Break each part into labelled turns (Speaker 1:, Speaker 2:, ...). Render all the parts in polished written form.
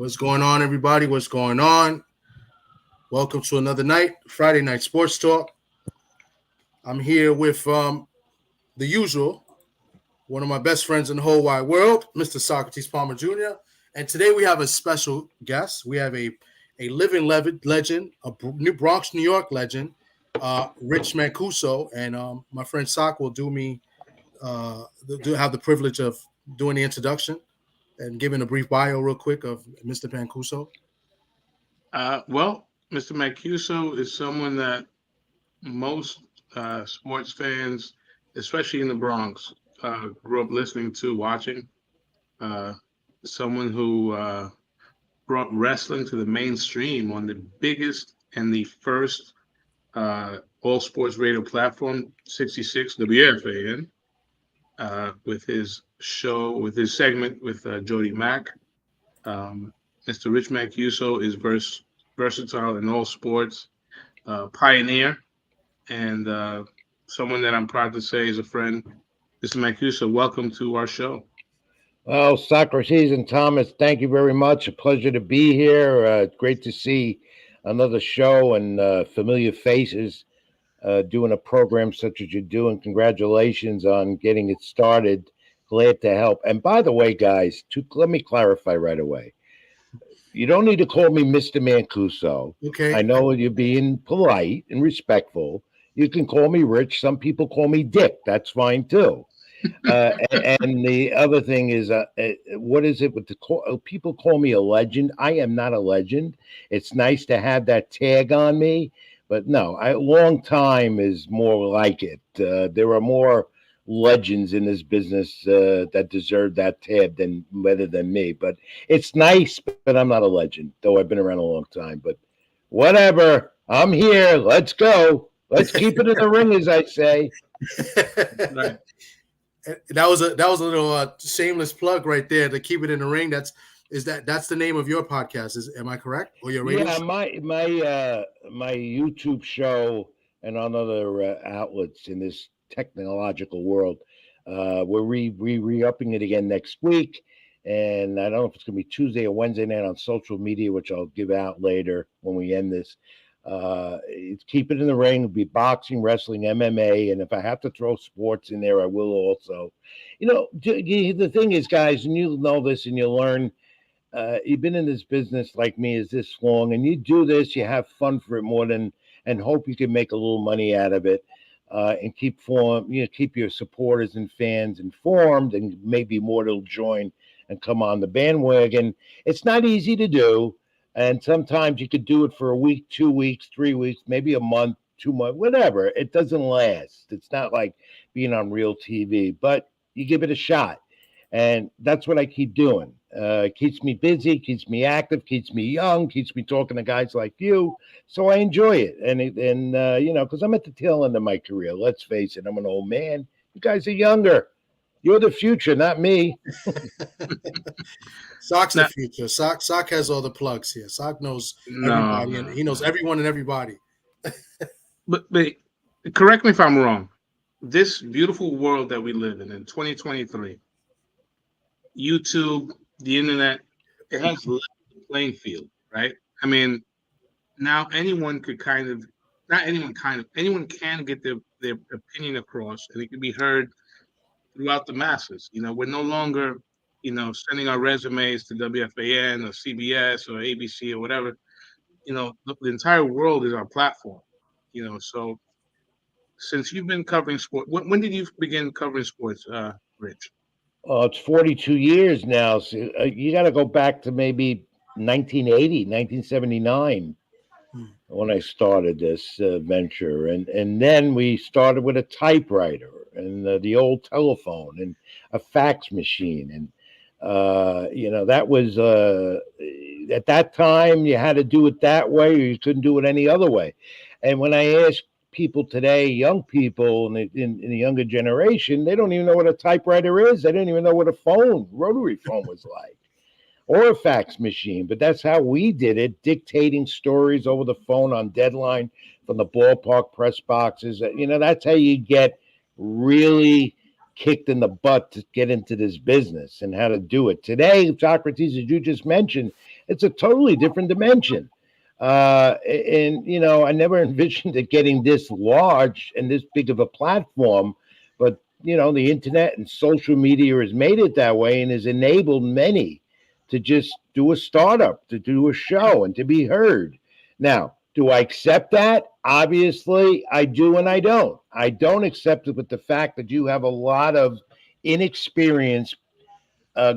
Speaker 1: What's going on, everybody? What's going on? Welcome to another night, Friday Night Sports Talk. I'm here with the usual, one of my best friends in the whole wide world, Mr. Socrates Palmer Jr. And today we have a special guest. We have a living legend, a New Bronx, New York legend, Rich Mancuso. And my friend Sock will have the privilege of doing the introduction and giving a brief bio real quick of Mr. Mancuso.
Speaker 2: Well, Mr. Mancuso is someone that most sports fans, especially in the Bronx, grew up listening to, watching. Someone who brought wrestling to the mainstream on the biggest and the first all sports radio platform, 66 WFAN, with his show, with his segment with Jody Mack. Mr. Rich Mancuso is versatile in all sports, pioneer, and someone that I'm proud to say is a friend. Mr. Mancuso, welcome to our show.
Speaker 3: Well, Socrates and Thomas, thank you very much. A pleasure to be here. Great to see another show and familiar faces doing a program such as you do. And congratulations on getting it started. Glad to help. And by the way, guys, let me clarify right away. You don't need to call me Mr. Mancuso.
Speaker 1: Okay.
Speaker 3: I know you're being polite and respectful. You can call me Rich. Some people call me Dick. That's fine too. And the other thing is, what is it with people call me a legend? I am not a legend. It's nice to have that tag on me, but no, long time is more like it. There are more legends in this business that deserve that tab better than me. But it's nice, but I'm not a legend, though I've been around a long time. But whatever, I'm here. Let's go. Let's keep it in the ring, as I say.
Speaker 1: Right. That was a little shameless plug right there to keep it in the ring. That's the name of your podcast? Am I correct? Or your radio?
Speaker 3: Yeah, my YouTube show and on other outlets in this technological world. We're re-upping it again next week, and I don't know if it's going to be Tuesday or Wednesday night on social media, which I'll give out later when we end this. It's keep it in the ring. It'll be boxing, wrestling, MMA, and if I have to throw sports in there, I will also. You know, the thing is, guys, and you'll know this and you'll learn. You've been in this business like me is this long, and you do this, you have fun for it more than and hope you can make a little money out of it. And keep your supporters and fans informed, and maybe more will join and come on the bandwagon. It's not easy to do, and sometimes you could do it for a week, 2 weeks, 3 weeks, maybe a month, 2 months, whatever. It doesn't last. It's not like being on real TV, but you give it a shot, and that's what I keep doing. It keeps me busy, keeps me active, keeps me young, keeps me talking to guys like you. So I enjoy it. And because I'm at the tail end of my career. Let's face it, I'm an old man. You guys are younger. You're the future, not me.
Speaker 1: Sock's the future. Sock has all the plugs here. Sock knows everybody, and he knows everyone and everybody.
Speaker 2: But correct me if I'm wrong. This beautiful world that we live in 2023, YouTube, the internet, it has leveled the playing field, right? I mean, now anyone can get their opinion across, and it can be heard throughout the masses. You know, we're no longer, sending our resumes to WFAN or CBS or ABC or whatever. You know, the entire world is our platform. So since you've been covering sport, when did you begin covering sports, Rich?
Speaker 3: It's 42 years now. So you got to go back to maybe 1980, 1979 when I started this venture. And then we started with a typewriter and the old telephone and a fax machine. And, that was at that time you had to do it that way or you couldn't do it any other way. And when I ask people today, young people in the younger generation, they don't even know what a typewriter is. They don't even know what a rotary phone was like, or a fax machine. But that's how we did it, dictating stories over the phone on deadline from the ballpark press boxes. That's how you get really kicked in the butt to get into this business and how to do it. Today, Socrates, as you just mentioned, It's a totally different dimension. And I never envisioned it getting this large and this big of a platform, but the internet and social media has made it that way and has enabled many to just do a startup, to do a show, and to be heard. Now, do I accept that? Obviously, I do and I don't. I don't accept it with the fact that you have a lot of inexperience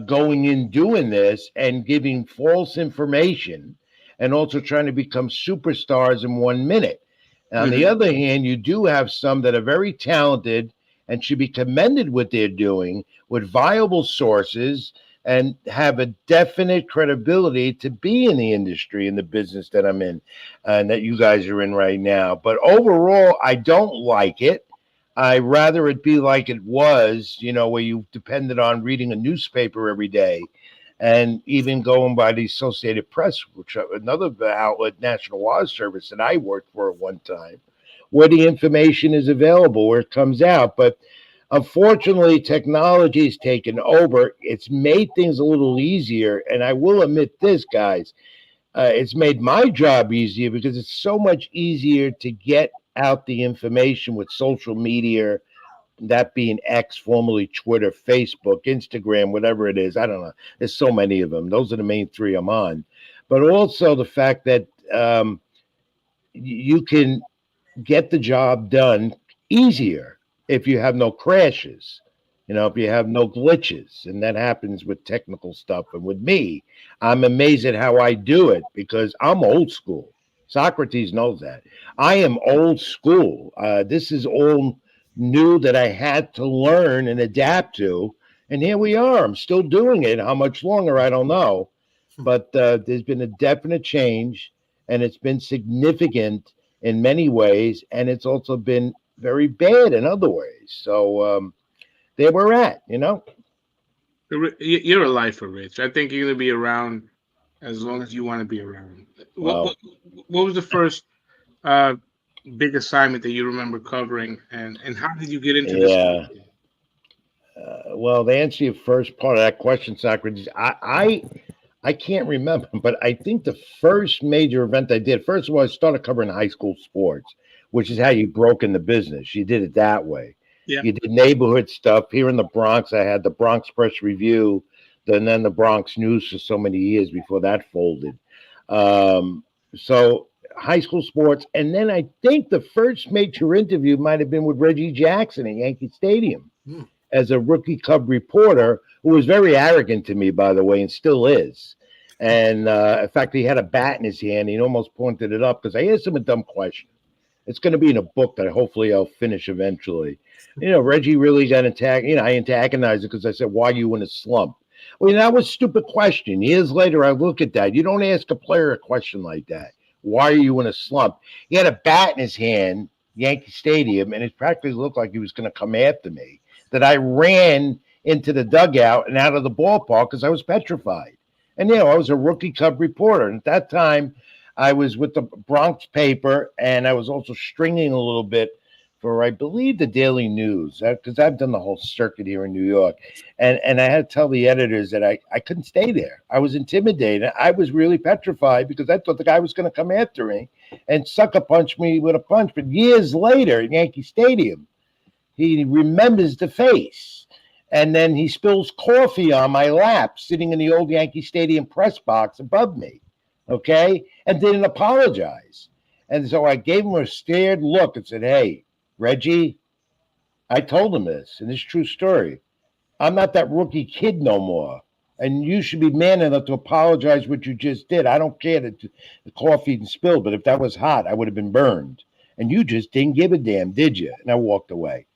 Speaker 3: going in doing this and giving false information and also trying to become superstars in 1 minute. On the other hand, you do have some that are very talented and should be commended what they're doing with viable sources and have a definite credibility to be in the industry, in the business that I'm in and that you guys are in right now. But overall, I don't like it. I rather it be like it was, where you depended on reading a newspaper every day and even going by the Associated Press, which another outlet, National Water Service, that I worked for at one time, where the information is available, where it comes out. But unfortunately, technology has taken over. It's made things a little easier. And I will admit this, guys, it's made my job easier because it's so much easier to get out the information with social media, that being X, formerly Twitter, Facebook, Instagram, whatever it is. I don't know. There's so many of them. Those are the main three I'm on. But also the fact that you can get the job done easier if you have no crashes, if you have no glitches. And that happens with technical stuff. And with me, I'm amazed at how I do it because I'm old school. Socrates knows that. I am old school. This is all new that I had to learn and adapt to. And here we are. I'm still doing it. How much longer, I don't know. But there's been a definite change, and it's been significant in many ways. And it's also been very bad in other ways. So there we're at,
Speaker 2: You're a lifer, Rich. I think you're going to be around as long as you want to be around.
Speaker 3: Wow.
Speaker 2: What was the first big assignment that you remember covering, and how did you get into this?
Speaker 3: Yeah. Well, to answer your first part of that question, Socrates, I can't remember, but I think the first major event I did, first of all, I started covering high school sports, which is how you broke in the business. You did it that way.
Speaker 2: Yeah.
Speaker 3: You did neighborhood stuff. Here in the Bronx, I had the Bronx Press Review, and then the Bronx News for so many years before that folded. So high school sports. And then I think the first major interview might have been with Reggie Jackson at Yankee Stadium as a rookie Cub reporter, who was very arrogant to me, by the way, and still is. And in fact, he had a bat in his hand. He almost pointed it up because I asked him a dumb question. It's going to be in a book that hopefully I'll finish eventually. Reggie really got antagonized. I antagonized it because I said, "Why are you in a slump?" Well, that was a stupid question. Years later, I look at that. You don't ask a player a question like that. Why are you in a slump? He had a bat in his hand, Yankee Stadium, and it practically looked like he was going to come after me. That I ran into the dugout and out of the ballpark because I was petrified. And, I was a rookie Cub reporter. And at that time, I was with the Bronx paper, and I was also stringing a little bit for, I believe, the Daily News, because I've done the whole circuit here in New York. And I had to tell the editors that I couldn't stay there. I was intimidated. I was really petrified because I thought the guy was going to come after me and sucker punch me with a punch. But years later at Yankee Stadium, he remembers the face. And then he spills coffee on my lap sitting in the old Yankee Stadium press box above me. Okay? And didn't apologize. And so I gave him a scared look and said, "Hey, Reggie," I told him this, and it's a true story. "I'm not that rookie kid no more. And you should be man enough to apologize what you just did. I don't care that the coffee didn't spill, but if that was hot, I would have been burned. And you just didn't give a damn, did you?" And I walked away.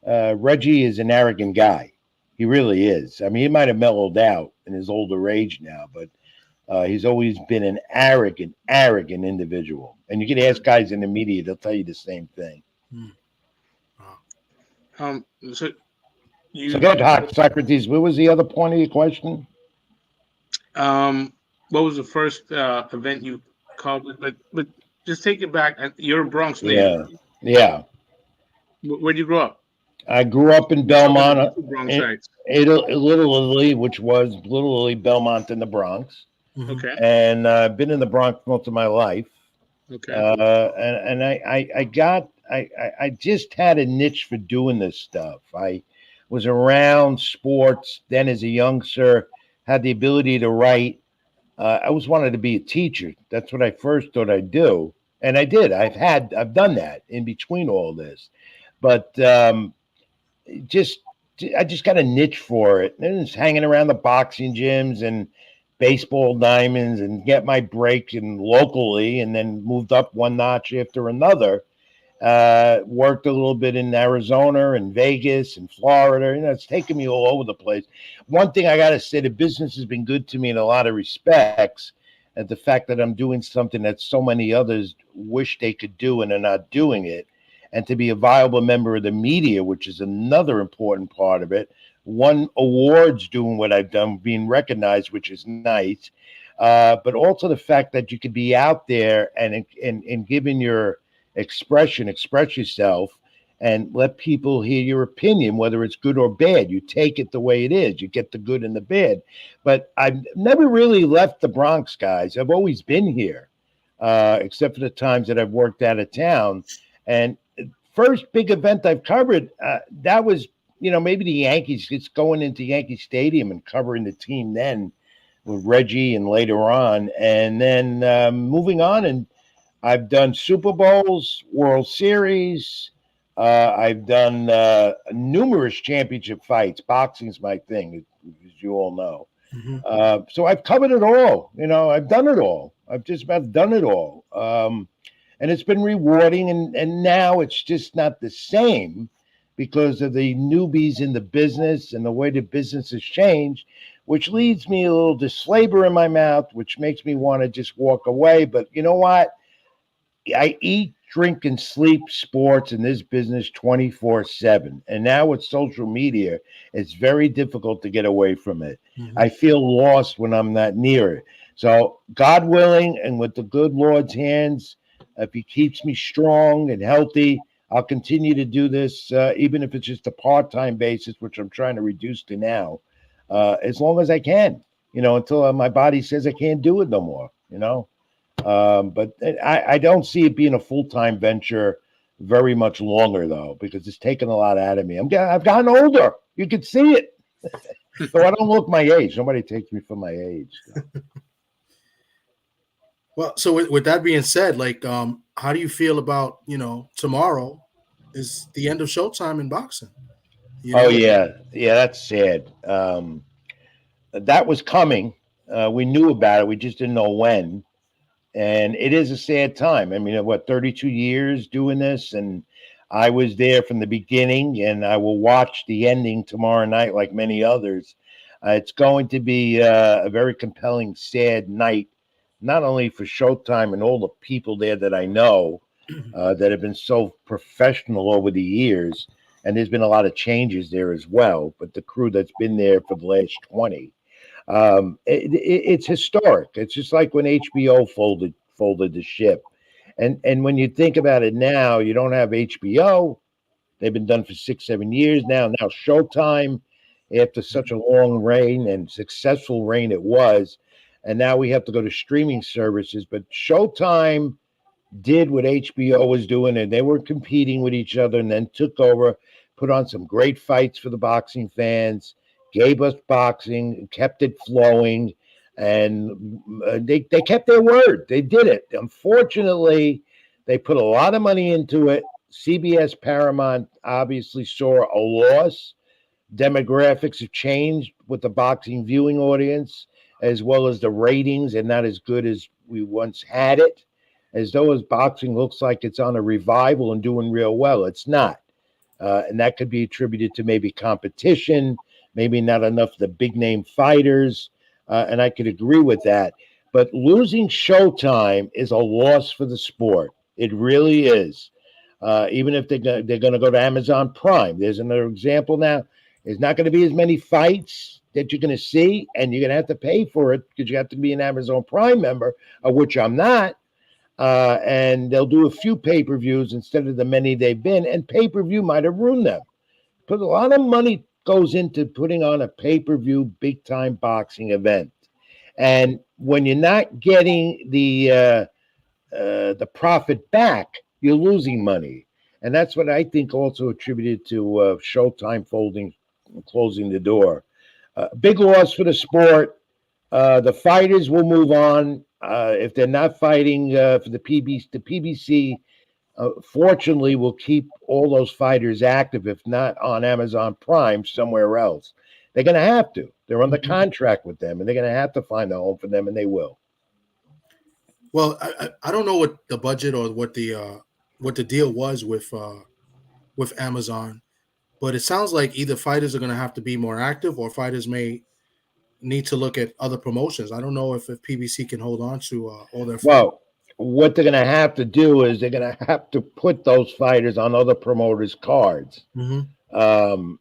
Speaker 3: Reggie is an arrogant guy. He really is. I mean, he might have mellowed out in his older age now, but he's always been an arrogant individual. And you can ask guys in the media; they'll tell you the same thing.
Speaker 2: So
Speaker 3: go ahead, Socrates. What was the other point of your question?
Speaker 2: What was the first event you covered? But just take it back. You're a Bronx native.
Speaker 3: Yeah.
Speaker 2: Where'd you grow up?
Speaker 3: I grew up in Belmont,
Speaker 2: Bronx sites.
Speaker 3: Little Italy, which was Little Italy, Belmont in the Bronx.
Speaker 2: Okay.
Speaker 3: and I've been in the Bronx most of my life.
Speaker 2: Okay.
Speaker 3: And I just had a niche for doing this stuff. I was around sports then as a youngster, had the ability to write. I always wanted to be a teacher. That's what I first thought I'd do, and I did. I've done that in between all this, but just I just got a niche for it. And just hanging around the boxing gyms and baseball diamonds and get my break and locally, and then moved up one notch after another. Worked a little bit in Arizona and Vegas and Florida. It's taken me all over the place. One thing I got to say, the business has been good to me in a lot of respects. And the fact that I'm doing something that so many others wish they could do and are not doing it, and to be a viable member of the media, which is another important part of it. Won awards doing what I've done, being recognized, which is nice. But also the fact that you could be out there and giving your express yourself and let people hear your opinion, whether it's good or bad. You take it the way it is. You get the good and the bad. But I've never really left the Bronx, guys. I've always been here, except for the times that I've worked out of town. And first big event I've covered, that was, maybe the Yankees, just going into Yankee Stadium and covering the team then with Reggie and later on. And then moving on, and I've done Super Bowls, World Series. I've done numerous championship fights. Boxing's my thing, as you all know. So I've covered it all. I've done it all. I've just about done it all. And it's been rewarding. And now it's just not the same because of the newbies in the business and the way the business has changed, which leads me a little disflavor in my mouth, which makes me want to just walk away. But you know what? I eat, drink, and sleep sports in this business 24/7. And now with social media, it's very difficult to get away from it. I feel lost when I'm not near it. So, God willing, and with the good Lord's hands, if He keeps me strong and healthy, I'll continue to do this, even if it's just a part-time basis, which I'm trying to reduce to now, as long as I can, until my body says I can't do it no more. But I don't see it being a full-time venture very much longer, though, because it's taken a lot out of me. I've gotten older. You can see it. So I don't look my age. Nobody takes me for my age.
Speaker 1: Well, so with that being said, how do you feel about, tomorrow is the end of Showtime in boxing?
Speaker 3: Oh, yeah. Yeah, that's sad. That was coming. We knew about it. We just didn't know when. And it is a sad time. I mean, 32 years doing this, and I was there from the beginning, and I will watch the ending tomorrow night like many others. It's going to be a very compelling, sad night, not only for Showtime and all the people there that I know that have been so professional over the years, and there's been a lot of changes there as well, but the crew that's been there for the last 20. It's historic. It's just like when HBO folded the ship, and when you think about it now, you don't have HBO. They've been done for 6-7 years now. Now Showtime, after such a long reign and successful reign it was, and now we have to go to streaming services. But Showtime did what HBO was doing, and they were competing with each other, and then took over, put on some great fights for the boxing fans, gave us boxing, kept it flowing, and they kept their word. They did it. Unfortunately, they put a lot of money into it. CBS Paramount obviously saw a loss. Demographics have changed with the boxing viewing audience, as well as the ratings, and not as good as we once had it. As though as boxing looks like it's on a revival and doing real well. It's not. And that could be attributed to maybe competition, maybe not enough of the big name fighters. And I could agree with that. But losing Showtime is a loss for the sport. It really is. Even if they're going to go to Amazon Prime. There's another example now. There's not going to be as many fights that you're going to see, and you're going to have to pay for it because you have to be an Amazon Prime member, of which I'm not. And they'll do a few pay-per-views instead of the many they've been, and pay-per-view might have ruined them. But a lot of money goes into putting on a pay-per-view big-time boxing event. And when you're not getting the profit back, you're losing money. And that's what I think also attributed to Showtime closing the door. Big loss for the sport. The fighters will move on if they're not fighting for the PBC. The PBC, fortunately, will keep all those fighters active, if not on Amazon Prime, somewhere else. They're going to have to. They're under contract with them, and they're going to have to find a home for them, and they will.
Speaker 1: Well, I don't know what the budget or what the deal was with Amazon, but it sounds like either fighters are going to have to be more active, or fighters may need to look at other promotions. I don't know if PBC can hold on to all their.
Speaker 3: Well, what they're going to have to do is they're going to have to put those fighters on other promoters' cards.
Speaker 1: Mm-hmm.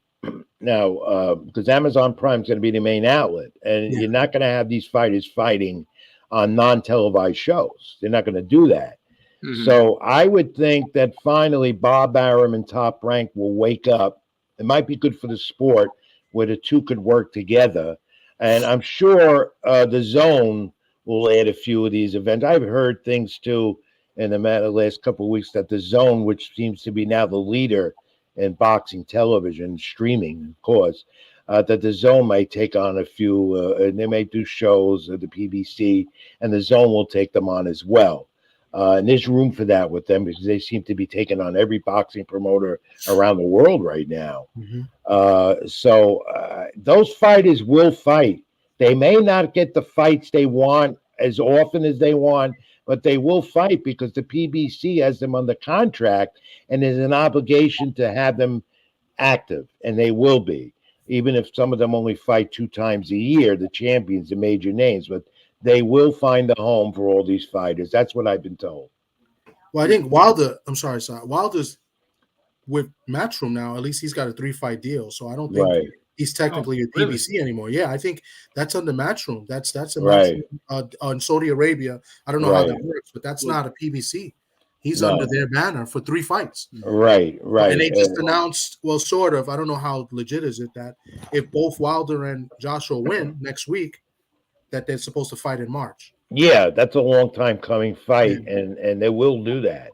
Speaker 3: Now, because Amazon Prime is going to be the main outlet, and you're not going to have these fighters fighting on non-televised shows. They're not going to do that. Mm-hmm. So I would think that finally Bob Arum and Top Rank will wake up. It might be good for the sport where the two could work together. And I'm sure the Zone will add a few of these events. I've heard things too in the last couple of weeks that the Zone, which seems to be now the leader in boxing television, streaming, of course, that the Zone might take on a few, and they may do shows at the PBC, and the Zone will take them on as well. And there's room for that with them because they seem to be taking on every boxing promoter around the world right now. Mm-hmm. So those fighters will fight. They may not get the fights they want as often as they want, but they will fight because the PBC has them under contract and there's an obligation to have them active, and they will be, even if some of them only fight 2 times a year, the champions, the major names, but they will find a home for all these fighters. That's what I've been told.
Speaker 1: Well, I think Wilder, I'm sorry, Wilder's with Matchroom now. At least he's got a 3-fight deal, so I don't think he's technically a PBC anymore. Yeah, I think that's under Matchroom. That's a Matchroom on Saudi Arabia. I don't know how that works, but that's not a PBC. He's under their banner for 3 fights.
Speaker 3: Right.
Speaker 1: And they just announced, well, sort of, I don't know how legit is it, that if both Wilder and Joshua win next week, that they're supposed to fight in March.
Speaker 3: Yeah, that's a long time coming fight, and they will do that.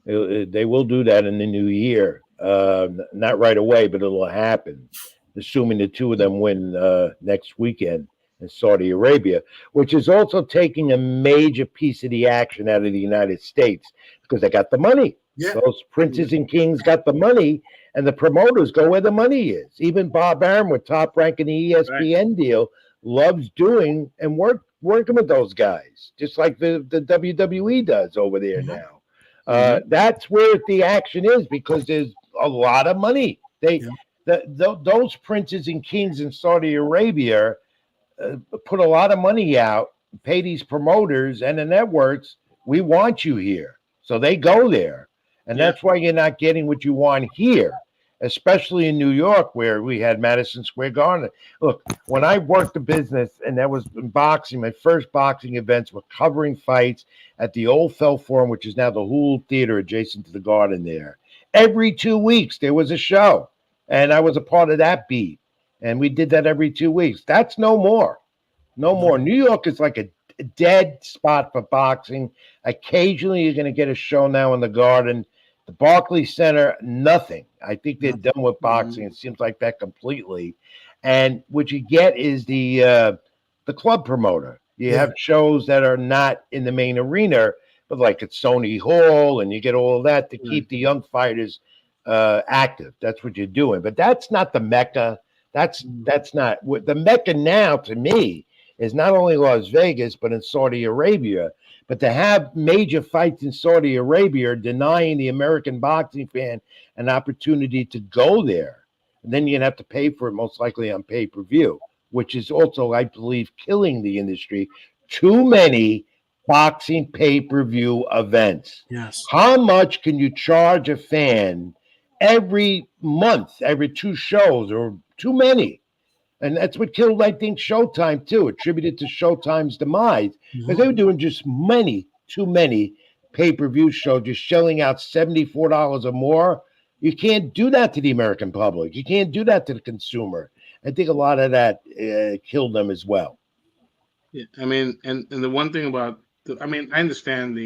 Speaker 3: They will do that in the new year. Not right away, but it'll happen, assuming the two of them win next weekend in Saudi Arabia, which is also taking a major piece of the action out of the United States because they got the money. Yeah. Those princes and kings got the money, and the promoters go where the money is. Even Bob Arum with Top Rank in the ESPN deal loves doing and working with those guys, just like the WWE does over there now. That's where the action is because there's a lot of money. Those princes and kings in Saudi Arabia put a lot of money out, pay these promoters and the networks. We want you here, so they go there, and that's why you're not getting what you want here. Especially in New York, where we had Madison Square Garden. Look, when I worked the business, and that was in boxing, my first boxing events were covering fights at the Old Fell Forum, which is now the Hulu Theater adjacent to the Garden there. Every 2 weeks, there was a show, and I was a part of that beat, and we did that every 2 weeks. That's no more. No more. New York is like a dead spot for boxing. Occasionally, you're going to get a show now in the Garden. The Barclays Center, nothing. I think they're done with boxing. It seems like that completely. And what you get is the club promoter. You have shows that are not in the main arena, but like at Sony Hall, and you get all of that to keep the young fighters active. That's what you're doing. But that's not the Mecca. That's not what the Mecca now to me is not only Las Vegas, but in Saudi Arabia. But to have major fights in Saudi Arabia, denying the American boxing fan an opportunity to go there, and then you're going to have to pay for it most likely on pay-per-view, which is also, I believe, killing the industry. Too many boxing pay-per-view events.
Speaker 1: Yes.
Speaker 3: How much can you charge a fan every month, every 2 shows, or too many? And that's what killed, I think, Showtime, too, attributed to Showtime's demise. Because they were doing just too many pay-per-view shows, just shelling out $74 or more. You can't do that to the American public. You can't do that to the consumer. I think a lot of that killed them as well.
Speaker 2: Yeah, I mean, and the one thing about, I mean, I understand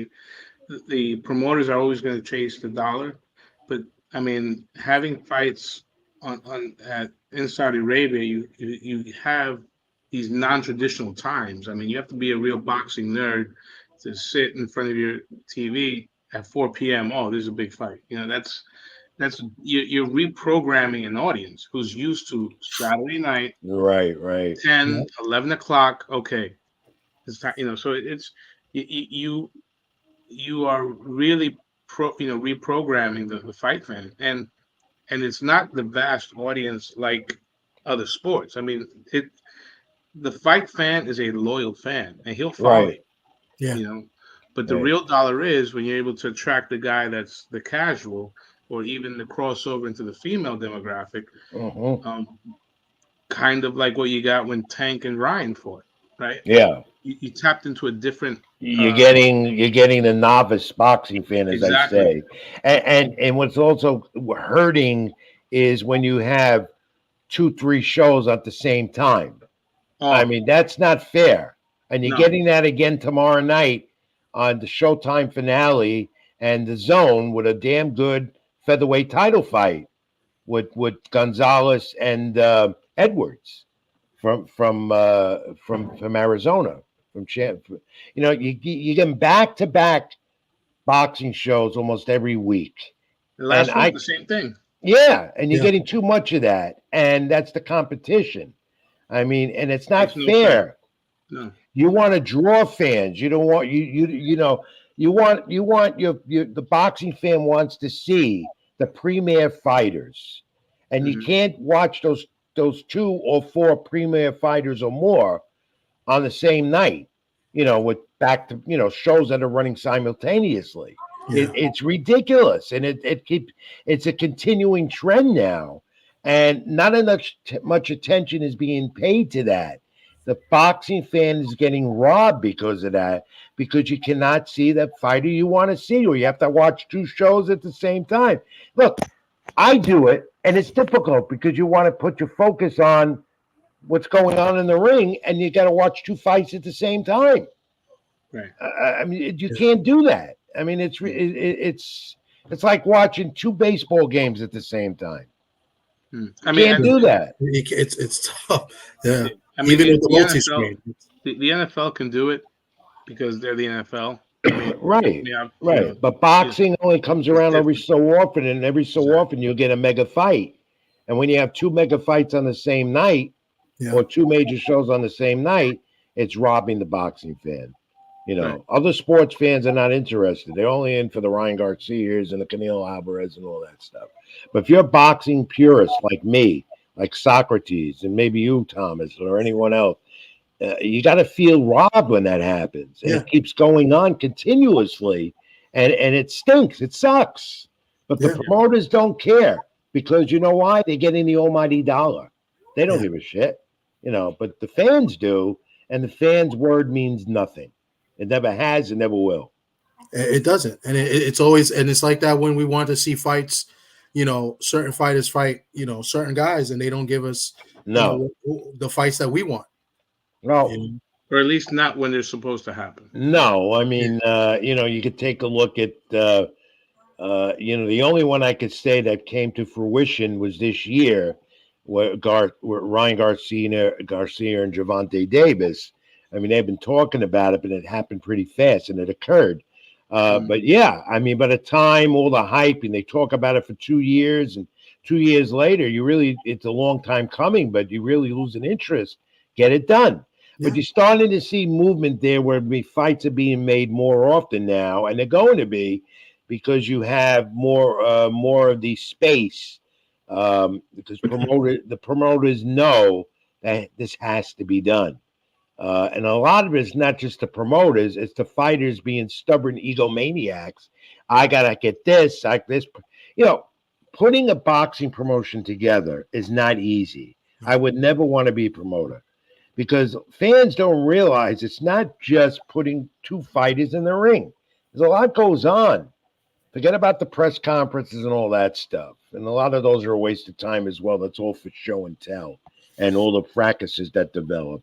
Speaker 2: the promoters are always going to chase the dollar, but I mean, having fights on at in Saudi Arabia, you have these non-traditional times. I mean, you have to be a real boxing nerd to sit in front of your TV at 4 p.m. Oh, there's a big fight. You know, that's you're reprogramming an audience who's used to Saturday night,
Speaker 3: Right, right.
Speaker 2: 10, 11 o'clock. Okay, it's time. You know, so it's you you are really reprogramming the fight fan, and it's not the vast audience like other sports. I mean, it the fight fan is a loyal fan and he'll follow
Speaker 3: Right,
Speaker 2: you,
Speaker 1: Yeah.
Speaker 2: you know. But the
Speaker 3: right.
Speaker 2: real dollar is when you're able to attract the guy that's the casual or even the crossover into the female demographic,
Speaker 3: Hmm.
Speaker 2: um, kind of like what you got when Tank and Ryan fought, right?
Speaker 3: Yeah.
Speaker 2: You tapped into a different uh
Speaker 3: You're getting the novice boxing fan, as I
Speaker 2: exactly.
Speaker 3: say, and what's also hurting is when you have 2, 3 shows at the same time. I
Speaker 2: Oh,
Speaker 3: mean, that's not fair. And you're
Speaker 2: no.
Speaker 3: getting that again tomorrow night on the Showtime finale and the Zone with a damn good featherweight title fight with Gonzalez and Edwards from Arizona. You get back to back boxing shows almost every week,
Speaker 2: The
Speaker 3: and
Speaker 2: last one's
Speaker 3: I
Speaker 2: the same thing.
Speaker 3: yeah, and you're
Speaker 1: Yeah.
Speaker 3: getting too much of that, and that's the competition. I mean, and it's not
Speaker 2: Makes no sense.
Speaker 3: fair.
Speaker 2: No.
Speaker 3: You want to draw fans. You don't want you want your the boxing fan wants to see the premier fighters, and you
Speaker 2: Hmm.
Speaker 3: can't watch those 2 or 4 premier fighters or more on the same night. With back to shows that are running simultaneously.
Speaker 1: Yeah.
Speaker 3: It's ridiculous, and it's a continuing trend now, and not enough much attention is being paid to that. The boxing fan is getting robbed because of that, because you cannot see that fighter you want to see, or you have to watch 2 shows at the same time. Look, I do it, and it's difficult because you want to put your focus on what's going on in the ring, and you got to watch 2 fights at the same time.
Speaker 2: Right.
Speaker 3: I mean, you can't do that. I mean, it's like watching 2 baseball games at the same time.
Speaker 2: Hmm.
Speaker 3: You
Speaker 2: I mean,
Speaker 3: can't do that.
Speaker 1: It's tough. Yeah.
Speaker 2: I mean,
Speaker 1: Even with the
Speaker 2: the NFL,
Speaker 1: multi-screen.
Speaker 2: the NFL can do it because they're the NFL. I mean,
Speaker 3: Right,
Speaker 2: yeah,
Speaker 3: right. But
Speaker 2: yeah,
Speaker 3: boxing only comes
Speaker 2: it's
Speaker 3: around every
Speaker 2: different.
Speaker 3: so often, and every so
Speaker 2: Exactly.
Speaker 3: often you'll get a mega fight. And when you have 2 mega fights on the same night,
Speaker 1: Yeah.
Speaker 3: or 2 major shows on the same night, it's robbing the boxing fan.
Speaker 2: Right.
Speaker 3: Other sports fans are not interested. They're only in for the Ryan Garcias and the Canelo Alvarez and all that stuff. But if you're a boxing purist like me, like Socrates, and maybe you, Thomas, or anyone else, you got to feel robbed when that happens, and
Speaker 1: Yeah.
Speaker 3: it keeps going on continuously, and it stinks. It sucks. But the
Speaker 1: Yeah.
Speaker 3: promoters don't care because you know why? They're getting the almighty dollar. They don't
Speaker 1: Yeah.
Speaker 3: give a shit, But the fans do, and the fans' word means nothing. It never has, and never will.
Speaker 1: It doesn't, and it's always, and it's like that when we want to see fights. Certain fighters fight. Certain guys, and they don't give us.
Speaker 3: No,
Speaker 1: The fights that we want. You
Speaker 3: no,
Speaker 1: know?
Speaker 2: Or at least not when they're supposed to happen.
Speaker 3: no. I
Speaker 1: Yeah.
Speaker 3: mean, you could take a look at. The only one I could say that came to fruition was this year, where Ryan Garcia and Javante Davis. I mean, they've been talking about it, but it happened pretty fast, and it occurred.
Speaker 2: Mm.
Speaker 3: But yeah, I mean, by the time all the hype, and they talk about it for 2 years, and 2 years later, it's a long time coming, but you really lose an interest. Get it done.
Speaker 1: Yeah.
Speaker 3: But you're starting to see movement there where fights are being made more often now, and they're going to be because you have more of the space, because the promoters know that this has to be done. And a lot of it is not just the promoters, it's the fighters being stubborn egomaniacs. I gotta get this, like this. You know, Putting a boxing promotion together is not easy. I would never want to be a promoter because fans don't realize it's not just putting 2 fighters in the ring. There's a lot goes on. Forget about the press conferences and all that stuff. And a lot of those are a waste of time as well. That's all for show and tell and all the fracases that develop.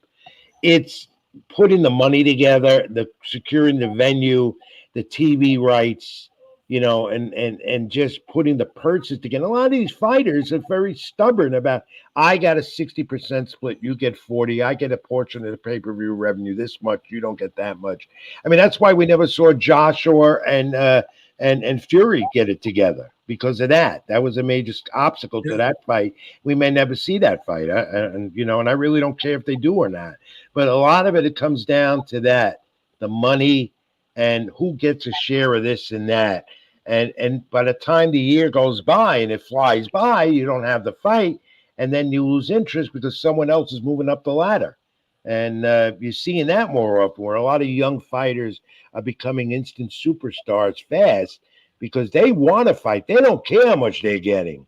Speaker 3: It's putting the money together, the securing the venue, the TV rights, and just putting the purchase together. A lot of these fighters are very stubborn about. I got a 60% split. You get 40. I get a portion of the pay-per-view revenue. This much. You don't get that much. I mean, that's why we never saw Joshua and Fury get it together because of that. That was a major obstacle to that fight. We may never see that fight, and I really don't care if they do or not. But a lot of it comes down to that, the money and who gets a share of this and that. And by the time the year goes by and it flies by, you don't have the fight, and then you lose interest because someone else is moving up the ladder. And you're seeing that more often, where a lot of young fighters are becoming instant superstars fast because they want to fight. They don't care how much they're getting,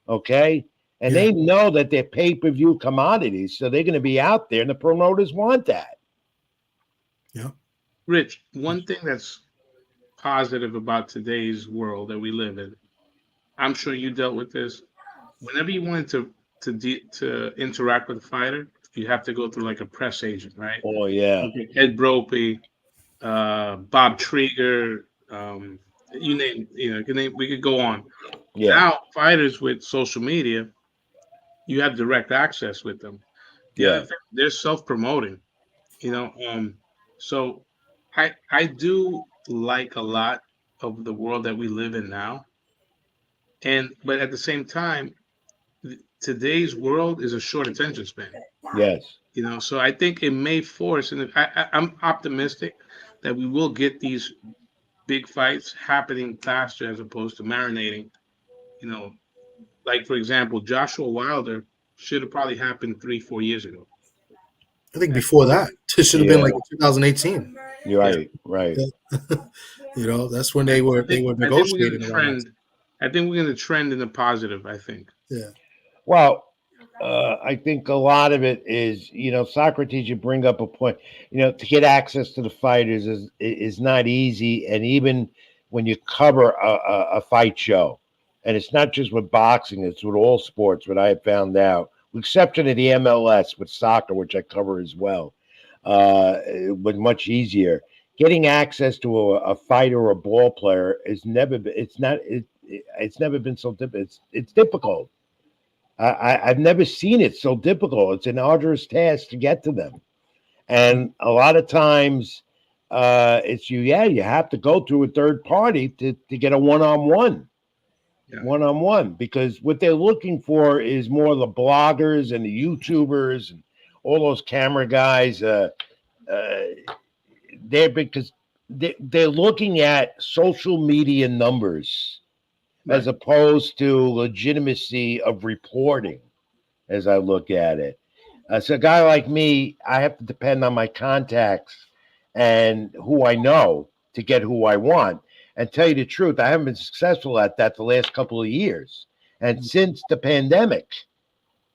Speaker 3: okay? And they know that they're pay-per-view commodities, so they're going to be out there, and the promoters want that.
Speaker 1: Yeah.
Speaker 2: Rich, one thing that's positive about today's world that we live in, I'm sure you dealt with this. Whenever you wanted to interact with a fighter, you have to go through like a press agent, right?
Speaker 3: Oh, yeah.
Speaker 2: Okay. Ed Brophy, Bob Trieger, you name, we could go on.
Speaker 3: Yeah.
Speaker 2: Now, fighters with social media, you have direct access with them. The other thing, they're self-promoting, so I do like a lot of the world that we live in now. But at the same time, today's world is a short attention span.
Speaker 3: Yes.
Speaker 2: So I think it may force, and I'm optimistic that we will get these big fights happening faster as opposed to marinating. Like for example, Joshua Wilder should have probably happened 3-4 years ago.
Speaker 1: I think before that, it should have been like 2018.
Speaker 3: You're right, right.
Speaker 1: That's when they were negotiating.
Speaker 2: I think we're going to trend in the positive. I think.
Speaker 1: Yeah.
Speaker 3: Well, I think a lot of it is, Socrates. You bring up a point. To get access to the fighters is not easy, and even when you cover a fight show, and it's not just with boxing; it's with all sports. What I have found out, with exception of the MLS with soccer, which I cover as well, it was much easier. Getting access to a fighter or a ball player is never. It's never been so difficult. It's difficult. I've never seen it so difficult. It's an arduous task to get to them. And a lot of times you have to go through a third party to get a one-on-one. Yeah. One-on-one, because what they're looking for is more the bloggers and the YouTubers and all those camera guys. They're looking at social media numbers. Right. As opposed to legitimacy of reporting, as I look at it. So a guy like me, I have to depend on my contacts and who I know to get who I want. And tell you the truth, I haven't been successful at that the last couple of years. And since the pandemic,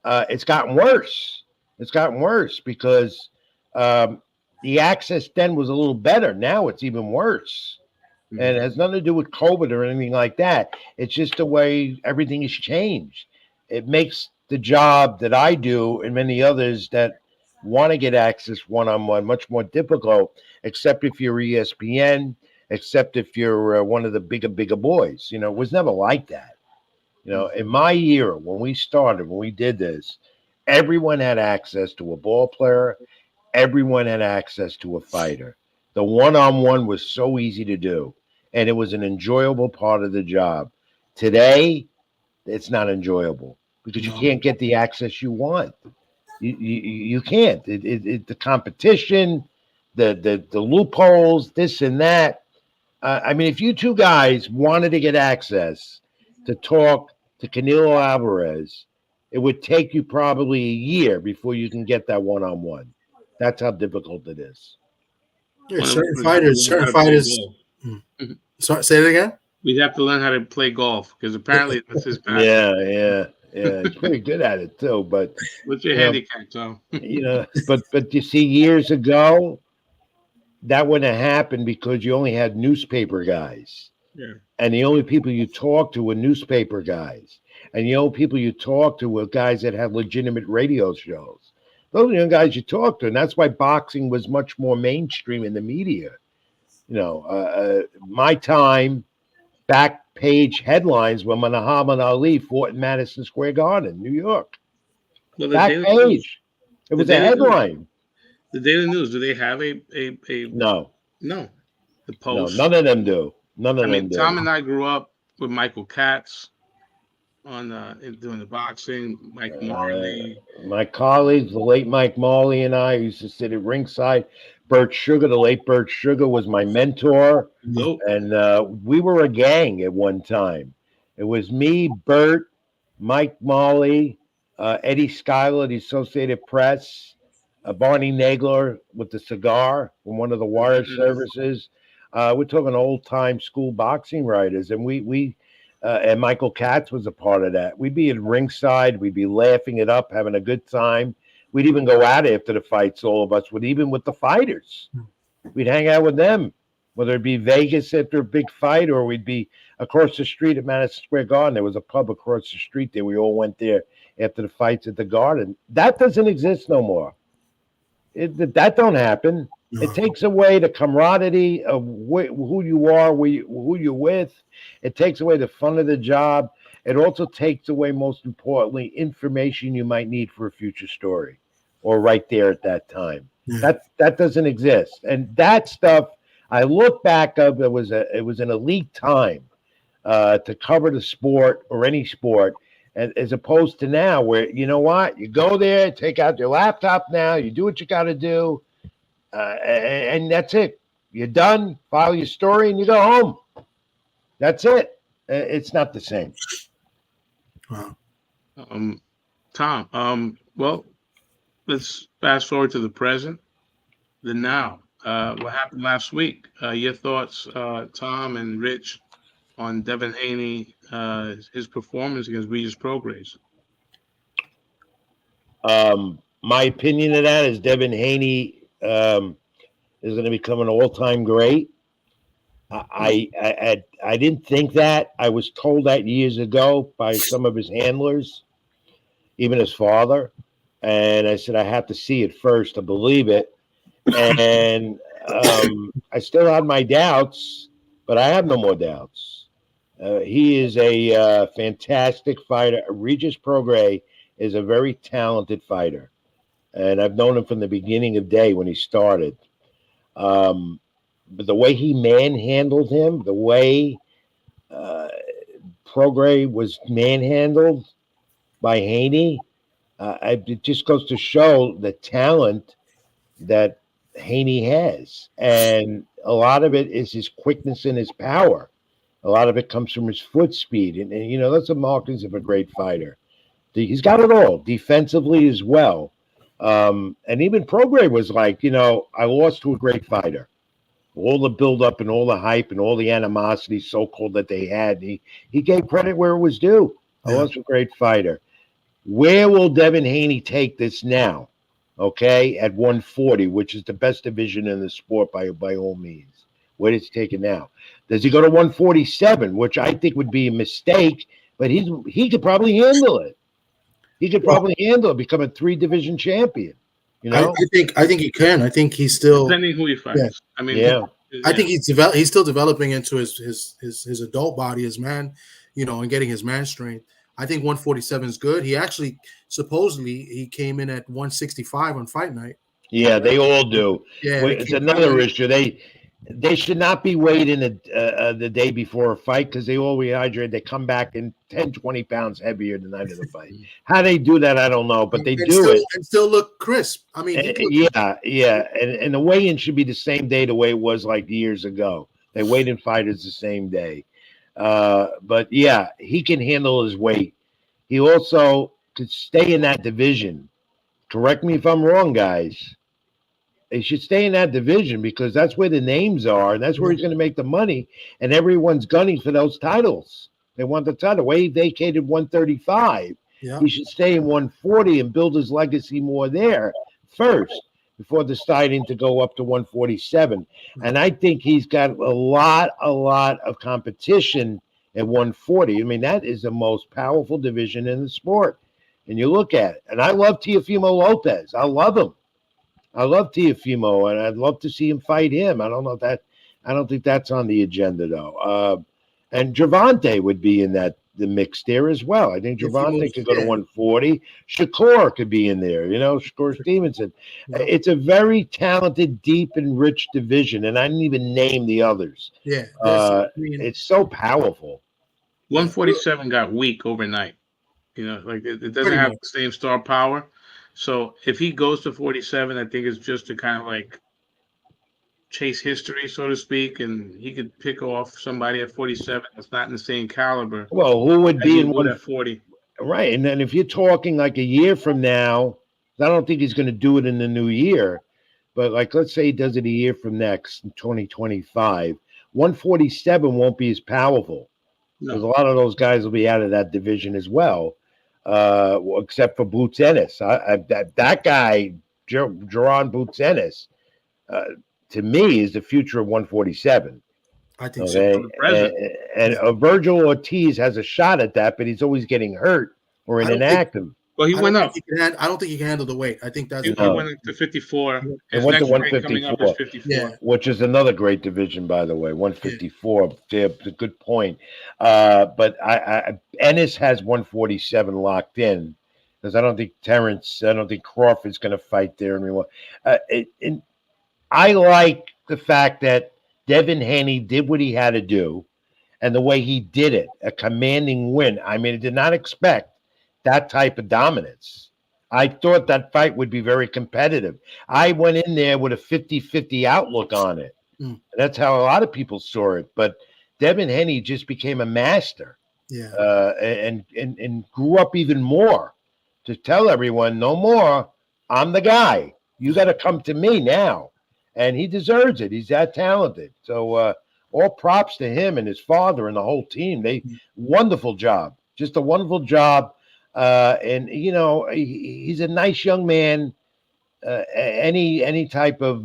Speaker 3: it's gotten worse. It's gotten worse because the access then was a little better. Now it's even worse. And it has nothing to do with COVID or anything like that. It's just the way everything has changed. It makes the job that I do and many others that want to get access one-on-one much more difficult, except if you're ESPN, except if you're one of the bigger boys. It was never like that. In my era, when we started, when we did this, everyone had access to a ball player. Everyone had access to a fighter. The one-on-one was so easy to do, and it was an enjoyable part of the job. Today, it's not enjoyable because you can't get the access you want. You can't. The competition, the loopholes, this and that. I mean, if you two guys wanted to get access to talk to Canelo Alvarez, it would take you probably a year before you can get that one-on-one. That's how difficult it is.
Speaker 1: Yeah, certain fighters. Sorry, say it again.
Speaker 2: We'd have to learn how to play golf because apparently that's his passion.
Speaker 3: Yeah. He's pretty good at it too. But
Speaker 2: what's your handicap, Tom?
Speaker 3: But you see, years ago, that wouldn't have happened because you only had newspaper guys.
Speaker 2: Yeah.
Speaker 3: And the only people you talked to were newspaper guys. And the only people you talked to were guys that had legitimate radio shows. Those are the young guys you talk to, and that's why boxing was much more mainstream in the media. My time, back page headlines when Muhammad Ali fought in Madison Square Garden, New York.
Speaker 2: Well,
Speaker 3: Back page. It was a headline.
Speaker 2: The Daily News, do they have a
Speaker 3: No,
Speaker 2: no? The
Speaker 3: no,
Speaker 2: Post.
Speaker 3: none of them do. None of them do.
Speaker 2: Tom and I grew up with Michael Katz on doing the boxing. Mike Marley.
Speaker 3: My colleagues, the late Mike Marley and I used to sit at ringside. Bert Sugar, the late Bert Sugar, was my mentor.
Speaker 2: Nope.
Speaker 3: And we were a gang at one time. It was me, Bert, Mike Marley, Eddie Schuyler, the Associated Press, Barney Nagler with the cigar from one of the wire services. We're talking old-time school boxing writers, and and Michael Katz was a part of that. We'd be at ringside. We'd be laughing it up, having a good time. We'd even go out after the fights, all of us, even with the fighters. We'd hang out with them, whether it be Vegas after a big fight or we'd be across the street at Madison Square Garden. There was a pub across the street there. We all went there after the fights at the Garden. That doesn't exist no more. That don't happen. No. It takes away the camaraderie of who you are, who you're with. It takes away the fun of the job. It also takes away, most importantly, information you might need for a future story or right there at that time. Yeah. That doesn't exist. And that stuff, I look back of, it was an elite time to cover the sport or any sport, as opposed to now where, you know what, you go there, take out your laptop now, you do what you got to do, and that's it. You're done, file your story, and you go home. That's it. It's not the same.
Speaker 2: Wow. Tom, well, let's fast forward to the present, the now. What happened last week? Your thoughts, Tom and Rich, on Devin Haney, his performance against Regis Prograis?
Speaker 3: My opinion of that is Devin Haney is going to become an all-time great. I didn't think that. I was told that years ago by some of his handlers, even his father. And I said, I have to see it first to believe it. And I still had my doubts, but I have no more doubts. He is a fantastic fighter. Regis Prograis is a very talented fighter. And I've known him from the beginning of day when he started. But the way he manhandled him, the way Prograis was manhandled by Haney, it just goes to show the talent that Haney has. And a lot of it is his quickness and his power. A lot of it comes from his foot speed. And that's the markings of a great fighter. He's got it all, defensively as well. And even Prograis was like, I lost to a great fighter. All the buildup and all the hype and all the animosity, so-called, that they had. He gave credit where it was due. I lost to a great fighter. Where will Devin Haney take this now? Okay, at 140, which is the best division in the sport by all means. Where does he take it now? Does he go to 147, which I think would be a mistake, but he could probably handle it. He could probably handle it, become a 3-division champion.
Speaker 1: I think he can. I think he's still,
Speaker 2: depending who he fights.
Speaker 1: Yeah. I think he's still developing into his adult body, his man, and getting his man strength. I think 147 is good. He actually supposedly he came in at 165 on fight night.
Speaker 3: Yeah, they all do.
Speaker 1: Yeah,
Speaker 3: it's another issue. They should not be waiting the day before a fight because they all rehydrate. They come back in 10, 20 pounds heavier the night of the fight. How they do that, I don't know, but they do it.
Speaker 1: And still look crisp. I mean,
Speaker 3: yeah. And the weigh-in should be the same day the way it was like years ago. They weighed in fighters the same day. But, yeah, he can handle his weight. He also could stay in that division. Correct me if I'm wrong, guys. He should stay in that division because that's where the names are, and that's where he's going to make the money, and everyone's gunning for those titles. They want the title. Way he vacated 135. Yeah. He should stay in 140 and build his legacy more there first before deciding to go up to 147. And I think he's got a lot of competition at 140. I mean, that is the most powerful division in the sport. and you look at it. And I love Teofimo Lopez. I love him. I love Teofimo, and I'd love to see him fight him. I don't think that's on the agenda though. And Gervonta would be in the mix there as well. I think Gervonta could go to 140. Shakur could be in there, Shakur Stevenson.
Speaker 1: Yeah.
Speaker 3: It's a very talented, deep, and rich division, and I didn't even name the others.
Speaker 1: Yeah.
Speaker 3: It's so powerful.
Speaker 2: 147 got weak overnight. It doesn't have the same star power. So if he goes to 47, I think it's just to kind of like chase history, so to speak, and he could pick off somebody at 47 that's not in the same caliber.
Speaker 3: Well, who would be in
Speaker 2: one at 40?
Speaker 3: Right, and then if you're talking like a year from now, I don't think he's going to do it in the new year, but like let's say he does it a year from next, in 2025, 147 won't be as powerful because a lot of those guys will be out of that division as well. Except for Boots Ennis. That guy, Jaron Boots Ennis, to me, is the future of 147.
Speaker 1: I think so.
Speaker 3: And Virgil Ortiz has a shot at that, but he's always getting hurt or inactive.
Speaker 2: Well, he went up.
Speaker 1: I don't think he can handle the weight. I think that's
Speaker 2: he went to 54.
Speaker 3: He went to 154,
Speaker 2: 54.
Speaker 3: Which is another great division, by the way. 154. Yeah, a good point. But Ennis has 147 locked in because I don't think Crawford's going to fight there anymore. I like the fact that Devin Haney did what he had to do, and the way he did it, a commanding win. I mean, I did not expect that type of dominance. I thought that fight would be very competitive. I went in there with a 50-50 outlook on it. That's how a lot of people saw it. But Devin Haney just became a master.
Speaker 1: Yeah.
Speaker 3: And grew up even more to tell everyone, no more, I'm the guy. You got to come to me now. And he deserves it. He's that talented. So all props to him and his father and the whole team. Wonderful job. Just a wonderful job. And he's a nice young man. Any type of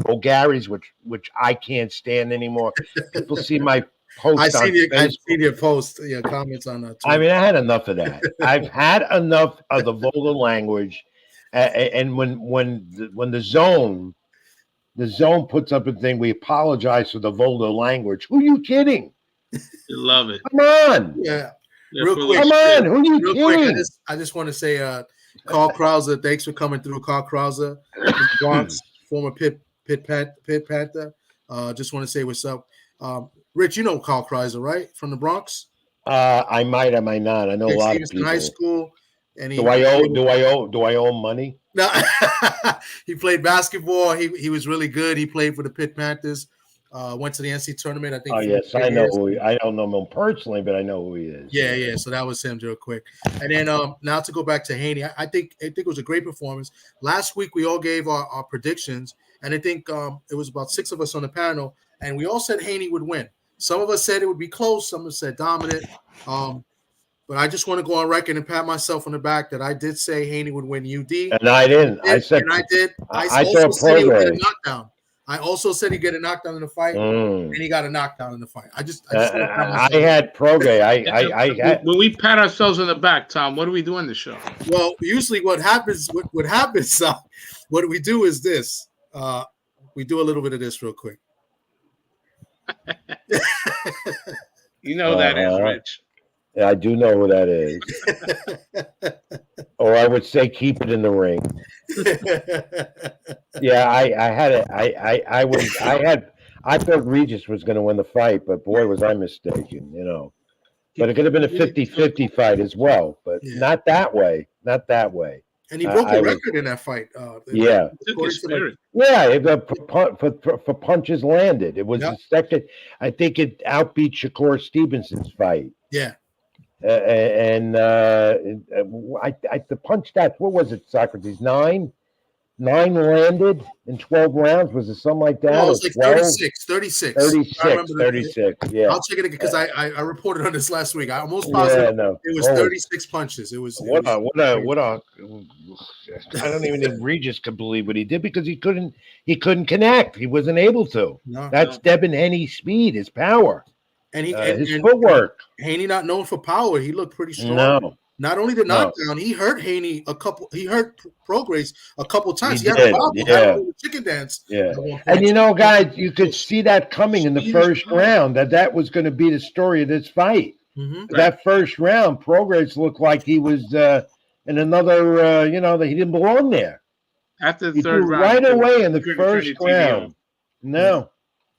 Speaker 3: vulgarities, which I can't stand anymore. People see my post.
Speaker 1: I've seen your post, your comments on that.
Speaker 3: I mean, I had enough of that. I've had enough of the vulgar language. And when the zone puts up a thing, we apologize for the vulgar language. Who are you kidding?
Speaker 2: You love it.
Speaker 3: Come on.
Speaker 1: Yeah.
Speaker 3: Real quick. Come on. Who are you kidding?
Speaker 1: Quick, I just want to say, Carl Krauser, thanks for coming through. Carl Krauser, Bronx, former Pit Panther. Just want to say what's up. Rich, you know Carl Krauser, right? From the Bronx?
Speaker 3: I might not. I know a lot of people.
Speaker 1: In high school. And
Speaker 3: do I owe money?
Speaker 1: No, he played basketball. He was really good. He played for the Pit Panthers. Went to the NC tournament. I think.
Speaker 3: Oh yes, I know who. I don't know him personally, but I know who he is.
Speaker 1: Yeah. So that was him, real quick. And then now to go back to Haney, I think it was a great performance. Last week we all gave our predictions, and I think it was about 6 of us on the panel, and we all said Haney would win. Some of us said it would be close. Some of us said dominant. But I just want to go on record and pat myself on the back that I did say Haney would win UD.
Speaker 3: And I didn't. I said
Speaker 1: I did.
Speaker 3: I also said
Speaker 1: he would get a knockdown. I also said he'd get a knockdown in the fight, and he got a knockdown in the fight. I
Speaker 3: had Prograis. I had.
Speaker 2: When we pat ourselves on the back, Tom, what do we do on the show?
Speaker 1: Well, usually what happens, what we do is this. We do a little bit of this real quick.
Speaker 2: You know that is Rich.
Speaker 3: Yeah, I do know who that is. Or I would say keep it in the ring. Yeah, I thought Regis was going to win the fight, but boy, was I mistaken, But it could have been a 50-50 fight as well, but not that way. Not that way.
Speaker 1: And he broke a record in that fight.
Speaker 3: Yeah. For punches landed. It was the second. I think it outbeat Shakur Stevenson's fight.
Speaker 1: Yeah.
Speaker 3: The punch stats, what was it, Socrates? 9 landed in 12 rounds. Was it something like that?
Speaker 1: No, it was like 36.
Speaker 3: 36. Yeah.
Speaker 1: I'll check it again because I reported on this last week. I almost positive it was 36 punches. It was
Speaker 3: what a I don't even think Regis could believe what he did because he couldn't connect. He wasn't able to. That's Devin Haney's speed, his power.
Speaker 1: And
Speaker 3: his footwork.
Speaker 1: Haney not known for power. He looked pretty strong. Not only the
Speaker 3: No.
Speaker 1: knockdown, he hurt Haney a couple. He hurt Prograis a couple times.
Speaker 3: He
Speaker 1: He had a
Speaker 3: did,
Speaker 1: problem.
Speaker 3: yeah.
Speaker 1: Had a little chicken dance.
Speaker 3: Yeah.
Speaker 1: at one
Speaker 3: And
Speaker 1: point.
Speaker 3: guys, you could see that coming in the
Speaker 2: Speed is
Speaker 3: first
Speaker 2: power.
Speaker 3: round, that was going to be the story of this fight.
Speaker 1: Mhm.
Speaker 3: That first round, Prograis looked like he was in another, that he didn't belong there.
Speaker 2: After the
Speaker 3: He
Speaker 2: third
Speaker 3: threw
Speaker 2: round,
Speaker 3: right away in
Speaker 2: you
Speaker 3: the
Speaker 2: couldn't turn
Speaker 3: first
Speaker 2: your TV
Speaker 3: round.
Speaker 2: on.
Speaker 3: No.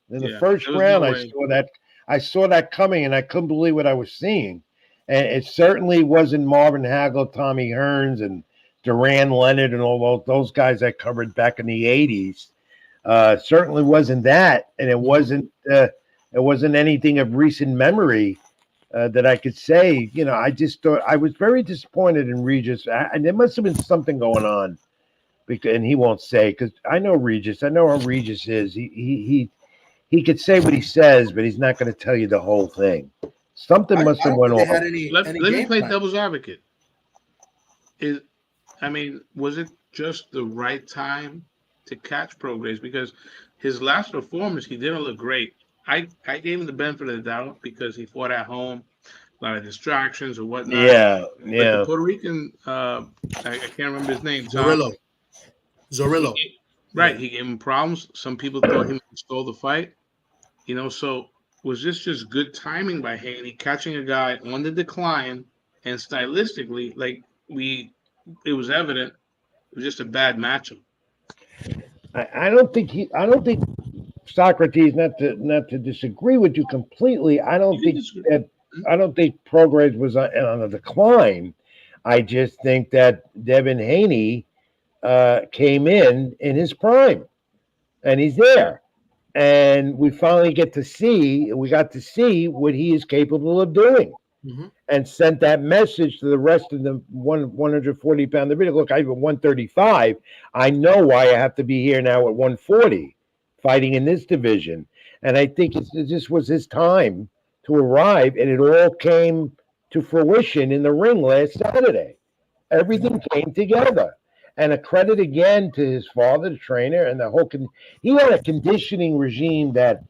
Speaker 3: In the
Speaker 2: Yeah,
Speaker 3: first
Speaker 2: there was no
Speaker 3: round,
Speaker 2: way.
Speaker 3: I saw that coming, and I couldn't believe what I was seeing. And it certainly wasn't Marvin Hagel, Tommy Hearns, and Duran Leonard, and all those guys I covered back in the '80s. Certainly wasn't that, and it wasn't anything of recent memory that I could say. I just thought I was very disappointed in Regis, and there must have been something going on. Because, and he won't say, because I know Regis. I know how Regis is. He could say what he says, but he's not going to tell you the whole thing. Something
Speaker 1: I
Speaker 3: must have
Speaker 1: don't
Speaker 3: went
Speaker 1: think they
Speaker 3: on.
Speaker 1: had any
Speaker 2: Let me
Speaker 1: game
Speaker 2: play
Speaker 1: plan.
Speaker 2: devil's advocate. Was it just the right time to catch Prograis? Because his last performance, he didn't look great. I gave him the benefit of the doubt because he fought at home, a lot of distractions or whatnot.
Speaker 3: Yeah,
Speaker 2: But the
Speaker 3: yeah.
Speaker 2: Puerto Rican, I can't remember his name.
Speaker 1: Zorillo.
Speaker 2: Right, he gave him problems. Some people thought he stole the fight. So was this just good timing by Haney catching a guy on the decline and stylistically, it was evident it was just a bad matchup.
Speaker 3: I don't think Socrates. Not to disagree with you completely. I don't think Prograis was on a decline. I just think that Devin Haney came in his prime, and he's there. And we finally got to see what he is capable of doing, and sent that message to the rest of the 140-pound division. Look, I'm at 135. I know why I have to be here now at 140, fighting in this division. And I think this was his time to arrive, and it all came to fruition in the ring last Saturday. Everything came together. And a credit again to his father, the trainer, and the whole. He had a conditioning regime that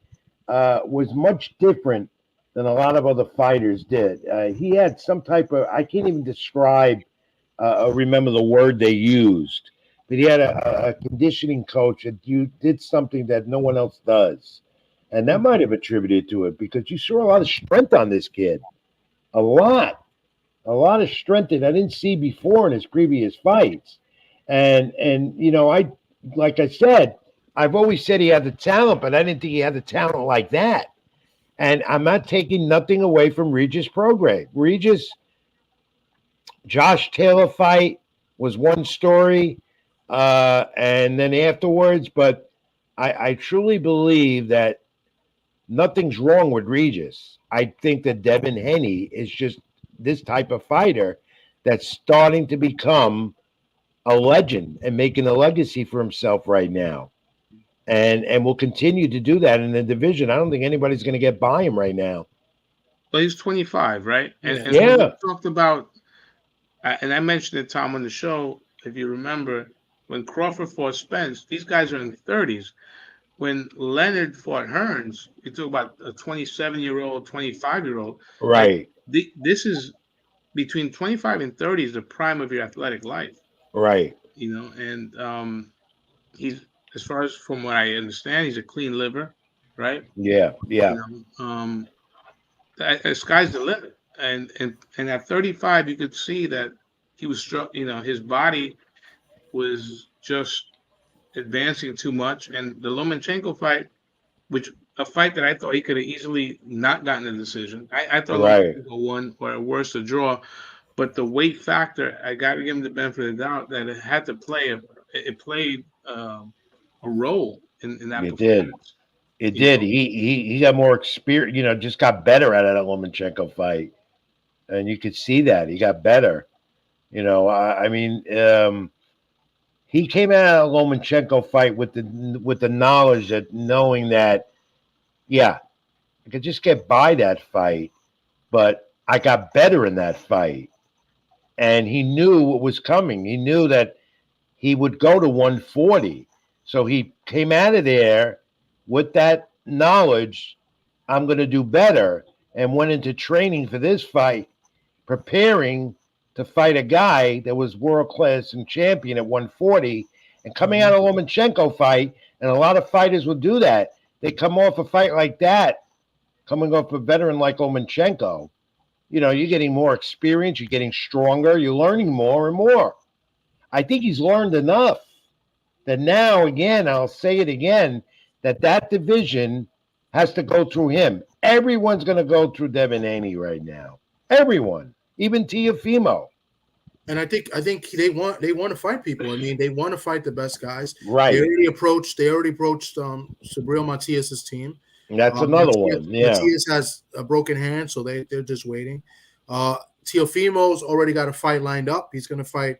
Speaker 3: was much different than a lot of other fighters did. He had some type of. I can't even describe or remember the word they used, but he had a conditioning coach that did something that no one else does, and that might have attributed to it because you saw a lot of strength on this kid, a lot of strength that I didn't see before in his previous fights. And like I said, I've always said he had the talent, but I didn't think he had the talent like that. And I'm not taking nothing away from Regis Prograis. Josh Taylor fight was one story, and then afterwards, but I truly believe that nothing's wrong with Regis. I think that Devin Haney is just this type of fighter that's starting to become a legend and making a legacy for himself right now, and will continue to do that in the division. I don't think anybody's going to get by him right now.
Speaker 2: Well, he's 25, right? And
Speaker 3: Yeah.
Speaker 2: we talked about, and I mentioned it, Tom, on the show, if you remember, when Crawford fought Spence, these guys are in their 30s. When Leonard fought Hearns, you talk about a 27-year-old, 25-year-old.
Speaker 3: Right.
Speaker 2: This is between 25 and 30 is the prime of your athletic life.
Speaker 3: Right.
Speaker 2: And he's, as far as from what I understand, he's a clean liver, right?
Speaker 3: Yeah.
Speaker 2: The sky's the limit. And at 35, you could see that he was struck. His body was just advancing too much. And the Lomachenko fight, which a fight that I thought he could have easily not gotten a decision. I thought Lomachenko won, or at worst a draw. But the weight factor, I got to give him the benefit of the doubt that it had to play. It played a role in that performance.
Speaker 3: It did. He got more experience. Just got better at that Lomachenko fight, and you could see that he got better. He came out of a Lomachenko fight with the knowledge that knowing that, yeah, I could just get by that fight, but I got better in that fight. And he knew what was coming. He knew that he would go to 140. So he came out of there with that knowledge, I'm going to do better, and went into training for this fight, preparing to fight a guy that was world class and champion at 140, and coming out of Lomachenko fight, and a lot of fighters will do that. They come off a fight like that, coming off a veteran like Lomachenko. You're getting more experience, you're getting stronger, you're learning more and more. I think he's learned enough that now, again, I'll say it again, that division has to go through him. Everyone's going to go through Devin Haney right now. Everyone, even Teofimo.
Speaker 1: And I think they want to fight people. I mean, they want to fight the best guys.
Speaker 3: Right.
Speaker 1: They already approached Sabril Matias's team.
Speaker 3: That's another one. Yeah.
Speaker 1: Matias has a broken hand, so they're just waiting. Teofimo's already got a fight lined up. He's going to fight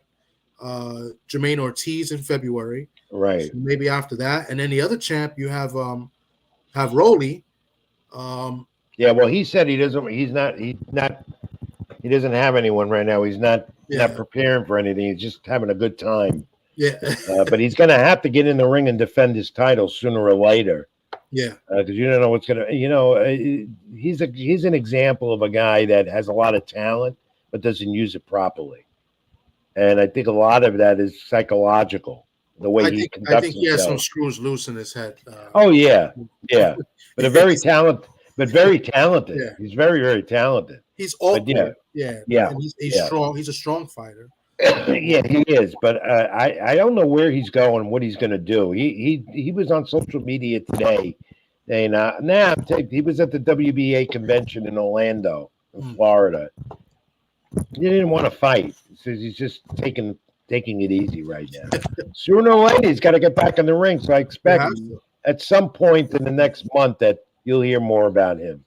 Speaker 1: Jermaine Ortiz in February.
Speaker 3: Right.
Speaker 1: So maybe after that, and then the other champ you have Rolly.
Speaker 3: Yeah. Well, he said he doesn't. He doesn't have anyone right now. He's not preparing for anything. He's just having a good time.
Speaker 1: Yeah.
Speaker 3: But he's going to have to get in the ring and defend his title sooner or later.
Speaker 1: Yeah.
Speaker 3: Because you don't know what's going to. He's an example of a guy that has a lot of talent but doesn't use it properly. And I think a lot of that is psychological. The way he conducts himself. I think
Speaker 1: he has some screws loose in his head.
Speaker 3: Oh yeah. But very talented. Yeah. He's very, very talented.
Speaker 1: He's awkward. Yeah. And he's strong. He's a strong fighter.
Speaker 3: Yeah, he is. But I don't know where he's going, what he's going to do. He was on social media today, and he was at the WBA convention in Orlando, in Florida. He didn't want to fight. He says he's just taking it easy right now. Sooner or later, he's got to get back in the ring. So I expect at some point in the next month that you'll hear more about him.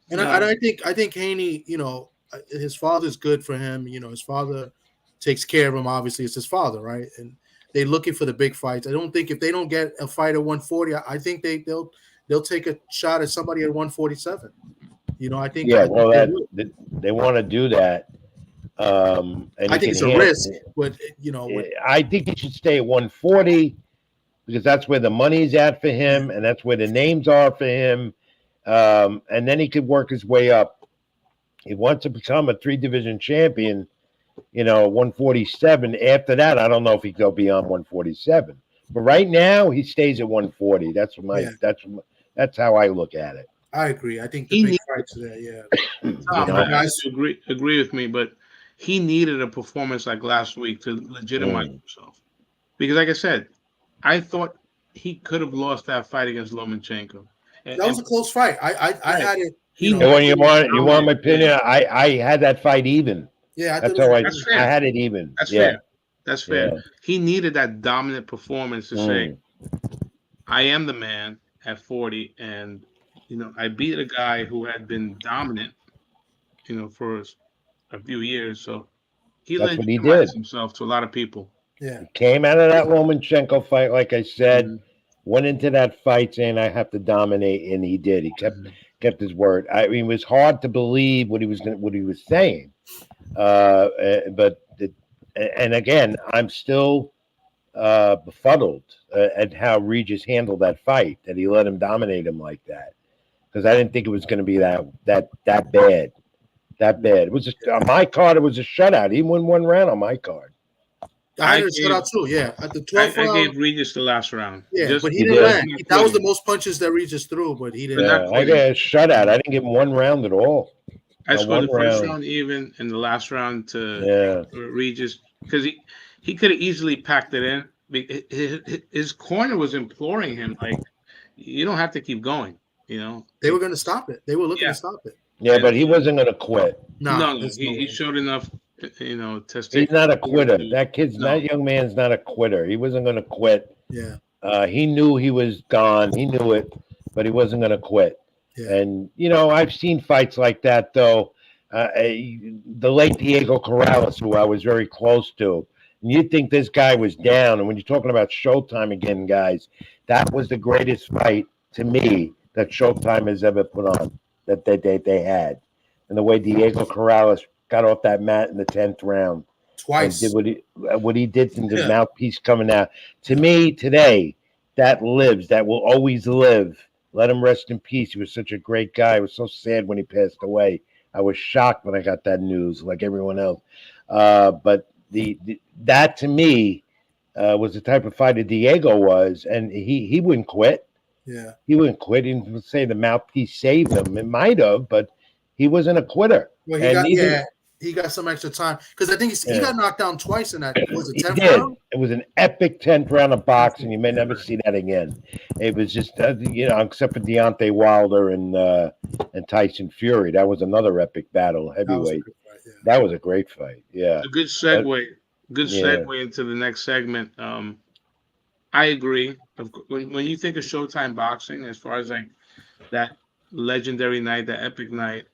Speaker 1: And I think Haney, his father's good for him. His father takes care of him. Obviously, it's his father, right? And they're looking for the big fights. I don't think if they don't get a fight at 140, I think they'll take a shot at somebody at 147. I think.
Speaker 3: Yeah, they want to do that. And
Speaker 1: I think it's a risk, but
Speaker 3: I think he should stay at 140 because that's where the money's at for him, and that's where the names are for him. And then he could work his way up. He wants to become a 3-division champion, 147. After that, I don't know if he go beyond 147. But right now, he stays at 140. That's how I look at it.
Speaker 1: I agree. I think the big fights there, yeah.
Speaker 2: Guys agree with me, but he needed a performance like last week to legitimize himself. Because, like I said, I thought he could have lost that fight against Lomachenko.
Speaker 1: That was a close fight. I had it.
Speaker 3: When you want my opinion, I had that fight even.
Speaker 1: Yeah,
Speaker 3: I had it even.
Speaker 2: That's fair. That's fair. Yeah. He needed that dominant performance to say, I am the man at 40, and I beat a guy who had been dominant, for a few years. So he legitimized himself to a lot of people.
Speaker 1: Yeah.
Speaker 3: He came out of that Lomachenko fight, like I said, went into that fight saying I have to dominate, and he did. He kept his word. I mean, it was hard to believe what he was saying. And again, I'm still befuddled at how Regis handled that fight, that he let him dominate him like that. Because I didn't think it was going to be that bad. That bad. It was on my card. It was a shutout. He won one round on my card.
Speaker 1: I had a shutout too. Yeah, at the 12th round,
Speaker 2: I gave Regis the last round.
Speaker 1: Yeah, but he didn't land. That was the most punches that Regis threw, but he didn't.
Speaker 3: I got a shutout. I didn't give him one round at all.
Speaker 2: I scored the first round even, and the last round to Regis because he could have easily packed it in. His corner was imploring him like, "You don't have to keep going."
Speaker 1: They were going to stop it. They were looking to stop it.
Speaker 3: Yeah, but he wasn't going to quit.
Speaker 2: No, he showed enough.
Speaker 3: He's not a quitter. That young man's not a quitter. He wasn't going to quit.
Speaker 1: Yeah.
Speaker 3: He knew he was gone. He knew it, but he wasn't going to quit. Yeah. And I've seen fights like that though. The late Diego Corrales, who I was very close to, and you'd think this guy was down. And when you're talking about Showtime again, guys, that was the greatest fight to me that Showtime has ever put on. That they had, and the way Diego Corrales got off that mat in the 10th round
Speaker 1: twice,
Speaker 3: and did what he did in the mouthpiece coming out. To me, today, that lives. That will always live. Let him rest in peace. He was such a great guy. It was so sad when he passed away. I was shocked when I got that news, like everyone else. But that to me was the type of fighter Diego was, and he wouldn't quit.
Speaker 1: Yeah.
Speaker 3: He wouldn't quit. He didn't say the mouthpiece saved him. It might have, but he wasn't a quitter.
Speaker 1: Well,
Speaker 3: And neither,
Speaker 1: he got some extra time because I think he
Speaker 3: yeah,
Speaker 1: got knocked down twice in that. Was it
Speaker 3: he
Speaker 1: 10th
Speaker 3: did.
Speaker 1: round?
Speaker 3: It was an epic 10th round of boxing. You may
Speaker 1: Yeah,
Speaker 3: never see that again. It was just, except for Deontay Wilder and Tyson Fury. That was another epic battle,
Speaker 1: that was a
Speaker 3: heavyweight.
Speaker 1: good fight. Yeah.
Speaker 3: That was a great fight. Yeah.
Speaker 2: A good
Speaker 3: But,
Speaker 2: segue. Good
Speaker 3: yeah.
Speaker 2: segue into the next segment. I agree. When you think of Showtime boxing, as far as like that legendary night, that epic night,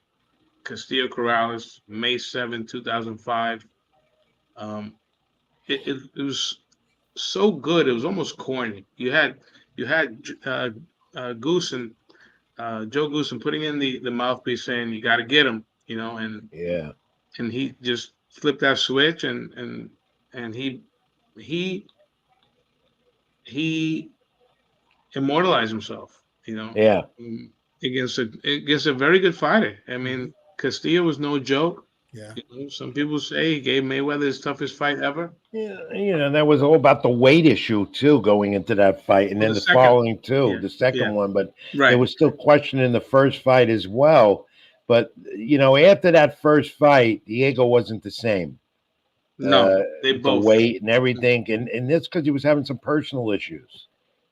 Speaker 2: Castillo Corrales, May 7, 2005. Um, it was so good. It was almost corny. You had Goosen, Joe Goosen putting in the mouthpiece saying you got to get him,
Speaker 3: Yeah.
Speaker 2: and he just flipped that switch and he he immortalized himself,
Speaker 3: Yeah.
Speaker 2: um, against a very good fighter. I mean, Castillo was no joke.
Speaker 1: Yeah.
Speaker 2: Some people say he gave Mayweather his toughest fight ever.
Speaker 3: Yeah, that was all about the weight issue too, going into that fight, and
Speaker 2: Well,
Speaker 3: then
Speaker 2: the
Speaker 3: the
Speaker 2: second,
Speaker 3: following too,
Speaker 2: yeah,
Speaker 3: the second
Speaker 2: yeah,
Speaker 3: one. But there
Speaker 2: right.
Speaker 3: was still question in the first fight as well. But after that first fight, Diego wasn't the same.
Speaker 2: No,
Speaker 3: Uh,
Speaker 2: they
Speaker 3: with the
Speaker 2: both.
Speaker 3: weight and everything, and that's because he was having some personal issues.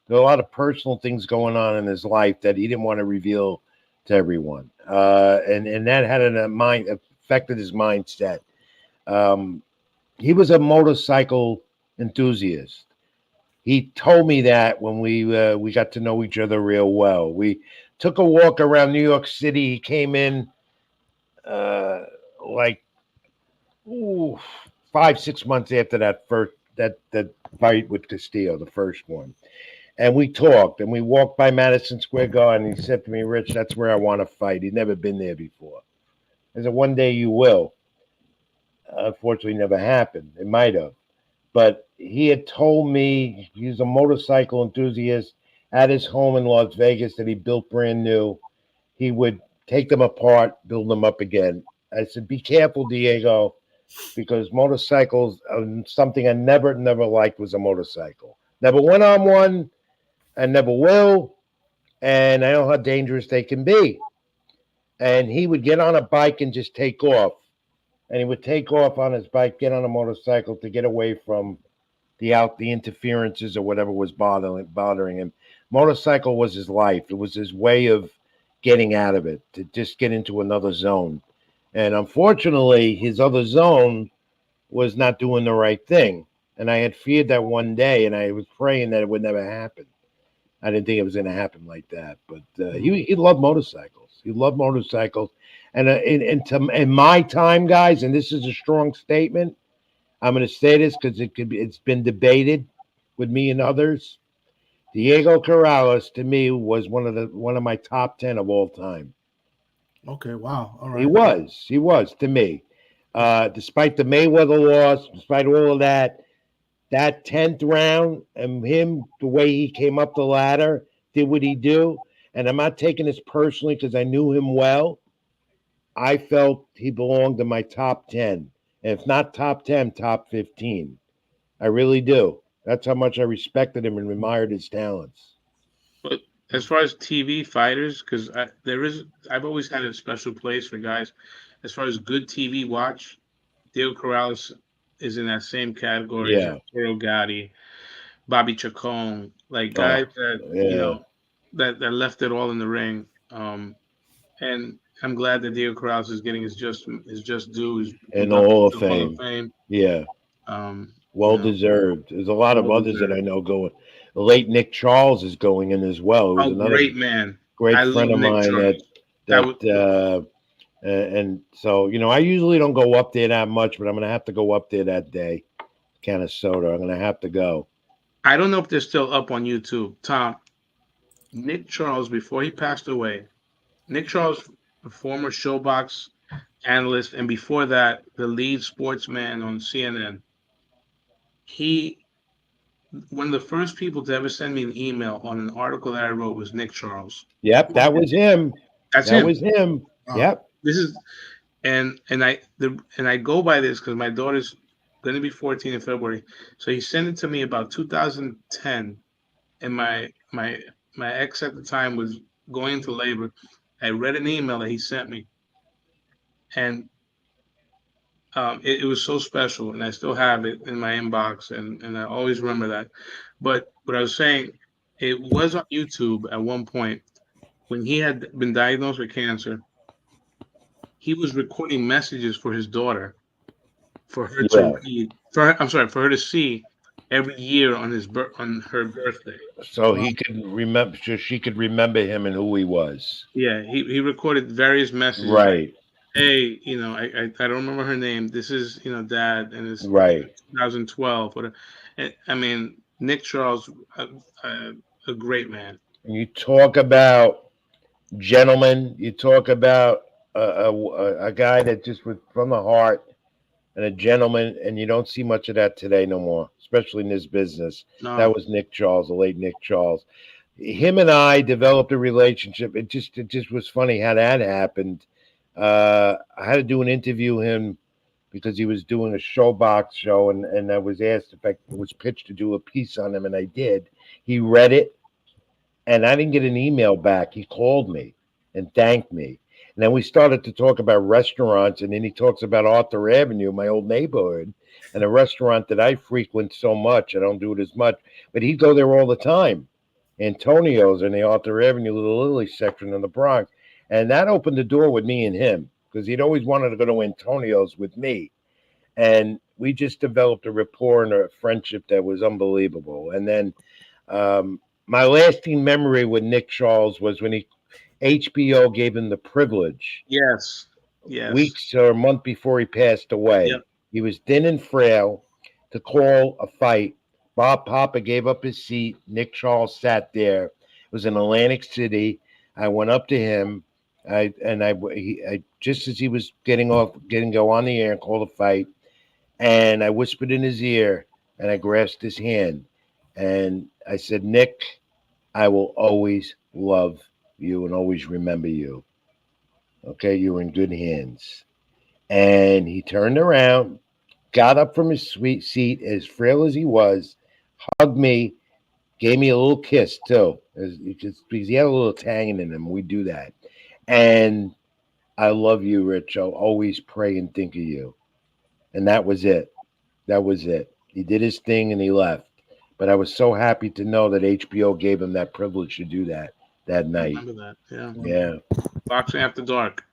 Speaker 3: There were a lot of personal things going on in his life that he didn't want to reveal to everyone, and that had affected his mindset. Um, he was a motorcycle enthusiast. He told me that when we got to know each other real well. We took a walk around New York City. He came in uh, like ooh, 5 6 months after that fight with Castillo, the first one, and we talked and we walked by Madison Square Garden. He said to me, "Rich, that's where I want to fight." He'd never been there before. I said, "One day you will." Unfortunately, never happened. It might have. But he had told me he's a motorcycle enthusiast at his home in Las Vegas that he built brand new. He would take them apart, build them up again. I said, "Be careful, Diego, because motorcycles are something I never liked was a motorcycle. Never went on one, I never will, and I know how dangerous they can be." And he would get on a bike and just take off. And he would take off on his bike, get on a motorcycle to get away from the interferences or whatever was bothering him. Motorcycle was his life. It was his way of getting out of it, to just get into another zone. And unfortunately, his other zone was not doing the right thing. And I had feared that one day, and I was praying that it would never happen. I didn't think it was going to happen like that. But he loved motorcycles. He loved motorcycles. And in my time, guys, and this is a strong statement, I'm going to say this because it's been debated with me and others. Diego Corrales to me was one of my top 10 of all time.
Speaker 1: Okay. Wow. All right.
Speaker 3: He was to me. Despite the Mayweather loss, despite all of that 10th round and him, the way he came up the ladder, did what he do. And I'm not taking this personally because I knew him well. I felt he belonged in my top 10. And if not top 10, top 15. I really do. That's how much I respected him and admired his talents.
Speaker 2: But as far as TV fighters, because I've always had a special place for guys. As far as good TV watch, Diego Corrales is in that same category as
Speaker 3: Yeah.
Speaker 2: Arturo Gatti, Bobby Chacon, like
Speaker 3: Oh,
Speaker 2: guys that
Speaker 3: yeah.
Speaker 2: that left it all in the ring. And I'm glad that Diego Corrales is getting his just due. He's
Speaker 3: In the
Speaker 2: inducted
Speaker 3: Hall of
Speaker 2: to the Hall of
Speaker 3: Fame.
Speaker 2: Fame.
Speaker 3: Yeah.
Speaker 2: Um, you
Speaker 3: Well
Speaker 2: know,
Speaker 3: deserved. There's a lot of
Speaker 2: well
Speaker 3: others that I
Speaker 2: deserved.
Speaker 3: know going. The late Nick Charles is going in as well. It was
Speaker 2: Oh,
Speaker 3: another
Speaker 2: great man!
Speaker 3: great
Speaker 2: I
Speaker 3: friend
Speaker 2: love
Speaker 3: of
Speaker 2: Nick
Speaker 3: mine
Speaker 2: Charles. That was
Speaker 3: and so I usually don't go up there that much, but I'm gonna have to go up there that day. Can of soda. I'm gonna have to go.
Speaker 2: I don't know if they're still up on YouTube. Tom, Nick Charles, before he passed away, Nick Charles, a former Showbox analyst, and before that, the lead sportsman on CNN. He, one of the first people to ever send me an email on an article that I wrote was Nick Charles.
Speaker 3: Yep, that was him.
Speaker 2: That's
Speaker 3: That
Speaker 2: him.
Speaker 3: was him.
Speaker 1: Wow.
Speaker 3: Yep.
Speaker 2: This is I go by this because my daughter's going to be 14 in February. So he sent it to me about 2010, and my ex at the time was going into labor. I read an email that he sent me, and it was so special, and I still have it in my inbox, and I always remember that. But what I was saying, it was on YouTube at one point when he had been diagnosed with cancer. He was recording messages for his daughter for her to
Speaker 3: Yeah.
Speaker 2: read. For her to see every year on on her birthday.
Speaker 3: So he could remember, so she could remember him and who he was.
Speaker 2: Yeah, he recorded various messages like,
Speaker 3: Right.
Speaker 2: "Hey, I don't remember her name. This is Dad, and it's
Speaker 3: Right.
Speaker 2: 2012." Whatever. I mean, Nick Charles, a, a great man.
Speaker 3: And you talk about gentlemen. You talk about a guy that just was from the heart and a gentleman, and you don't see much of that today no more, especially in this business. That
Speaker 2: No,
Speaker 3: was Nick Charles, the late Nick Charles. Him and I developed a relationship. It just was funny how that happened. I had to do an interview him because he was doing a showbox show, and I was asked if I was pitched to do a piece on him, and I did. He read it, and I didn't get an email back. He called me and thanked me. And then we started to talk about restaurants, and then he talks about Arthur Avenue, my old neighborhood, and a restaurant that I frequent so much. I don't do it as much, but he'd go there all the time. Antonio's in the Arthur Avenue Little Italy section in the Bronx. And that opened the door with me and him because he'd always wanted to go to Antonio's with me. And we just developed a rapport and a friendship that was unbelievable. And then my lasting memory with Nick Charles was when HBO gave him the privilege
Speaker 2: yes, yes,
Speaker 3: weeks or a month before he passed away.
Speaker 2: yep,
Speaker 3: He was thin and frail to call a fight. Bob Papa gave up his seat. Nick Charles sat there. It was in Atlantic City. I went up to him. I just as he was getting go on the air and call the fight, and I whispered in his ear and I grasped his hand and I said, Nick, I will always love you and always remember you. Okay, you're in good hands. And he turned around, got up from his sweet seat, as frail as he was, hugged me, gave me a little kiss too, because he had a little tang in him. We do that. And I love you, Rich. I'll always pray and think of you. And that was it. That was it. He did his thing and he left. But I was so happy to know that HBO gave him that privilege to do that
Speaker 2: I
Speaker 3: night.
Speaker 2: remember that. Yeah,
Speaker 3: Yeah.
Speaker 2: Boxing After Dark.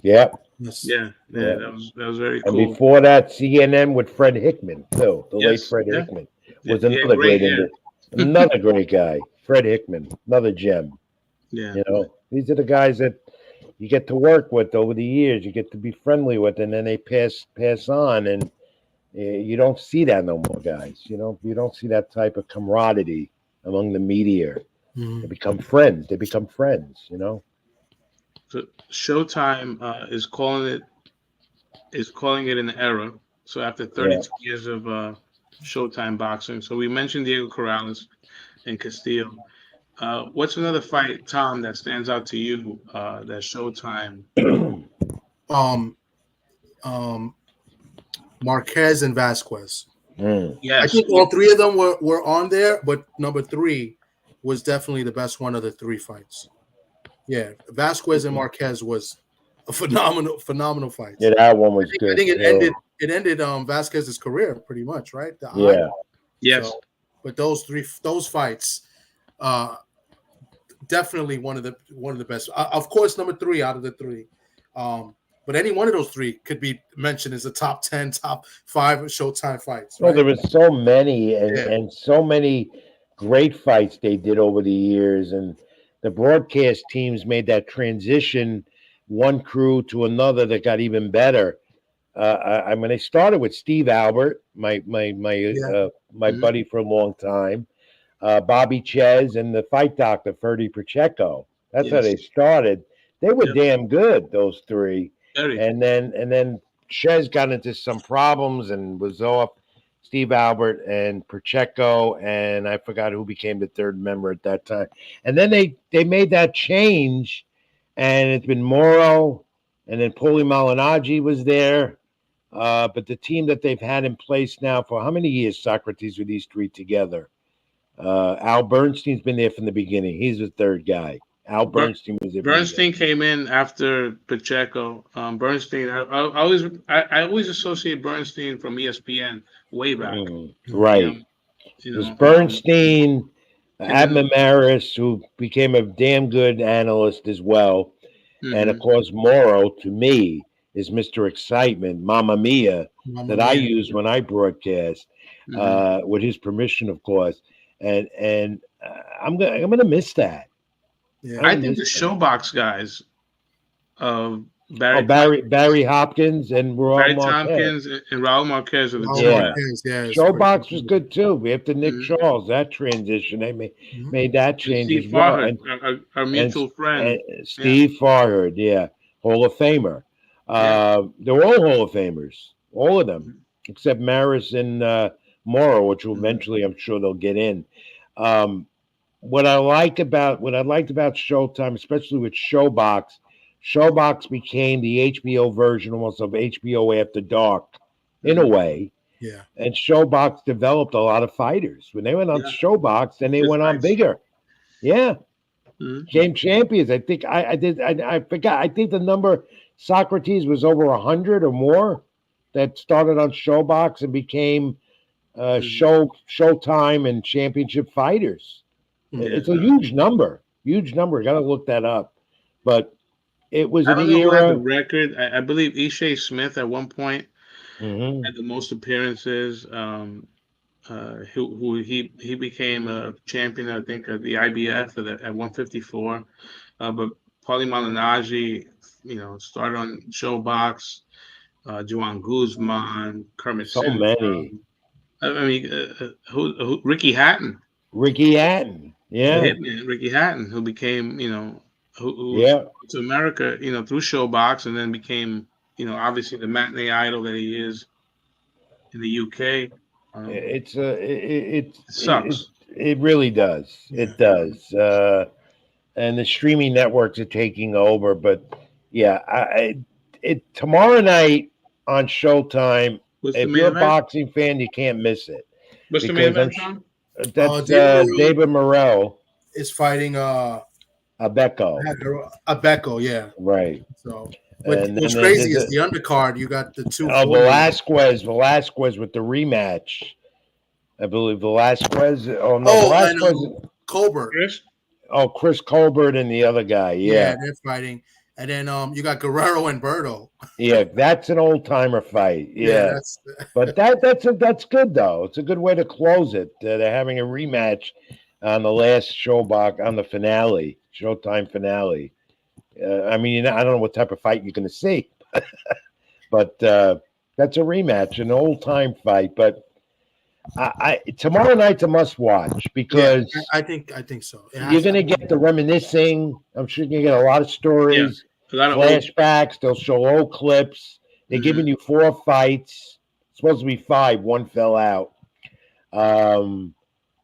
Speaker 3: Yep.
Speaker 1: Yes.
Speaker 2: Yeah,
Speaker 3: Yeah.
Speaker 2: that was very
Speaker 3: And
Speaker 2: cool.
Speaker 3: before that, CNN with Fred Hickman, too. The late
Speaker 2: Yes,
Speaker 3: Fred
Speaker 2: yeah,
Speaker 3: Hickman
Speaker 2: yeah,
Speaker 3: was
Speaker 2: he had
Speaker 3: another
Speaker 2: great
Speaker 3: great
Speaker 2: hair.
Speaker 3: another great guy. Fred Hickman, another gem.
Speaker 2: Yeah,
Speaker 3: You know, these are the guys that you get to work with over the years. You get to be friendly with, and then they pass on, and you don't see that no more, guys. You don't see that type of camaraderie among the media. They
Speaker 1: Mhm.
Speaker 3: become friends. They become friends. You know.
Speaker 2: so Showtime is calling it an era. So after
Speaker 3: Yeah.
Speaker 2: 32 years of Showtime boxing, so we mentioned Diego Corrales and Castillo. What's another fight, Tom, that stands out to you that Showtime?
Speaker 1: Um, um, Marquez and Vasquez.
Speaker 3: Mm.
Speaker 1: I
Speaker 2: Yes,
Speaker 1: think all three of them were on there, but number three was definitely the best one of the three fights. Yeah, Vasquez and Marquez was a phenomenal fights.
Speaker 3: Yeah, that one was
Speaker 1: I
Speaker 3: good
Speaker 1: think
Speaker 3: too.
Speaker 1: it ended Vasquez's career pretty much, right? The eye.
Speaker 3: Yeah.
Speaker 2: yes.
Speaker 1: So, but those fights, uh, definitely one of the best. Of course, number three out of the three. But any one of those three could be mentioned as a top 10, top 5 Showtime fights,
Speaker 3: Well,
Speaker 1: right?
Speaker 3: there was so many
Speaker 1: Yeah.
Speaker 3: and so many great fights they did over the years, and the broadcast teams made that transition one crew to another that got even better. I mean, they started with Steve Albert,
Speaker 1: Yeah.
Speaker 3: my
Speaker 2: Mhm.
Speaker 3: buddy for a long time, Bobby Ches, and the fight doctor Ferdy Pacheco. That's how
Speaker 2: Yes.
Speaker 3: they started. They were
Speaker 2: Yep.
Speaker 3: damn good, those three.
Speaker 2: Very.
Speaker 3: And then Ches got into some problems and was off. Steve Albert and Pacheco, and I forgot who became the third member at that time. And then they made that change, and it's been Morrow and then Paulie Malignaggi was there. But the team that they've had in place now for how many years, Socrates, with these three together? Al Bernstein's been there from the beginning. He's the third guy. Al
Speaker 2: Ber-
Speaker 3: Bernstein was there from the
Speaker 2: Bernstein came in after Pacheco. Bernstein, I always associate Bernstein from ESPN way back.
Speaker 3: beginning.
Speaker 2: You know,
Speaker 3: Right.
Speaker 2: you
Speaker 3: It was
Speaker 2: know,
Speaker 3: Bernstein,
Speaker 2: and then
Speaker 3: Adma Maris, who became a damn good analyst as well. And of
Speaker 2: mhm,
Speaker 3: course, Morrow, to me, is Mr. Excitement, Mamma Mia,
Speaker 1: Mamma
Speaker 3: that I
Speaker 1: mia.
Speaker 3: use when I broadcast,
Speaker 2: mhm.
Speaker 3: with his permission, of course. And I'm gonna miss that.
Speaker 1: Yeah.
Speaker 3: I'm
Speaker 2: I
Speaker 3: gonna
Speaker 2: think the
Speaker 3: miss that.
Speaker 2: Showbox guys of
Speaker 3: Oh,
Speaker 2: Barry
Speaker 3: Barry
Speaker 2: Tompkins,
Speaker 3: Hopkins and Raul
Speaker 2: Barry
Speaker 3: Marquez.
Speaker 2: Tompkins, and Raul Marquez are the
Speaker 1: Raul
Speaker 2: two
Speaker 3: Yeah.
Speaker 2: guys.
Speaker 1: Marquez, yeah, it's pretty
Speaker 3: Showbox was
Speaker 1: good.
Speaker 3: good too. After Nick
Speaker 2: Mhm.
Speaker 3: Charles, that transition, they
Speaker 1: Mhm.
Speaker 3: made that
Speaker 2: And
Speaker 3: change
Speaker 2: Steve
Speaker 3: as well.
Speaker 2: Farhood, our
Speaker 3: And,
Speaker 2: mutual friend.
Speaker 3: and
Speaker 2: Yeah,
Speaker 3: Steve Farhard, yeah, Hall of Famer.
Speaker 2: yeah.
Speaker 3: They're all Hall of Famers, all of them,
Speaker 2: Mhm.
Speaker 3: except Maris and Morrow, which will
Speaker 1: Mhm.
Speaker 3: eventually, I'm sure, they'll get in. Um, what I liked about Showtime, especially with Showbox became the HBO version almost of HBO After Dark, in a
Speaker 2: Mhm.
Speaker 3: way.
Speaker 1: Yeah.
Speaker 3: And Showbox developed a lot of fighters. When they went on
Speaker 2: Yeah,
Speaker 3: Showbox, then they
Speaker 2: good
Speaker 3: went on
Speaker 2: fights.
Speaker 3: bigger. Yeah,
Speaker 2: Mhm.
Speaker 3: game champions. I think I did. I forgot. I think the number Socrates was over 100 or more that started on Showbox and became
Speaker 2: Mhm.
Speaker 3: Showtime and championship fighters.
Speaker 1: Mhm.
Speaker 2: Yeah,
Speaker 3: It's a huge number. Huge number. Got to look that up. But it was
Speaker 2: I
Speaker 3: an
Speaker 2: don't know who had the
Speaker 3: era.
Speaker 2: record. I believe Ishe Smith at one point
Speaker 3: Mhm.
Speaker 2: had the most appearances. Who he became a champion, I think, of the IBF at 154. But Paulie Malignaggi, started on Showbox. Juan Guzman, Kermit
Speaker 3: So many.
Speaker 2: Cintron. I mean, Ricky Hatton,
Speaker 3: Ricky Hatton.
Speaker 2: the
Speaker 3: Yeah.
Speaker 2: hitman, Ricky Hatton, who became, who was
Speaker 3: Yeah.
Speaker 2: to America, through Showbox, and then became, obviously the matinee idol that he is in the UK. Um,
Speaker 3: It's it,
Speaker 2: it
Speaker 3: it
Speaker 2: sucks.
Speaker 3: it really does.
Speaker 1: Yeah.
Speaker 3: It does. And the streaming networks are taking over. But yeah, it tomorrow night on Showtime.
Speaker 2: What's the
Speaker 3: If
Speaker 2: main
Speaker 3: you're a
Speaker 2: event?
Speaker 3: boxing fan, you can't miss it
Speaker 2: What's the main
Speaker 3: because
Speaker 2: event, Tom?
Speaker 3: that's
Speaker 1: David Morrell
Speaker 3: David Morrell,
Speaker 1: is fighting
Speaker 3: Abeco,
Speaker 1: Abeco, yeah.
Speaker 3: right?
Speaker 1: So
Speaker 3: And
Speaker 1: what's
Speaker 3: then
Speaker 1: crazy
Speaker 3: there's
Speaker 1: is the undercard, you got the
Speaker 3: oh
Speaker 1: 240.
Speaker 3: Velasquez with the rematch. I believe Velasquez. Oh no,
Speaker 1: Oh, and
Speaker 3: Velasquez.
Speaker 1: Colbert.
Speaker 2: Chris?
Speaker 3: Oh, Chris Colbert and the other guy.
Speaker 1: Yeah,
Speaker 3: Yeah,
Speaker 1: they're fighting. And then you got Guerrero and Berto.
Speaker 3: yeah, that's an old timer fight.
Speaker 1: Yeah,
Speaker 3: Yeah,
Speaker 1: that's
Speaker 3: but that's good though. It's a good way to close it. They're having a rematch on the last Showbox on the finale, Showtime finale. I mean, I don't know what type of fight you're going to see, but that's a rematch, an old time fight. But tomorrow night's a must watch
Speaker 1: yeah,
Speaker 3: because
Speaker 1: I think so. It
Speaker 3: you're
Speaker 1: has to
Speaker 3: going to
Speaker 1: be.
Speaker 3: get the reminiscing. I'm sure you're going to get a lot of
Speaker 2: Yeah,
Speaker 3: stories,
Speaker 2: a lot of old.
Speaker 3: flashbacks. They'll show old clips. They're
Speaker 2: Mhm.
Speaker 3: giving you 4 fights. It's supposed to be 5. One fell out. Um,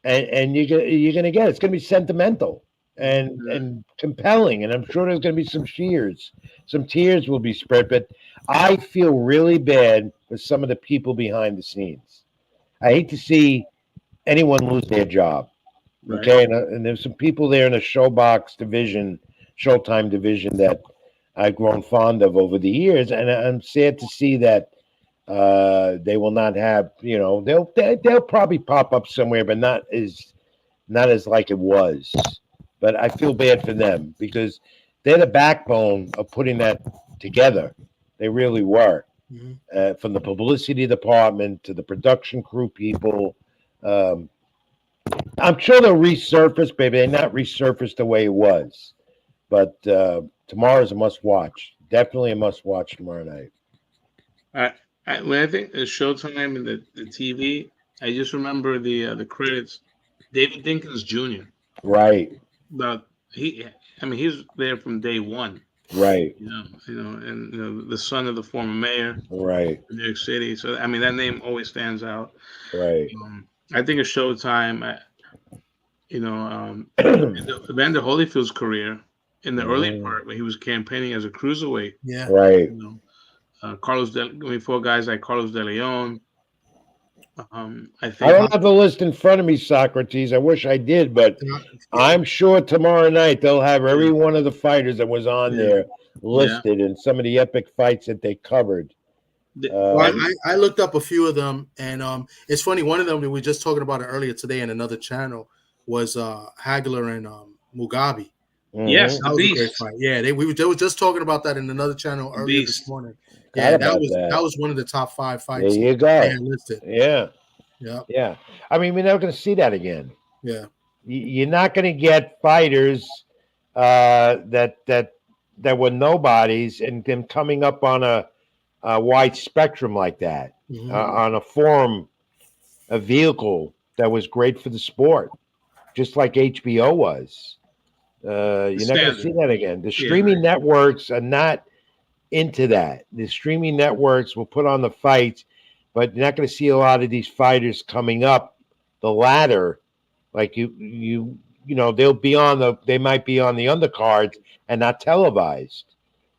Speaker 3: and you're gonna get it's gonna be sentimental
Speaker 2: Mhm.
Speaker 3: and compelling, and I'm sure there's gonna be some tears will be spread. But I feel really bad for some of the people behind the scenes. I hate to see anyone lose their job.
Speaker 2: Right.
Speaker 3: Okay, and there's some people there in the Showbox division, Showtime division that I've grown fond of over the years, and I'm sad to see that they will not have. They'll probably pop up somewhere, but not as like it was. But I feel bad for them because they're the backbone of putting that together. They really were.
Speaker 1: Mhm.
Speaker 3: From the publicity department to the production crew people. Um, I'm sure they'll resurface, but they not resurface the way it was. But tomorrow's a must watch. Definitely a must watch tomorrow night.
Speaker 2: I, when I think of Showtime and the TV, I just remember the credits. David Dinkins Jr.
Speaker 3: Right,
Speaker 2: But he was there from day one.
Speaker 3: right,
Speaker 2: And the son of the former mayor
Speaker 3: right,
Speaker 2: of New York City. So I mean, that name always stands out.
Speaker 3: right.
Speaker 2: I think of Showtime. You know, Evander Holyfield's career. in the early part when he was campaigning as a cruiserweight.
Speaker 1: Yeah.
Speaker 3: Right.
Speaker 2: You know, before guys like Carlos De Leon. I
Speaker 3: I
Speaker 2: think
Speaker 3: don't have the list in front of me, Socrates. I wish I did, but
Speaker 1: Yeah.
Speaker 3: I'm sure tomorrow night they'll have every one of the fighters that was on
Speaker 2: Yeah.
Speaker 3: there listed and some of the epic fights that they covered.
Speaker 1: Well, I looked up a few of them, and it's funny. One of them we were just talking about it earlier today in another channel was Hagler and Mugabe.
Speaker 2: Yes,
Speaker 1: That
Speaker 2: the
Speaker 1: was a great
Speaker 2: Beast.
Speaker 1: fight. Yeah, they were just talking about that in another channel earlier this
Speaker 2: Beast.
Speaker 1: morning.
Speaker 3: Forgot
Speaker 1: Yeah,
Speaker 3: about
Speaker 1: that was one of the top 5
Speaker 3: There
Speaker 1: fights
Speaker 3: you
Speaker 1: they
Speaker 3: go.
Speaker 1: had listed.
Speaker 3: Yeah.
Speaker 1: Yeah,
Speaker 3: Yeah. I mean, we're never going to see that again.
Speaker 1: yeah.
Speaker 3: You're not going to get fighters that were nobodies and them coming up on a wide spectrum like that,
Speaker 1: Mhm.
Speaker 3: on a forum, a vehicle that was great for the sport, just like HBO was. You're not going to see that again. The streaming networks are not into that. The streaming networks will put on the fights, but you're not going to see a lot of these fighters coming up the ladder. Like you know, they might be on the undercards and not televised.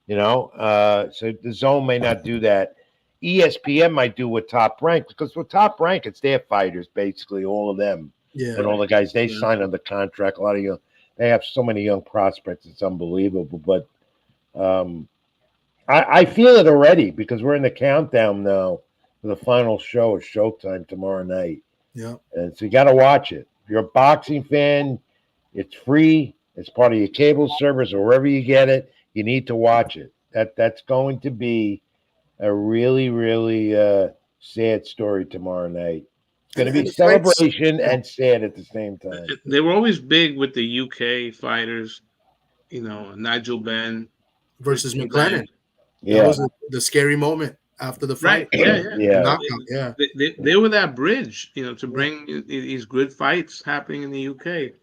Speaker 3: So the zone may not do that. ESPN might do with Top Rank, because with Top Rank, it's their fighters, basically, all of them.
Speaker 1: Yeah.
Speaker 3: And all the guys they sign under contract. A lot of they have so many young prospects, it's unbelievable. But I feel it already, because we're in the countdown now for the final show of Showtime tomorrow night.
Speaker 1: Yeah.
Speaker 3: And so you got to watch it. If you're a boxing fan, it's free. It's part of your cable service or wherever you get it. You need to watch it. That's going to be a really, really sad story tomorrow night. It's going to be celebration and sad at the same time.
Speaker 2: They were always big with the UK fighters, Nigel Benn
Speaker 1: versus McLennan.
Speaker 3: Yeah.
Speaker 1: That was the scary moment after the fight.
Speaker 2: Right. Yeah.
Speaker 1: Knockout. Yeah.
Speaker 2: They were that bridge, to bring these good fights happening in the UK.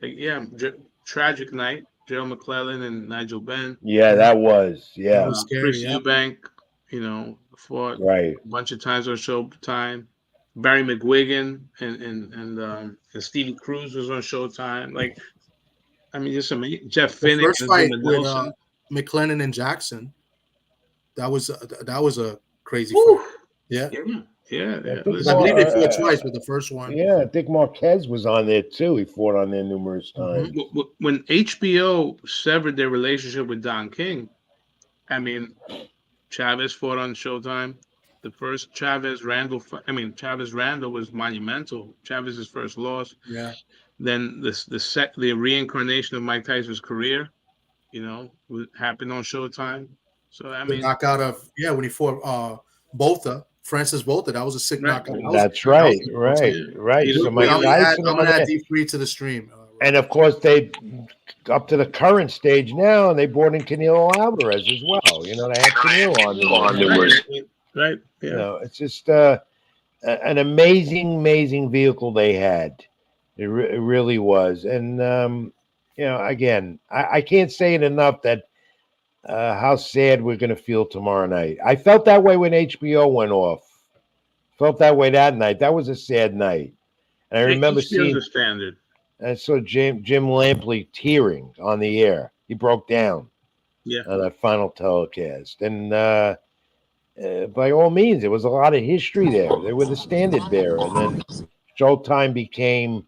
Speaker 2: Tragic night. Gerald McClellan and Nigel Benn.
Speaker 3: Yeah, that was. Yeah.
Speaker 1: That was scary,
Speaker 2: Chris Eubank, fought
Speaker 3: right
Speaker 2: a bunch of times on Showtime. Barry McGuigan and Stevie Cruz was on Showtime. Like, I mean, just amazing. Jeff Finnick.
Speaker 1: The first fight with McLennan and Jackson. That was a crazy fight. Yeah.
Speaker 2: Yeah.
Speaker 1: I believe they fought twice with the first one.
Speaker 3: Yeah, I think Marquez was on there too. He fought on there numerous times.
Speaker 2: When HBO severed their relationship with Don King, I mean, Chavez fought on Showtime. The first Chavez Randall was monumental. Chavez's first loss.
Speaker 1: Yeah.
Speaker 2: Then the reincarnation of Mike Tyson's career, happened on Showtime. So I mean,
Speaker 1: the knockout of when he fought Francis Botha, that was a sick knockout.
Speaker 3: That's right. So Mike Tyson,
Speaker 1: I'm gonna add D3 to the stream.
Speaker 3: And of course, they up to the current stage now, and they brought in Canelo Alvarez as well. They had Canelo on there.
Speaker 2: Right. Yeah.
Speaker 3: It's just an amazing vehicle they had. It really was. And again, I can't say it enough that how sad we're going to feel tomorrow night. I felt that way when HBO went off. Felt that way that night. That was a sad night. And I remember seeing
Speaker 2: the standard.
Speaker 3: I saw Jim Lampley tearing on the air. He broke down on that final telecast. And by all means, there was a lot of history there. They were the standard bearer. And then Showtime became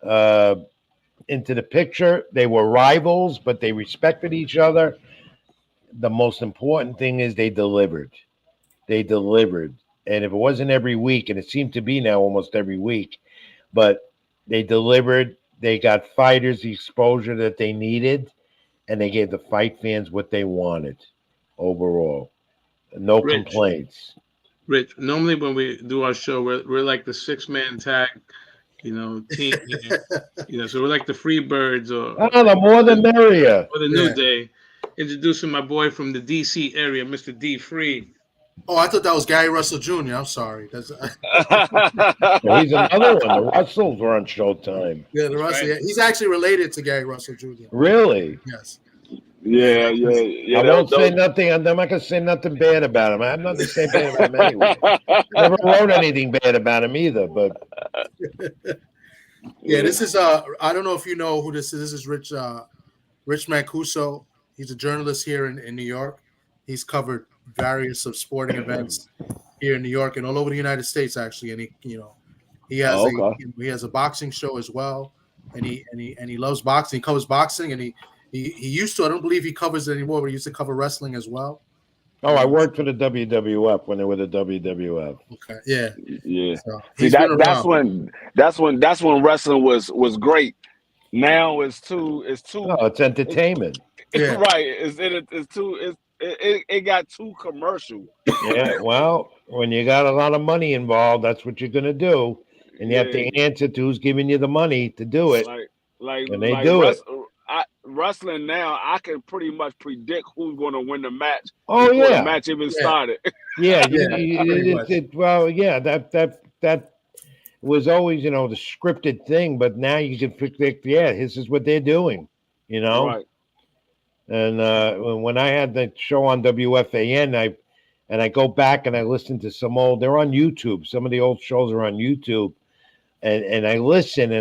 Speaker 3: into the picture. They were rivals, but they respected each other. The most important thing is they delivered. And if it wasn't every week, and it seemed to be now almost every week, but they delivered. They got fighters the exposure that they needed, and they gave the fight fans what they wanted overall. No complaints.
Speaker 2: Rich, normally when we do our show, we're like the 6-man tag, team. So we're like the Freebirds
Speaker 3: the more the merrier.
Speaker 2: Or the New Day. Introducing my boy from the DC area, Mr. D Free.
Speaker 1: Oh, I thought that was Gary Russell Jr. I'm sorry. That's
Speaker 3: he's another one. The Russells were on Showtime.
Speaker 1: Yeah, the Russell. Yeah. He's actually related to Gary Russell Jr.
Speaker 3: Really?
Speaker 1: Yes.
Speaker 4: Yeah.
Speaker 3: I won't say nothing. I'm not going to say nothing bad about him. I'm not going to say bad about him anyway. Never wrote anything bad about him either. But
Speaker 1: this is I don't know if you know who this is. This is Rich Mancuso. He's a journalist here in New York. He's covered various of sporting events here in New York and all over the United States, actually. And he has
Speaker 4: Oh, okay.
Speaker 1: he has a boxing show as well, and he loves boxing. He covers boxing, and he used to. I don't believe he covers it anymore, but he used to cover wrestling as well.
Speaker 3: Oh, I worked for the WWF when they were the WWF.
Speaker 1: Okay, yeah,
Speaker 4: Yeah.
Speaker 1: so
Speaker 4: See,
Speaker 1: he's been
Speaker 4: that's
Speaker 1: around.
Speaker 4: when wrestling was great. Now it's too
Speaker 3: Oh, it's entertainment.
Speaker 1: Yeah.
Speaker 4: right. It got too commercial.
Speaker 3: Yeah, well, when you got a lot of money involved, that's what you're going to do. And you have to answer to who's giving you the money to do it. And they do it.
Speaker 4: Wrestling now, I can pretty much predict who's going to win the match
Speaker 3: Oh,
Speaker 4: before
Speaker 3: yeah.
Speaker 4: the match even started.
Speaker 3: Yeah,
Speaker 1: Yeah,
Speaker 3: yeah, that was always, the scripted thing, but now you can predict, this is what they're doing,
Speaker 4: Right.
Speaker 3: And when I had the show on WFAN, I go back and I listen to they're on YouTube. Some of the old shows are on YouTube, and I listen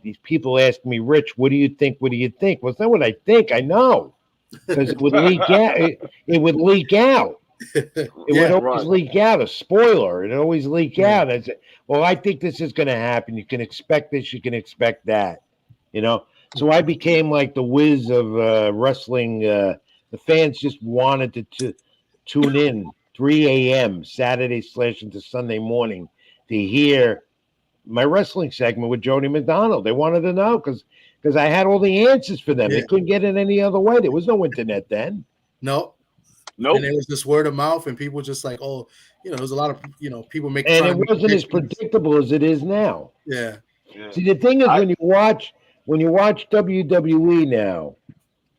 Speaker 3: these people ask me, Rich, what do you think? What do you think? Well, it's not what I think. I know, because it would leak out. It would leak out. It would always leak out. A spoiler. It always leak out. I said, well, I think this is going to happen. You can expect this. You can expect that. So I became like the whiz of wrestling. The fans just wanted to tune in 3 a.m. Saturday / into Sunday morning to hear my wrestling segment with Jody McDonald. They wanted to know because I had all the answers for them.
Speaker 1: Yeah.
Speaker 3: They couldn't get it any other way. There was no internet then.
Speaker 1: Nope. And it was just word of mouth, and people just like, oh, there's a lot of people making.
Speaker 3: And it wasn't as predictable as it is now.
Speaker 1: Yeah.
Speaker 3: See, the thing is, when you watch WWE now,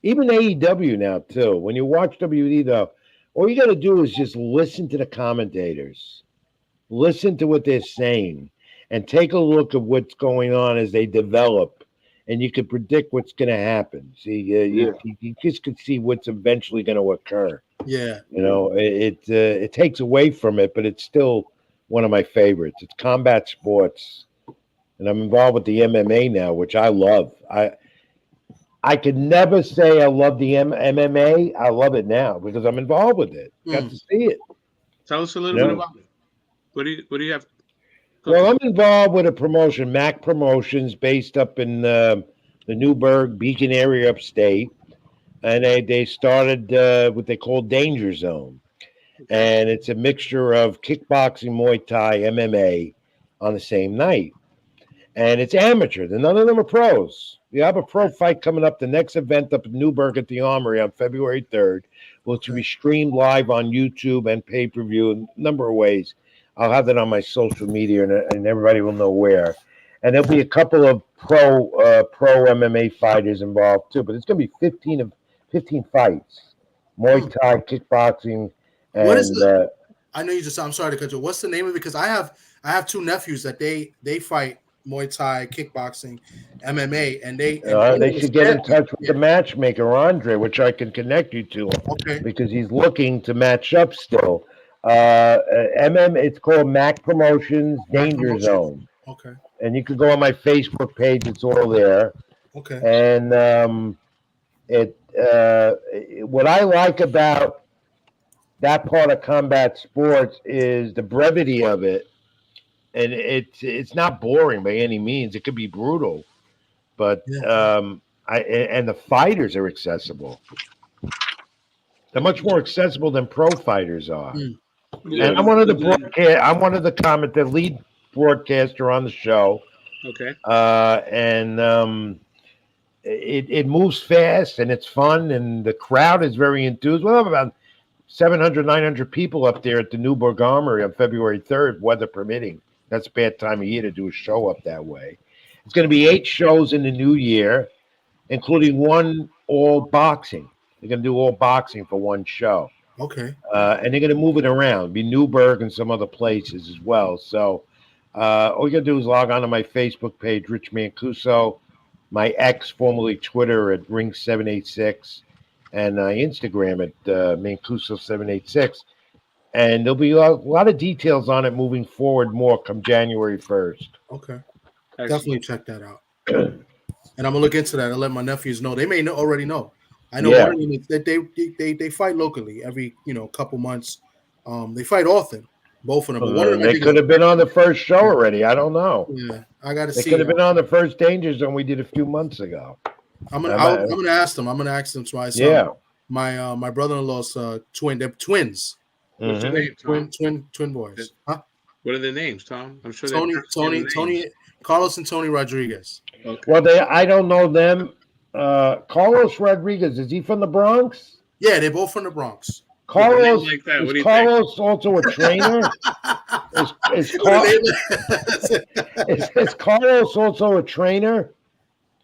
Speaker 3: even AEW now too, when you watch WWE though, all you got to do is just listen to the commentators, listen to what they're saying, and take a look at what's going on as they develop, and you can predict what's going to happen. See, you just can see what's eventually going to occur.
Speaker 1: Yeah.
Speaker 3: It takes away from it, but it's still one of my favorites. It's combat sports, and I'm involved with the MMA now, which I love. I could never say I love the MMA. I love it now because I'm involved with it. Got to see it.
Speaker 2: Tell us a little bit about it. What do you have?
Speaker 3: Well, I'm involved with a promotion, Mac Promotions, based up in the Newburgh Beacon area upstate. And they started what they call Danger Zone. And it's a mixture of kickboxing, Muay Thai, MMA on the same night. And it's amateur. None of them are pros. You have a pro fight coming up, the next event up in Newburgh at the Armory on February 3rd, which will be streamed live on YouTube and pay-per-view in a number of ways. I'll have that on my social media, and everybody will know where. And there'll be a couple of pro MMA fighters involved too. But it's going to be 15 fights, Muay Thai, kickboxing, and
Speaker 1: what is I know you just. I'm sorry to cut you. What's the name of it? Because I have two nephews that they fight Muay Thai, kickboxing, MMA, and they
Speaker 3: should get in touch with the matchmaker Andre, which I can connect you to.
Speaker 1: Okay.
Speaker 3: Because he's looking to match up still. It's called Mac Promotions Danger Zone.
Speaker 1: Okay.
Speaker 3: And you can go on my Facebook page; it's all there.
Speaker 1: Okay.
Speaker 3: And what I like about that part of combat sports is the brevity of it, and it's not boring by any means. It could be brutal, but and the fighters are accessible. They're much more accessible than pro fighters are.
Speaker 2: Yeah.
Speaker 3: And I'm one of the the lead broadcaster on the show.
Speaker 2: Okay.
Speaker 3: It moves fast and it's fun, and the crowd is very enthused. We'll have about 700, 900 people up there at the Newburgh Armory on February 3rd, weather permitting. That's a bad time of year to do a show up that way. It's going to be 8 shows in the new year, including one all boxing. They're going to do all boxing for one show.
Speaker 1: Okay.
Speaker 3: And they're going to move it around, be Newburgh and some other places as well. So all you got to do is log on to my Facebook page, Rich Mancuso, my ex, formerly Twitter at Ring786, and Instagram at Mancuso786. And there'll be a lot of details on it moving forward more come January 1st.
Speaker 1: Okay. Definitely check that out. And I'm going to look into that and let my nephews know. They may already know. I know
Speaker 3: Yeah.
Speaker 1: one of them is that they fight locally every couple months. They fight often, both of them. But one of them I
Speaker 3: They
Speaker 1: think
Speaker 3: could
Speaker 1: is,
Speaker 3: have been on the first show already. I don't know.
Speaker 1: yeah. I got to
Speaker 3: They
Speaker 1: see.
Speaker 3: could have been on the first Danger Zone we did a few months ago.
Speaker 1: I'm gonna ask them. I'm gonna ask them twice.
Speaker 3: Yeah.
Speaker 1: My brother-in-law's twin. They're twins.
Speaker 2: What's their
Speaker 3: Mhm.
Speaker 2: name, Tom?
Speaker 1: Twin boys. Huh?
Speaker 2: What are their names, Tom? I'm sure they're
Speaker 1: Tony, Carlos and Tony Rodriguez.
Speaker 2: Okay.
Speaker 3: Well, I don't know them. Carlos Rodriguez, is he from the Bronx?
Speaker 1: Yeah, they're both from the Bronx.
Speaker 3: Carlos,
Speaker 2: like that, what do
Speaker 3: is
Speaker 2: you
Speaker 3: Carlos also a trainer? Is Carlos also a trainer?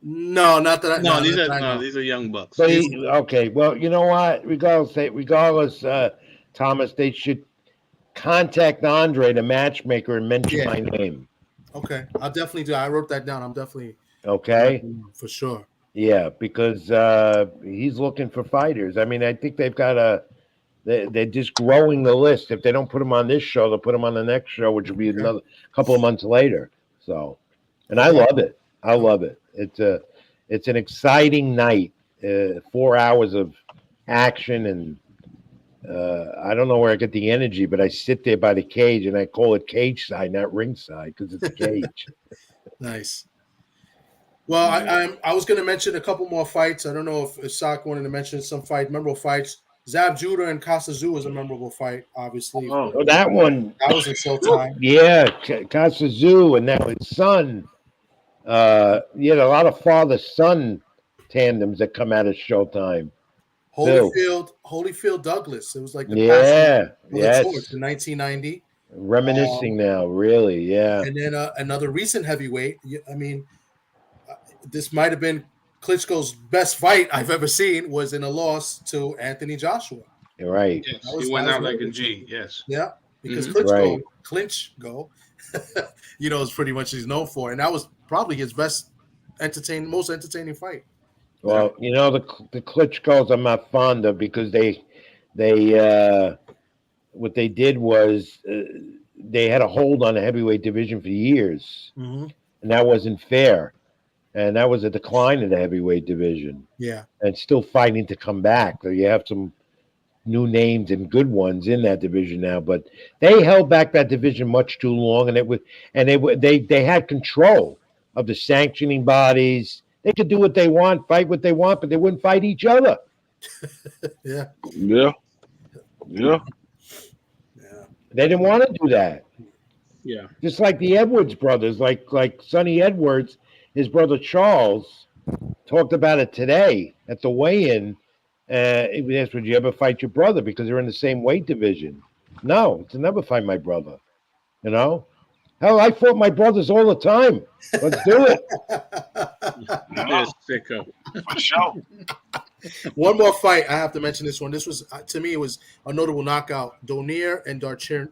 Speaker 1: No, not that.
Speaker 2: No,
Speaker 1: no,
Speaker 2: these are young bucks.
Speaker 3: So okay, well, you know what? Regardless, Thomas, they should contact Andre, the matchmaker, and mention my name.
Speaker 1: Okay, I'll definitely do. I wrote that down. I'm definitely
Speaker 3: okay
Speaker 1: for sure.
Speaker 3: Yeah, because he's looking for fighters. I mean, I think they've got they're just growing the list. If they don't put him on this show, they'll put him on the next show, which will be another couple of months later. So, and I love it. I love it. It's an exciting night. 4 hours of action, and I don't know where I get the energy, but I sit there by the cage, and I call it cage side, not ringside, because it's a cage.
Speaker 1: Nice. Well, I was going to mention a couple more fights. I don't know if Sak wanted to mention some memorable fights. Zab Judah and Kasazu was a memorable fight, obviously.
Speaker 3: Oh, that one.
Speaker 1: That was in Showtime.
Speaker 3: Yeah, Kasazu and now his son. You had a lot of father-son tandems that come out of Showtime.
Speaker 1: Holyfield Douglas. It was like the torch in 1990.
Speaker 3: Reminiscing now, really, yeah.
Speaker 1: And then another recent heavyweight. I mean, this might have been Klitschko's best fight I've ever seen. Was in a loss to Anthony Joshua.
Speaker 3: Right.
Speaker 2: Yes, he went out like a G. Yes.
Speaker 1: Yeah, because
Speaker 3: Klitschko,
Speaker 1: is pretty much he's known for, and that was probably his most entertaining fight.
Speaker 3: Well, the Klitschkos I'm not fond of because they what they did was they had a hold on the heavyweight division for years, and that wasn't fair. And that was a decline in the heavyweight division.
Speaker 1: Yeah.
Speaker 3: And still fighting to come back. So you have some new names and good ones in that division now, but they held back that division much too long, and they had control of the sanctioning bodies. They could do what they want, fight what they want, but they wouldn't fight each other.
Speaker 1: Yeah.
Speaker 3: They didn't want to do that.
Speaker 2: Yeah.
Speaker 3: Just like the Edwards brothers, like Sonny Edwards, his brother Charles talked about it today at the weigh-in. He was asked, would you ever fight your brother? Because they're in the same weight division. No, to never fight my brother. Hell, I fought my brothers all the time. Let's do it.
Speaker 2: Yes, sicko.
Speaker 4: For sure.
Speaker 1: One more fight. I have to mention this one. This was, to me, it was a notable knockout. Donier and Darchin.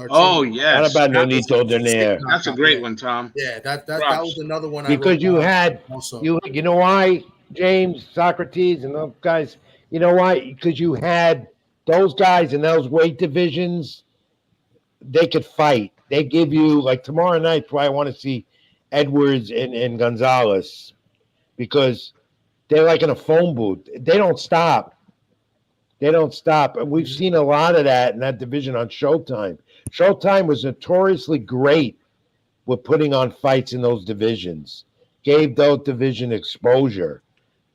Speaker 2: Oh, yes.
Speaker 3: Not about Nonito Donaire.
Speaker 2: That's a great one, Tom.
Speaker 1: Yeah, that was another one.
Speaker 3: Because you had, you know why, James, Socrates, and those guys, you know why? Because you had those guys in those weight divisions, they could fight. They give you, like tomorrow night, why I want to see Edwards and Gonzalez, because they're like in a phone booth. They don't stop. And we've seen a lot of that in that division on Showtime. Showtime was notoriously great with putting on fights in those divisions. Gave those division exposure.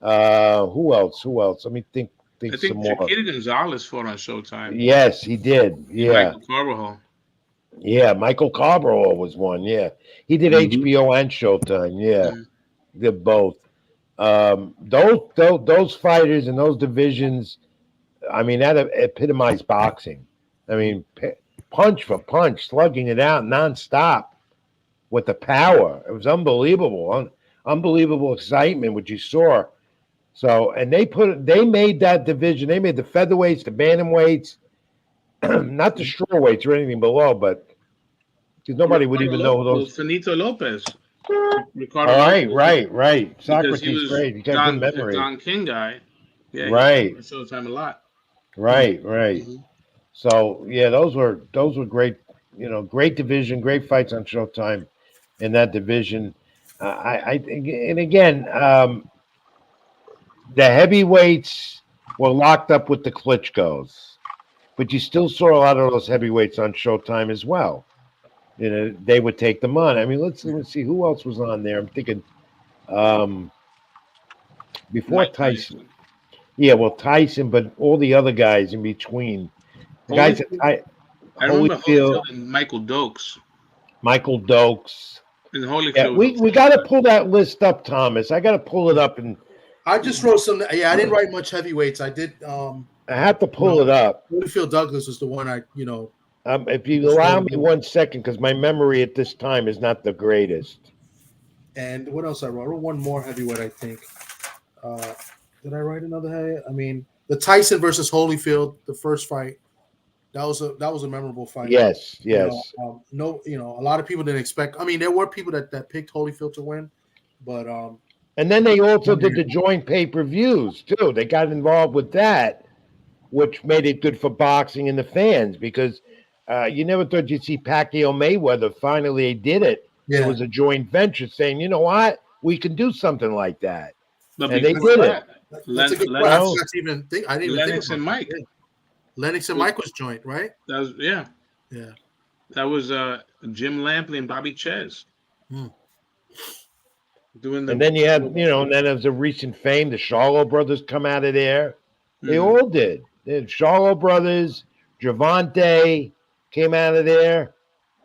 Speaker 3: Who else? Let me think
Speaker 2: I think
Speaker 3: some more.
Speaker 2: Chiquita Gonzalez fought on Showtime.
Speaker 3: Yes, he did. Yeah.
Speaker 2: Michael Carvajal.
Speaker 3: Yeah, Michael Carvajal was one. Yeah. He did HBO and Showtime. Yeah. Did both. Those fighters in those divisions, I mean, that epitomized boxing. I mean, punch for punch, slugging it out nonstop with the power. It was unbelievable. Unbelievable excitement, what you saw. So, and they made that division. They made the featherweights, the bantamweights, not the strawweights or anything below, but because nobody would even know who those.
Speaker 2: Finito Lopez.
Speaker 3: Ricardo. Right. Socrates, great. He got good memory.
Speaker 2: Don King guy. Yeah.
Speaker 3: Right.
Speaker 2: Showtime a lot.
Speaker 3: Right. So yeah, those were great. Great division, great fights on Showtime in that division. I think, and again, the heavyweights were locked up with the Klitschko's, but you still saw a lot of those heavyweights on Showtime as well. You know, they would take them on. I mean, let's see who else was on there. I'm thinking before
Speaker 2: Mike
Speaker 3: Tyson. Yeah, well, Tyson, but all the other guys in between. The guys at
Speaker 2: I remember
Speaker 3: Holyfield,
Speaker 2: Holyfield and Michael Dokes.
Speaker 3: Michael Dokes.
Speaker 2: And Holyfield.
Speaker 3: Yeah, we got to pull that list up, Thomas. I got to pull it up, and
Speaker 1: I just wrote some. Yeah, I didn't write much heavyweights. I did.
Speaker 3: I have to pull it up.
Speaker 1: Holyfield Douglas was the one I.
Speaker 3: If you allow me 1 second, because my memory at this time is not the greatest.
Speaker 1: And what else I wrote? I wrote one more heavyweight, I think. Did I write another heavyweight? I mean, the Tyson versus Holyfield, the first fight. That was a memorable fight.
Speaker 3: Yes.
Speaker 1: A lot of people didn't expect. I mean, there were people that picked Holyfield to win, but
Speaker 3: and then they also did the joint pay-per-views too. They got involved with that, which made it good for boxing and the fans because you never thought you'd see Pacquiao Mayweather. Finally, they did it.
Speaker 1: Yeah.
Speaker 3: It was a joint venture saying, you know what, we can do something like that,
Speaker 2: But
Speaker 3: and they did it.
Speaker 1: That's a good point. I didn't even
Speaker 2: Lennox
Speaker 1: think
Speaker 2: and Mike.
Speaker 1: it. Lennox and Mike was joint, right?
Speaker 2: That was yeah. That was Jim Lampley and Bobby Ches. Doing
Speaker 3: and then you had, and then as a recent fame, the Charlo brothers come out of there. They all did. The Charlo brothers, Javante came out of there.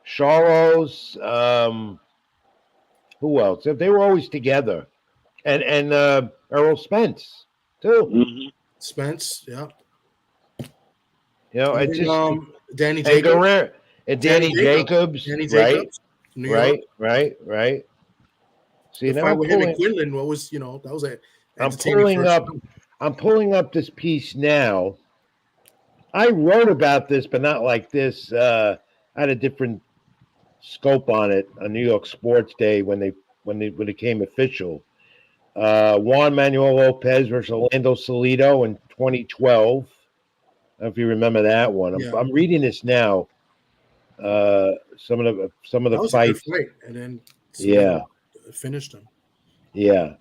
Speaker 3: Charlos, who else? They were always together. And Errol Spence too.
Speaker 4: Mm-hmm.
Speaker 1: Spence, yeah.
Speaker 3: It's just
Speaker 1: Danny Jacobs.
Speaker 3: And Danny Jacobs.
Speaker 1: Danny Jacobs.
Speaker 3: Right. See,
Speaker 1: the
Speaker 3: now
Speaker 1: fight with him and Quinlan, what was that was a.
Speaker 3: I'm pulling up this piece now. I wrote about this, but not like this. I had a different scope on it on New York Sports Day when it became official. Juan Manuel Lopez versus Orlando Salido in 2012. I don't know if you remember that one. I'm reading this now. Some of the fights.
Speaker 1: A good fight. And then finished him.
Speaker 3: Yeah.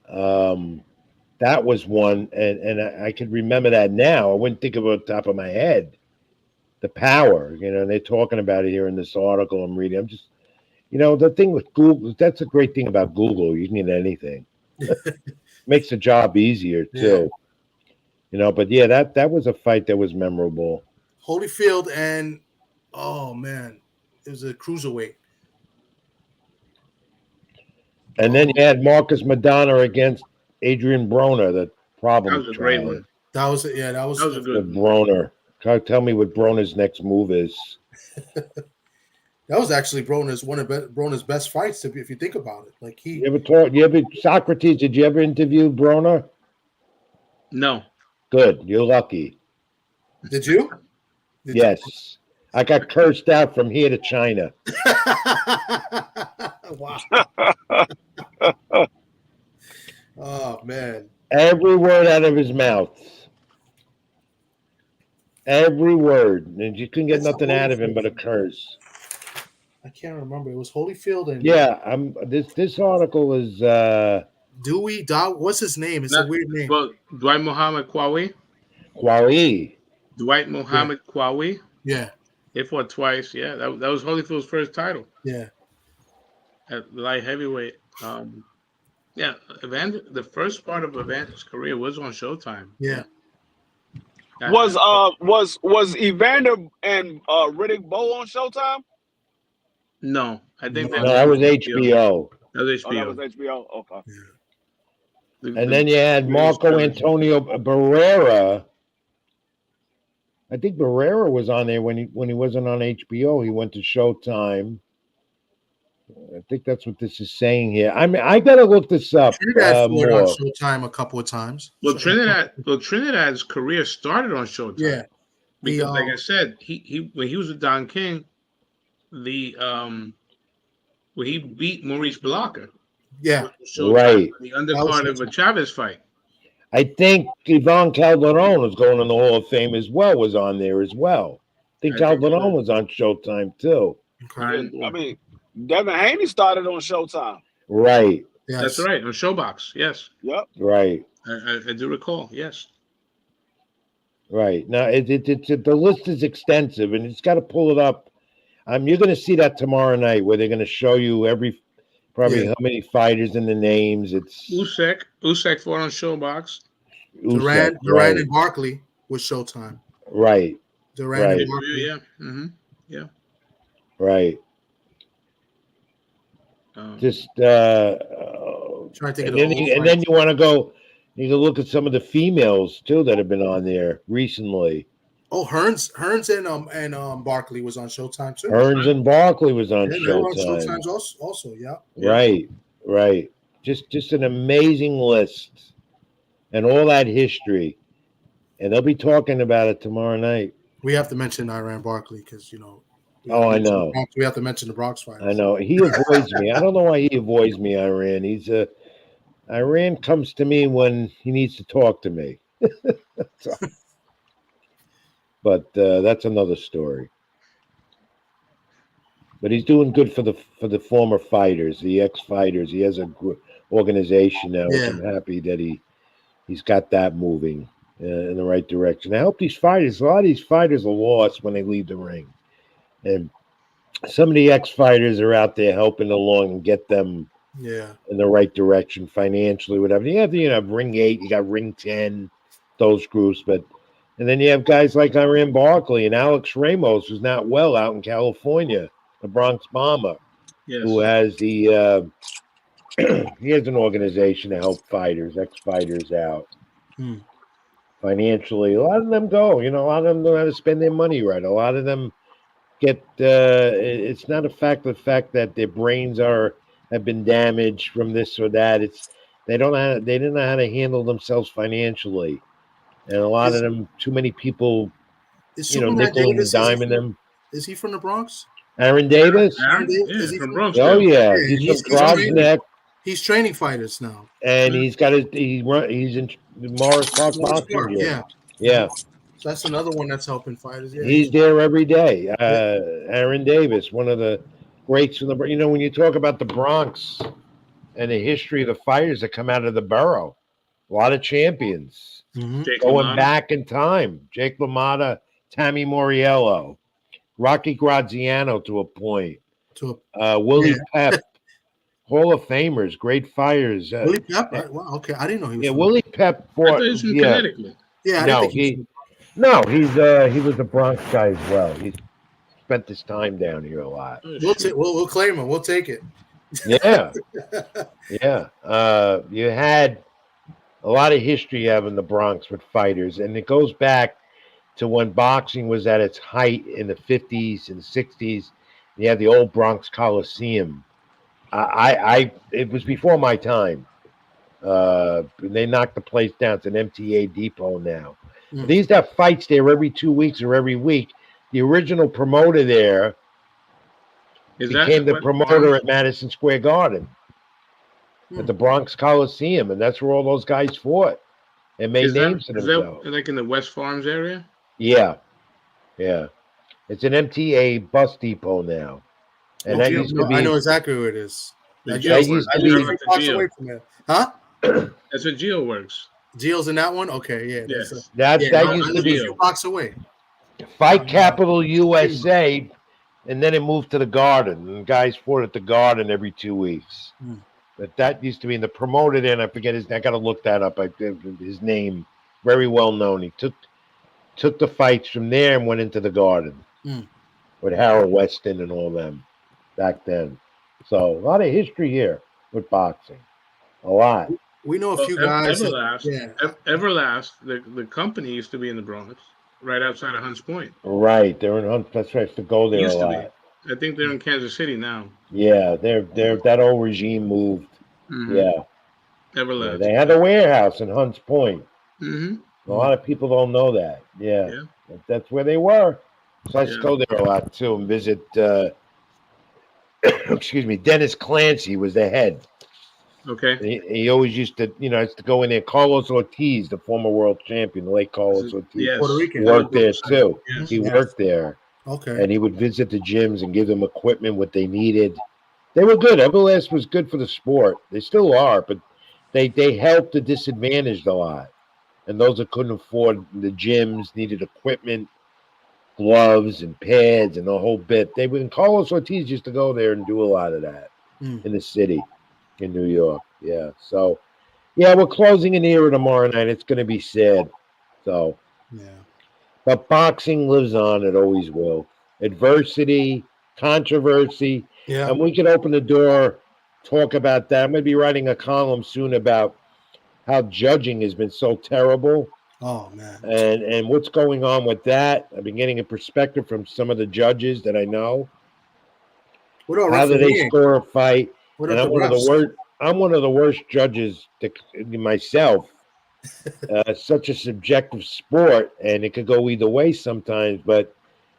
Speaker 3: That was one, and I could remember that now. I wouldn't think of it on top of my head. The power, and they're talking about it here in this article I'm reading. I'm just, the thing with Google, that's a great thing about Google. You can get anything. Makes the job easier too. But yeah, that was a fight that was memorable.
Speaker 1: Holyfield and oh man, it was a cruiserweight.
Speaker 3: And then you had Marcus Madonna against Adrian Broner, the problem.
Speaker 2: That was a great one.
Speaker 1: That was a good
Speaker 3: Broner. Tell me what Broner's next move is.
Speaker 1: That was actually Broner's best fights, if you think about it. Like
Speaker 3: Socrates, did you ever interview Broner?
Speaker 2: No.
Speaker 3: Good. You're lucky.
Speaker 1: Did you?
Speaker 3: Yes. I got cursed out from here to China.
Speaker 1: Wow. Oh, man.
Speaker 3: Every word out of his mouth. Every word. And you couldn't get nothing out of him but a curse.
Speaker 1: I can't remember. It was Holyfield and
Speaker 3: this article is
Speaker 1: Dewey Dow. What's his name? It's a weird name.
Speaker 2: Well, Dwight Muhammad Qawi. Dwight Muhammad Qawi.
Speaker 1: Yeah.
Speaker 2: They fought twice. Yeah, that was Holyfield's first title.
Speaker 1: Yeah.
Speaker 2: At light heavyweight. The first part of Evander's career was on Showtime.
Speaker 1: Yeah.
Speaker 4: Was Evander and Riddick Bowe on Showtime?
Speaker 2: No, I think
Speaker 3: that was HBO.
Speaker 2: That was HBO.
Speaker 4: Oh, that was HBO. Okay.
Speaker 3: Yeah. And then you had Marco Antonio Barrera. I think Barrera was on there when he wasn't on HBO. He went to Showtime. I think that's what this is saying here. I mean, I gotta look this up.
Speaker 1: Trinidad fought on Showtime a couple of times.
Speaker 2: Well, Trinidad's career started on Showtime. Yeah, because like I said, he when he was with Don King, he beat Maurice Blanca.
Speaker 1: Yeah,
Speaker 3: right.
Speaker 2: The undercard of a Chavez fight.
Speaker 3: I think Ivan Calderon was going in the Hall of Fame as well. Was on there as well. I think Calderon was on Showtime too.
Speaker 4: I mean, Devin Haney started on Showtime.
Speaker 3: Right.
Speaker 1: Yes.
Speaker 2: That's right. On Showbox. Yes,
Speaker 4: Yep.
Speaker 3: Right.
Speaker 2: I do recall. Yes.
Speaker 3: Right. Now the list is extensive, and it's got to pull it up. You're going to see that tomorrow night, where they're going to show you probably how many fighters and the names. It's
Speaker 2: Usyk fought on Showbox.
Speaker 3: Usyk,
Speaker 1: Duran and Barkley was Showtime.
Speaker 3: right,
Speaker 1: Duran
Speaker 3: right,
Speaker 1: and Barkley.
Speaker 2: Yeah. Mm-hmm. Yeah.
Speaker 3: right. Just
Speaker 1: Trying to think
Speaker 3: and
Speaker 1: of
Speaker 3: then
Speaker 1: the old
Speaker 3: and then you want to go. You can look at some of the females too that have been on there recently.
Speaker 1: Oh, Hearns and Barkley was on Showtime too.
Speaker 3: Hearns and Barkley was on
Speaker 1: Yeah, they were on
Speaker 3: Showtime.
Speaker 1: Showtime also. Yeah.
Speaker 3: Right, right. Just an amazing list, and all that history, and they'll be talking about it tomorrow night.
Speaker 1: We have to mention Iran Barkley because
Speaker 3: I know.
Speaker 1: we have to mention the Bronx fighters.
Speaker 3: I know he avoids me. I don't know why he avoids me, Iran. Iran comes to me when he needs to talk to me. But that's another story. But he's doing good for the former fighters, the ex-fighters. He has a organization now, which I'm happy that he's got that moving in the right direction. I hope a lot of these fighters are lost when they leave the ring, and some of the ex-fighters are out there helping along and get them in the right direction financially, whatever. You have Ring 8, you got Ring 10, those groups, and then you have guys like Iran Barkley and Alex Ramos, who's not well out in California, the Bronx Bomber, who has he has an organization to help ex-fighters out financially. A lot of them go, a lot of them know how to spend their money right. A lot of them get it's not the fact that their brains have been damaged from this or that. They didn't know how to handle themselves financially, and a lot of them, too many people, nickel and diming them.
Speaker 1: Is he from the Bronx?
Speaker 3: Aaron Davis?
Speaker 1: Is he
Speaker 2: from Bronx?
Speaker 3: Oh yeah, he's from Grosneck.
Speaker 1: He's training fighters now,
Speaker 3: and he's got he's in Morris Park boxing gym. Yeah.
Speaker 1: So that's another one that's helping fighters. Yeah,
Speaker 3: he's there every day. Aaron Davis, one of the greats from the. When you talk about the Bronx and the history of the fighters that come out of the borough, a lot of champions going back in time. Jake LaMotta, Tammy Moriello, Rocky Graziano to a point. Willie Pep, Hall of Famers, great fighters.
Speaker 1: Willie Pep, right? Wow, okay, I didn't know he was.
Speaker 3: Yeah, Willie Pep fought.
Speaker 2: I thought he was from Connecticut.
Speaker 3: Yeah, he was a Bronx guy as well. He spent his time down here a lot.
Speaker 1: We'll claim him. We'll take it.
Speaker 3: Yeah, yeah. You had a lot of history having the Bronx with fighters, and it goes back to when boxing was at its height in the 50s and 60s. You had the old Bronx Coliseum. It was before my time. They knocked the place down. It's an MTA depot now. They used to have fights there every 2 weeks or every week. The original promoter there became the promoter at Madison Square Garden at the Bronx Coliseum, and that's where all those guys fought and made names for themselves.
Speaker 2: Is that like in the West Farms area?
Speaker 3: Yeah. It's an MTA bus depot now. And that used to be.
Speaker 1: I know exactly where it is.
Speaker 3: That used to be
Speaker 1: 3 blocks away from it. Huh?
Speaker 2: That's where Geo works.
Speaker 1: Geo's in that one? Okay, yeah.
Speaker 2: Yes.
Speaker 3: That used to be
Speaker 1: a few blocks away.
Speaker 3: Fight Capital USA, and then it moved to the Garden. And guys fought at the Garden every 2 weeks. But that used to be in the promoter there, and I forget his name. I got to look that up. His name, very well known. He took the fights from there and went into the Garden with Harold Weston and all them back then. So a lot of history here with boxing. A lot.
Speaker 1: We know a few guys.
Speaker 2: Everlast, the company used to be in the Bronx, right outside of Hunts Point.
Speaker 3: Right, they're in Hunts. That's right. I used to go there a lot.
Speaker 2: I think they're in Kansas City now.
Speaker 3: Yeah, they're that old regime moved. Yeah,
Speaker 2: Everlast.
Speaker 3: They had a warehouse in Hunts Point.
Speaker 2: A
Speaker 3: lot of people don't know that. Yeah. That's where they were. So I used to go there a lot too and visit. Excuse me, Dennis Clancy was the head.
Speaker 2: Okay.
Speaker 3: He always used to, used to go in there. Carlos Ortiz, the former world champion, the late Carlos Ortiz,
Speaker 1: Puerto Rican,
Speaker 3: worked there too. He worked there.
Speaker 1: Okay.
Speaker 3: And he would visit the gyms and give them equipment, what they needed. They were good. Everlast was good for the sport. They still are, but they helped the disadvantaged a lot. And those that couldn't afford the gyms needed equipment, gloves and pads and the whole bit. They when Carlos Ortiz used to go there and do a lot of that in the city in New York. Yeah. So yeah, we're closing an era tomorrow night. It's gonna be sad. So
Speaker 1: Yeah.
Speaker 3: but boxing lives on, it always will. Adversity, controversy,
Speaker 1: Yeah.
Speaker 3: and we can open the door, talk about that. I'm gonna be writing a column soon about how judging has been so terrible
Speaker 1: Oh man.
Speaker 3: and what's going on with that. I've been getting a perspective from some of the judges that I know.
Speaker 1: What about
Speaker 3: How do they
Speaker 1: refereeing?
Speaker 3: score a fight?
Speaker 1: What
Speaker 3: And
Speaker 1: about the refs?
Speaker 3: I'm one of the worst judges myself. Such a subjective sport, and it could go either way sometimes. But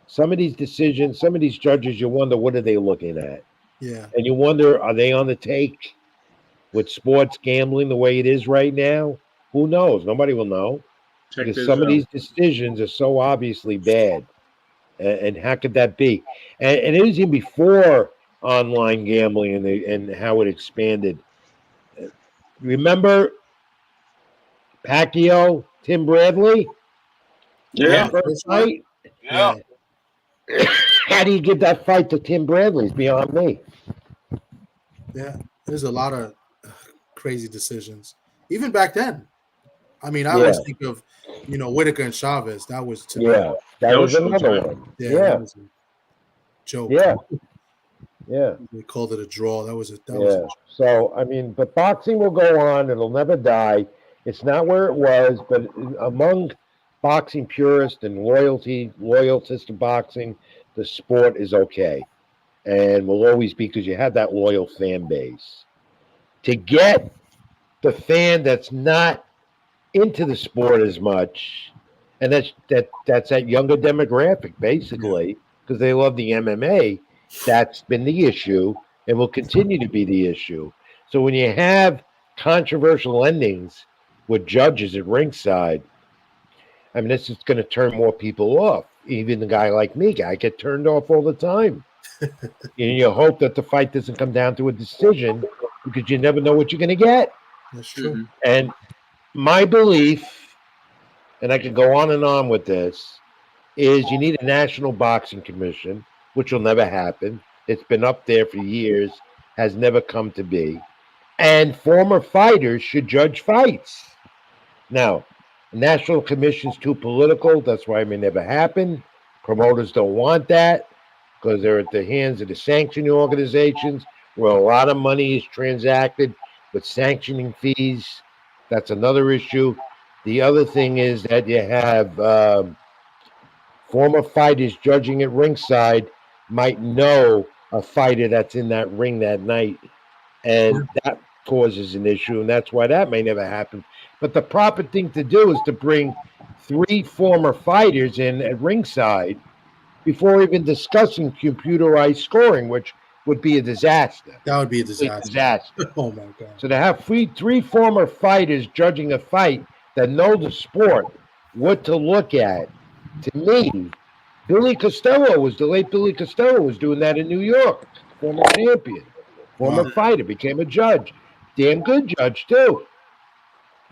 Speaker 3: some of these decisions, some of these judges, you wonder what are they looking at,
Speaker 1: Yeah.
Speaker 3: and you wonder are they on the take with sports gambling the way it is right now? Who knows? Nobody will know
Speaker 2: Check
Speaker 3: because
Speaker 2: this
Speaker 3: some of
Speaker 2: out.
Speaker 3: these decisions are so obviously bad. And how could that be? And it was even before online gambling and how it expanded. Remember Pacquiao, Tim Bradley,
Speaker 1: Yeah.
Speaker 4: Yeah,
Speaker 3: first
Speaker 1: That's right.
Speaker 3: fight?
Speaker 4: yeah.
Speaker 1: Yeah.
Speaker 3: How do you give that fight to Tim Bradley? It's beyond me.
Speaker 1: Yeah. There's a lot of crazy decisions. Even back then. I mean, I
Speaker 3: Yeah,
Speaker 1: always think of, Whitaker and Chavez. That was to me.
Speaker 3: yeah. That
Speaker 2: That was
Speaker 3: was another
Speaker 2: Showtime.
Speaker 3: one.
Speaker 1: Yeah, that
Speaker 3: Yeah,
Speaker 1: was a joke.
Speaker 3: yeah, yeah,
Speaker 1: They called it a draw. That was a
Speaker 3: yeah. So I mean, but boxing will go on. It'll never die. It's not where it was, but among boxing purists and loyalists to boxing, the sport is okay and will always be because you have that loyal fan base. To get the fan that's not into the sport as much, and that's that younger demographic basically because they love the MMA. That's been the issue and will continue to be the issue. So when you have controversial endings with judges at ringside, I mean, this is going to turn more people off. Even the guy like me, I get turned off all the time. And you hope that the fight doesn't come down to a decision because you never know what you're going to get.
Speaker 1: That's true.
Speaker 3: And my belief, and I could go on with this, is you need a national boxing commission, which will never happen. It's been up there for years, has never come to be. And former fighters should judge fights. Now, the national commission's too political. That's why it may never happen. Promoters don't want that because they're at the hands of the sanctioning organizations where a lot of money is transacted with sanctioning fees. That's another issue. The other thing is that you have former fighters judging at ringside might know a fighter that's in that ring that night, and that causes an issue, and that's why that may never happen. But the proper thing to do is to bring 3 former fighters in at ringside before even discussing computerized scoring, which would be a disaster.
Speaker 1: That would be a
Speaker 3: Complete
Speaker 1: disaster.
Speaker 3: disaster.
Speaker 1: Oh my god.
Speaker 3: So to have three former fighters judging a fight that know the sport, what to look at, to me, the late Billy Costello was doing that in New York, former champion, former
Speaker 1: Wow.
Speaker 3: fighter, became a judge. Damn good judge, too.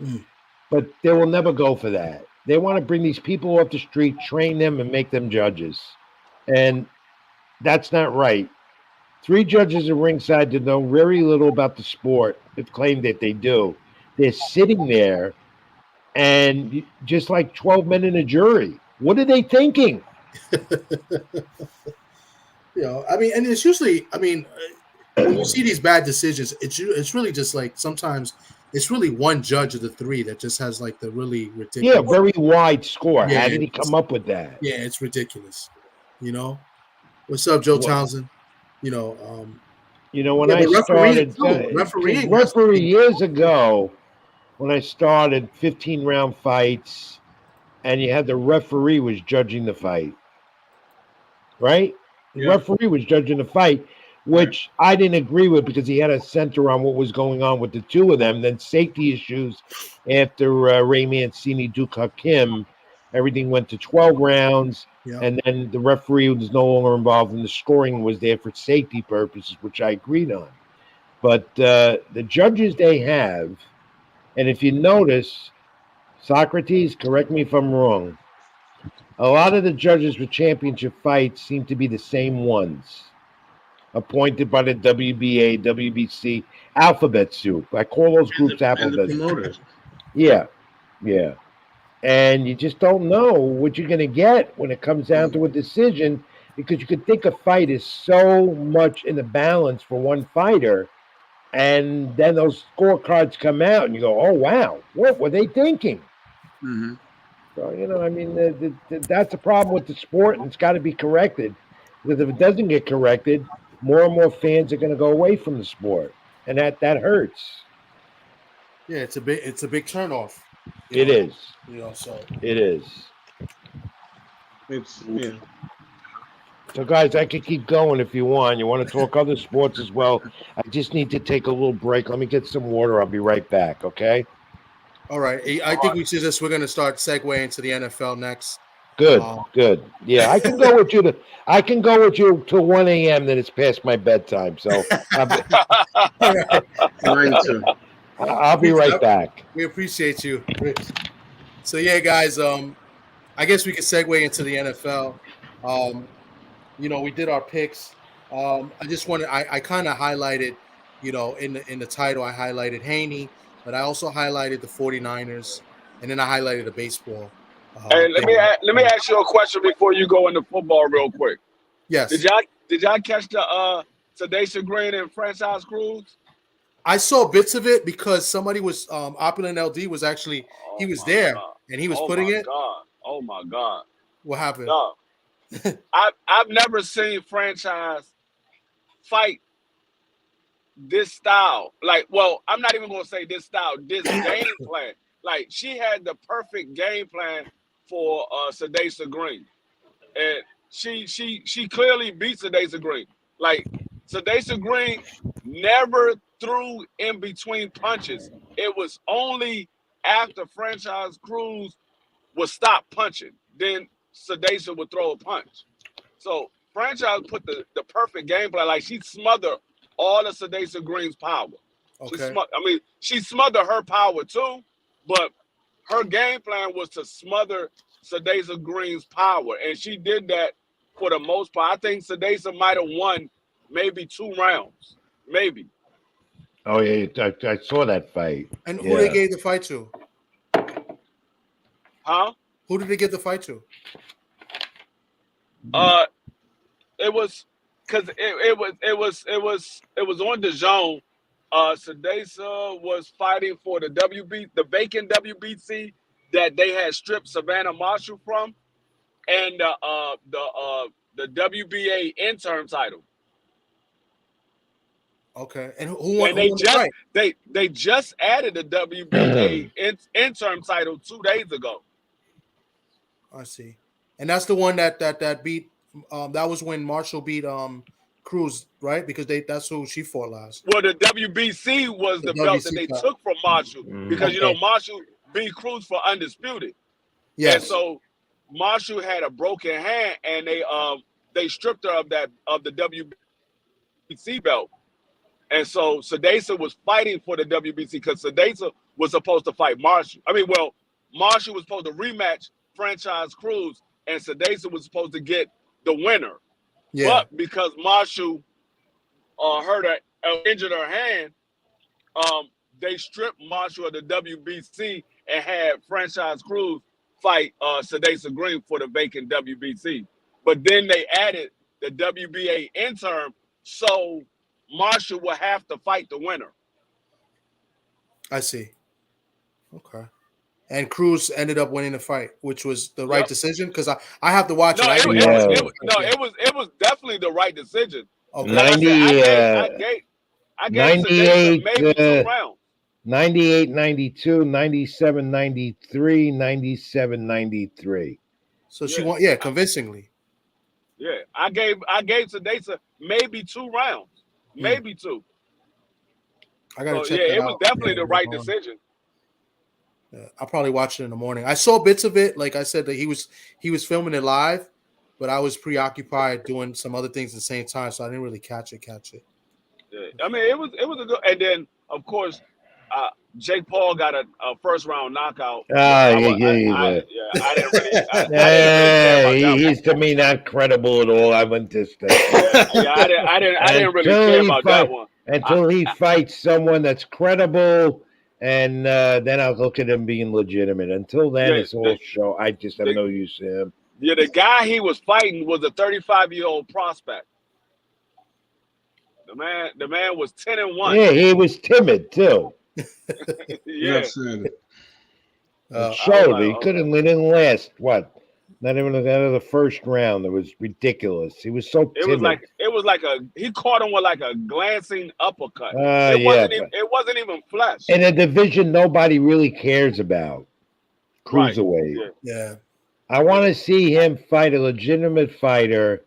Speaker 1: Mm.
Speaker 3: But they will never go for that. They want to bring these people off the street, train them, and make them judges. And that's not right. 3 judges at ringside that know very little about the sport that claim that they do. They're sitting there and just like 12 men in a jury. What are they thinking?
Speaker 1: I mean, and it's usually, when you see these bad decisions, it's really just like sometimes it's really one judge of the 3 that just has like the really ridiculous.
Speaker 3: Yeah, very wide score.
Speaker 1: Yeah,
Speaker 3: How did he come up with that?
Speaker 1: Yeah, it's ridiculous. What's up, Joe
Speaker 3: What-
Speaker 1: Townsend?
Speaker 3: When
Speaker 1: Yeah,
Speaker 3: I
Speaker 1: but refereeing
Speaker 3: started,
Speaker 1: too. Refereeing has to
Speaker 3: referee
Speaker 1: be-
Speaker 3: years ago, when I started 15 round fights, and you had the referee was judging the fight, right? The
Speaker 2: Yeah.
Speaker 3: referee was judging the fight, which I didn't agree with because he had a center on what was going on with the 2 of them. Then safety issues after Ray Mancini, Duke Hakim, everything went to 12 rounds.
Speaker 1: Yeah.
Speaker 3: And then the referee was no longer involved in the scoring, was there for safety purposes, which I agreed on. But the judges they have, and if you notice, Socrates, correct me if I'm wrong, a lot of the judges for championship fights seem to be the same ones, appointed by the WBA, WBC, alphabet soup. I call those
Speaker 2: And
Speaker 3: groups
Speaker 2: the
Speaker 3: alphabet soup.
Speaker 2: promoters.
Speaker 3: Yeah, yeah. And you just don't know what you're going to get when it comes down to a decision, because you could think a fight is so much in the balance for one fighter, and then those scorecards come out and you go, oh wow, what were they thinking?
Speaker 2: Mm-hmm.
Speaker 3: So I mean, that's a problem with the sport, and it's got to be corrected, because if it doesn't get corrected, more and more fans are going to go away from the sport, and that hurts.
Speaker 1: Yeah, it's a big turnoff.
Speaker 3: It is.
Speaker 1: So
Speaker 3: It is.
Speaker 2: It's
Speaker 3: So, guys, I could keep going if you want. You want to talk other sports as well? I just need to take a little break. Let me get some water. I'll be right back. Okay.
Speaker 1: all right. I think we're going to start segueing into the NFL next.
Speaker 3: Good. Good. Yeah, I can go with you to. I can go with you till 1 a.m. Then it's past my bedtime. So
Speaker 1: All right.
Speaker 2: mine too.
Speaker 3: I'll be right back.
Speaker 1: We appreciate you, Rich. So yeah, guys. I guess we could segue into the NFL. We did our picks. I just wanted. I kind of highlighted, in the title, I highlighted Haney, but I also highlighted the 49ers, and then I highlighted the baseball.
Speaker 4: Hey, let me ask you a question before you go into football real quick.
Speaker 1: Yes.
Speaker 4: Did y'all catch the Sedation Green and Franchise Cruz?
Speaker 1: I saw bits of it because somebody was Opulent LD was actually he was there
Speaker 4: God.
Speaker 1: and he was putting it.
Speaker 4: God. Oh my God.
Speaker 1: What happened?
Speaker 4: No. I've never seen Franchise fight this style. Like, well, I'm not even gonna say this style, this game plan. Like, she had the perfect game plan for Sedasa Green. And she clearly beat Sedasa Green. Like, Sedasa Green never threw in between punches. It was only after Franchise Cruz would stop punching, then Sedasa would throw a punch. So Franchise put the perfect game plan. Like, she smothered all of Sedasa Green's power.
Speaker 1: Okay.
Speaker 4: She smothered her power too, but her game plan was to smother Sedasa Green's power, and she did that for the most part. I think Sedasa might have won maybe 2 rounds, maybe.
Speaker 3: Oh yeah, I saw that fight.
Speaker 1: And who they gave the fight to?
Speaker 4: Huh?
Speaker 1: Who did they give the fight to?
Speaker 4: It was because it was on the zone. Sedasa was fighting for the vacant WBC that they had stripped Savannah Marshall from, and the WBA interim title.
Speaker 1: Okay, and who won?
Speaker 4: And
Speaker 1: Who won the fight?
Speaker 4: they just added the WBA interim title 2 days ago.
Speaker 1: I see, and that's the one that beat. That was when Marshall beat Cruz, right? Because that's who she fought last.
Speaker 4: Well, the WBC was the belt that they took from Marshall because Marshall beat Cruz for undisputed.
Speaker 1: Yes.
Speaker 4: And so Marshall had a broken hand, and they stripped her of the WBC belt. And so Sedasa was fighting for the WBC because Sedasa was supposed to fight Marshall. Marshall was supposed to rematch Franchise Cruz, and Sedasa was supposed to get the winner. Yeah. But because Marshall injured her hand, they stripped Marshall of the WBC and had Franchise Cruz fight Sedasa Green for the vacant WBC. But then they added the WBA interim, so Marshall will have to fight the winner.
Speaker 1: I see. Okay. And Cruz ended up winning the fight, which was the right decision because I have to watch it.
Speaker 4: It was definitely the right decision.
Speaker 1: Okay.
Speaker 4: I gave Sedasa maybe 2 rounds.
Speaker 3: 98, 92, 97, 93, 97, 93.
Speaker 1: So she won, convincingly.
Speaker 4: Yeah, I gave Sedasa maybe 2 rounds. Maybe 2.
Speaker 1: I gotta check that out.
Speaker 4: It was definitely the right decision.
Speaker 1: I'll probably watch it in the morning. I saw bits of it. Like I said, that he was filming it live. but I was preoccupied doing some other things at the same time, so I didn't really catch it.
Speaker 4: Yeah. I mean, it was a good. And then of course, Jake Paul got a first round knockout.
Speaker 3: Ah,
Speaker 4: I didn't really, I didn't really care about that one.
Speaker 3: he's to me not credible at all. I went this day.
Speaker 4: I didn't really care about that one
Speaker 3: until he fights someone that's credible, and then I'll look at him being legitimate. Until then, it's all show. I just have no use to him.
Speaker 4: Yeah, the guy he was fighting was a 35-year-old prospect. The man was 10-1.
Speaker 3: Yeah, he was timid too.
Speaker 4: Yeah.
Speaker 3: Showed he couldn't. He didn't last. What? Not even out of the first round. It was ridiculous. He was so timid.
Speaker 4: It was like he caught him with like a glancing uppercut. It wasn't even flesh.
Speaker 3: In a division nobody really cares about. Cruiserweight.
Speaker 4: Right.
Speaker 1: Yeah.
Speaker 3: I want to see him fight a legitimate fighter.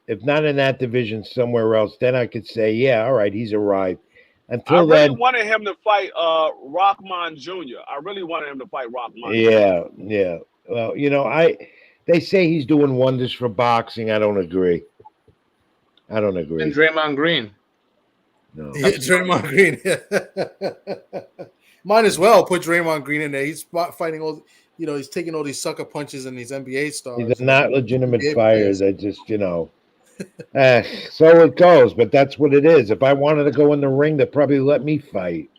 Speaker 3: If not in that division, somewhere else, then I could say, yeah, all right, he's arrived. Until
Speaker 4: I really
Speaker 3: then,
Speaker 4: wanted him to fight Rockman Jr. I really wanted him to fight Rockman.
Speaker 3: Yeah. Well, they say he's doing wonders for boxing. I don't agree.
Speaker 2: And Draymond Green.
Speaker 3: No.
Speaker 1: Yeah, Draymond Green. Might as well put Draymond Green in there. He's fighting all, he's taking all these sucker punches in these NBA stars.
Speaker 3: He's a not legitimate fighter. They just, so it goes. But that's what it is. If I wanted to go in the ring, they'd probably let me fight.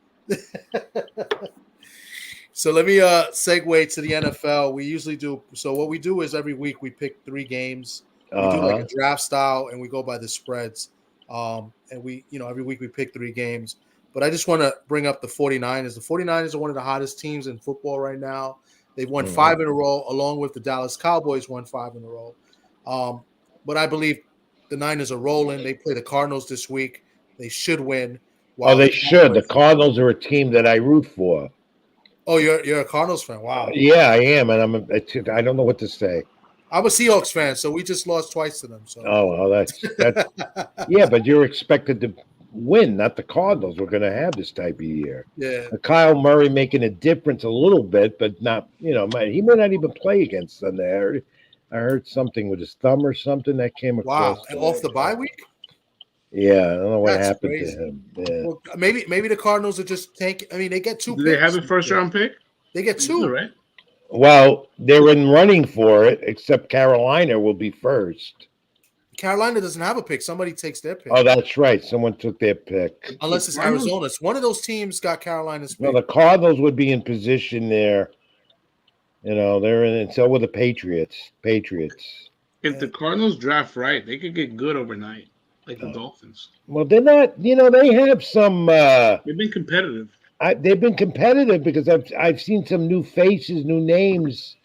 Speaker 1: So let me segue to the NFL. We usually do. So what we do is every week we pick 3 games. We do like a draft style, and we go by the spreads. And we, every week we pick 3 games. But I just want to bring up the 49ers. The 49ers are one of the hottest teams in football right now. They've won 5 in a row, along with the Dallas Cowboys won 5 in a row. But I believe the Niners are rolling. They play the Cardinals this week. They should win.
Speaker 3: They should. The Cardinals are a team that I root for.
Speaker 1: Oh, you're a Cardinals fan? Wow.
Speaker 3: Yeah, I am, and I don't know what to say.
Speaker 1: I'm a Seahawks fan, so we just lost twice to them. So.
Speaker 3: Oh, well, that's yeah, but you're expected to win, not the Cardinals. We're going to have this type of year.
Speaker 1: Yeah.
Speaker 3: Kyle Murray making a difference a little bit, but not. He may not even play against Sunday. I heard something with his thumb or something that came across.
Speaker 1: Wow, and off the bye week.
Speaker 3: Yeah, I don't know what happened
Speaker 1: crazy.
Speaker 3: to him. Yeah.
Speaker 1: Well, maybe the Cardinals are just tanking. I mean, they get 2
Speaker 2: Do
Speaker 1: picks.
Speaker 2: they have a first-round pick?
Speaker 1: They get 2,
Speaker 2: right?
Speaker 3: Well, they're in running for it, except Carolina will be first.
Speaker 1: Carolina doesn't have a pick. Somebody takes their pick.
Speaker 3: Oh, that's right. Someone took their pick.
Speaker 1: Unless it's Arizona. It's one of those teams got Carolina's pick.
Speaker 3: Well, the Cardinals would be in position there. They're in, and so will the Patriots.
Speaker 2: If the Cardinals draft right, they could get good overnight, like the Dolphins.
Speaker 3: Well, they're not. They have some.
Speaker 2: They've been competitive.
Speaker 3: They've been competitive because I've seen some new faces, new names,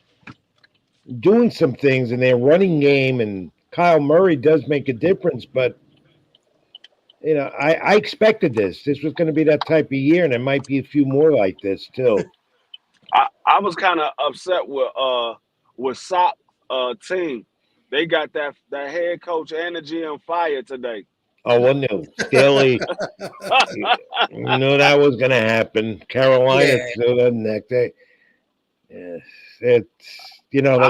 Speaker 3: doing some things in their running game, and Kyle Murray does make a difference. But I expected this. This was going to be that type of year, and there might be a few more like this too.
Speaker 4: I was kind of upset with Sock team. They got that head coach and the GM fired today.
Speaker 3: Oh, well, no. Staley, you knew that was going to happen. Carolina threw the neck.
Speaker 4: I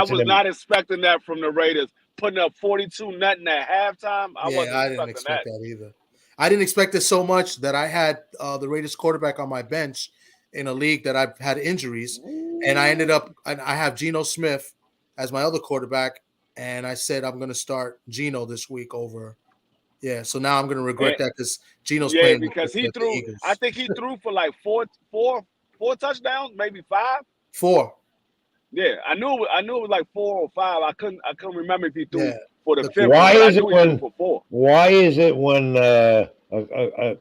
Speaker 4: was not expecting that from the Raiders, putting up 42-0 at halftime. I didn't expect
Speaker 1: that either. I didn't expect it so much that I had the Raiders quarterback on my bench in a league that I've had injuries, and I ended up. I have Geno Smith as my other quarterback, and I said I'm going to start Geno this week over. Yeah, so now I'm going to regret that because Geno's playing.
Speaker 4: Because he threw. I think he threw for like four touchdowns, maybe 5.
Speaker 1: 4.
Speaker 4: Yeah, I knew it was like 4 or 5. I couldn't remember if he threw for the 5th.
Speaker 3: Why is it when a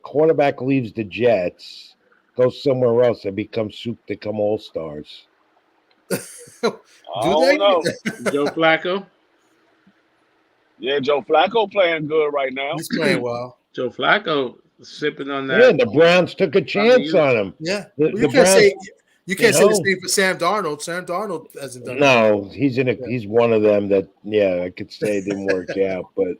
Speaker 3: quarterback leaves the Jets, goes somewhere else, and become all-stars?
Speaker 1: Do they?
Speaker 4: Know.
Speaker 2: Joe Flacco.
Speaker 4: Yeah, Joe Flacco playing good right now.
Speaker 1: He's playing well.
Speaker 2: Joe Flacco sipping on that.
Speaker 3: Yeah, the Browns took a chance on him.
Speaker 1: Yeah,
Speaker 3: the
Speaker 1: you can't say the same for Sam Darnold. Sam Darnold hasn't done.
Speaker 3: No, he's one of them that I could say didn't work out, but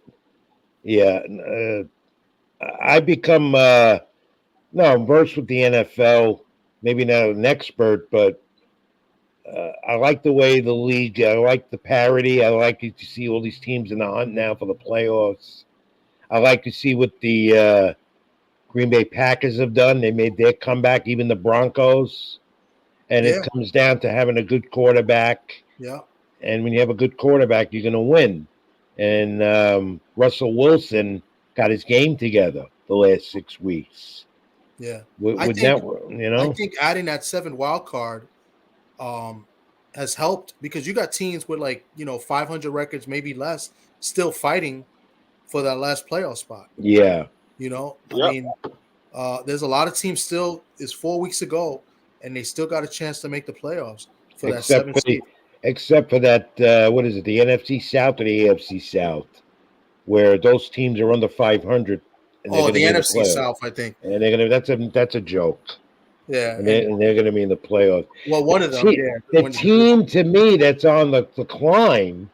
Speaker 3: I become I'm versed with the NFL. Maybe not an expert, but I like the way the league. I like the parity. I like to see all these teams in the hunt now for the playoffs. I like to see what the Green Bay Packers have done. They made their comeback, even the Broncos. And
Speaker 1: Yeah.
Speaker 3: it comes down to having a good quarterback.
Speaker 1: Yeah.
Speaker 3: And when you have a good quarterback, you're going to win. And Russell Wilson got his game together the last 6 weeks.
Speaker 1: Yeah.
Speaker 3: With that, you know,
Speaker 1: I think adding that 7 wild card has helped because you got teams with 500 records, maybe less, still fighting for that last playoff spot.
Speaker 3: Yeah.
Speaker 1: I
Speaker 4: Yep.
Speaker 1: mean, there's a lot of teams still. It's 4 weeks ago, and they still got a chance to make the playoffs for that 7 seed.
Speaker 3: Except for that, what is it, the NFC South or the AFC South, where those teams are under 500. And
Speaker 1: Oh, the NFC South, I think.
Speaker 3: And they're gonna. That's a joke.
Speaker 1: Yeah,
Speaker 3: and they're going to be in the playoffs.
Speaker 1: Well, one of them.
Speaker 3: The team to me that's on the climb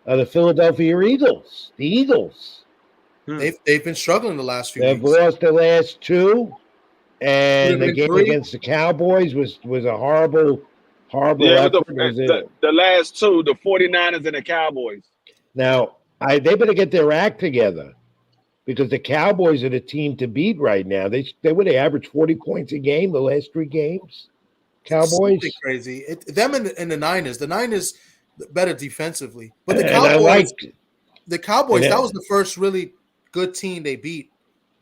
Speaker 3: are the Philadelphia Eagles. The Eagles.
Speaker 1: They've been struggling the last few
Speaker 3: They've
Speaker 1: weeks.
Speaker 3: lost the last 2, and the game against the Cowboys was a horrible
Speaker 4: Yeah,
Speaker 3: effort.
Speaker 4: The last 2, the 49ers and the Cowboys.
Speaker 3: Now, they better get their act together because the Cowboys are the team to beat right now. They average 40 points a game the last 3 games. Cowboys.
Speaker 1: It's crazy. Them and the Niners. The Niners better defensively, but the Cowboys. That was the first really good team they beat.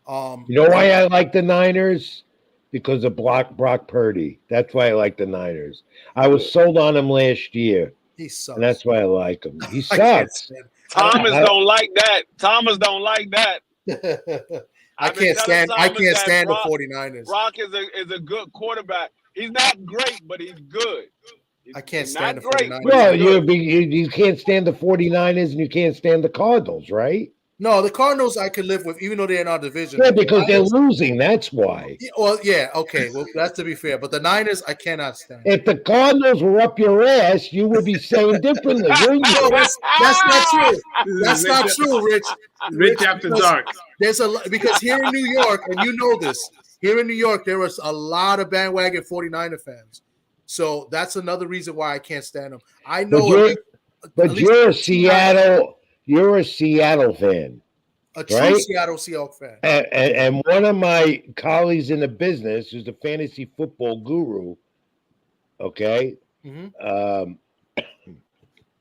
Speaker 3: You know why I like the Niners? Because of Brock Purdy. That's why I like the Niners. I was sold on him last year.
Speaker 1: He sucks.
Speaker 3: And that's why I like him. He sucks.
Speaker 4: Thomas don't like that. Thomas don't like that.
Speaker 1: I can't stand the 49ers.
Speaker 4: Brock is a good quarterback. He's not great, but he's good.
Speaker 1: I can't stand the 49ers.
Speaker 3: Well, you can't stand the 49ers and you can't stand the Cardinals, right?
Speaker 1: No, the Cardinals I could live with, even though they're in our division.
Speaker 3: Yeah, because they're losing. That's why.
Speaker 1: Well, yeah, okay. Well, that's to be fair. But the Niners, I cannot stand.
Speaker 3: If the Cardinals were up your ass, you would be saying differently, wouldn't you?
Speaker 1: No, that's not true. That's not true, Rich.
Speaker 2: Rich after dark.
Speaker 1: Because here in New York, and you know this, here in New York, there was a lot of bandwagon 49er fans. So that's another reason why I can't stand them. I know.
Speaker 3: But you're a Seattle. You're a Seattle fan.
Speaker 1: A true
Speaker 3: right?
Speaker 1: Seattle Seahawks fan.
Speaker 3: And one of my colleagues in the business, who's a fantasy football guru, okay,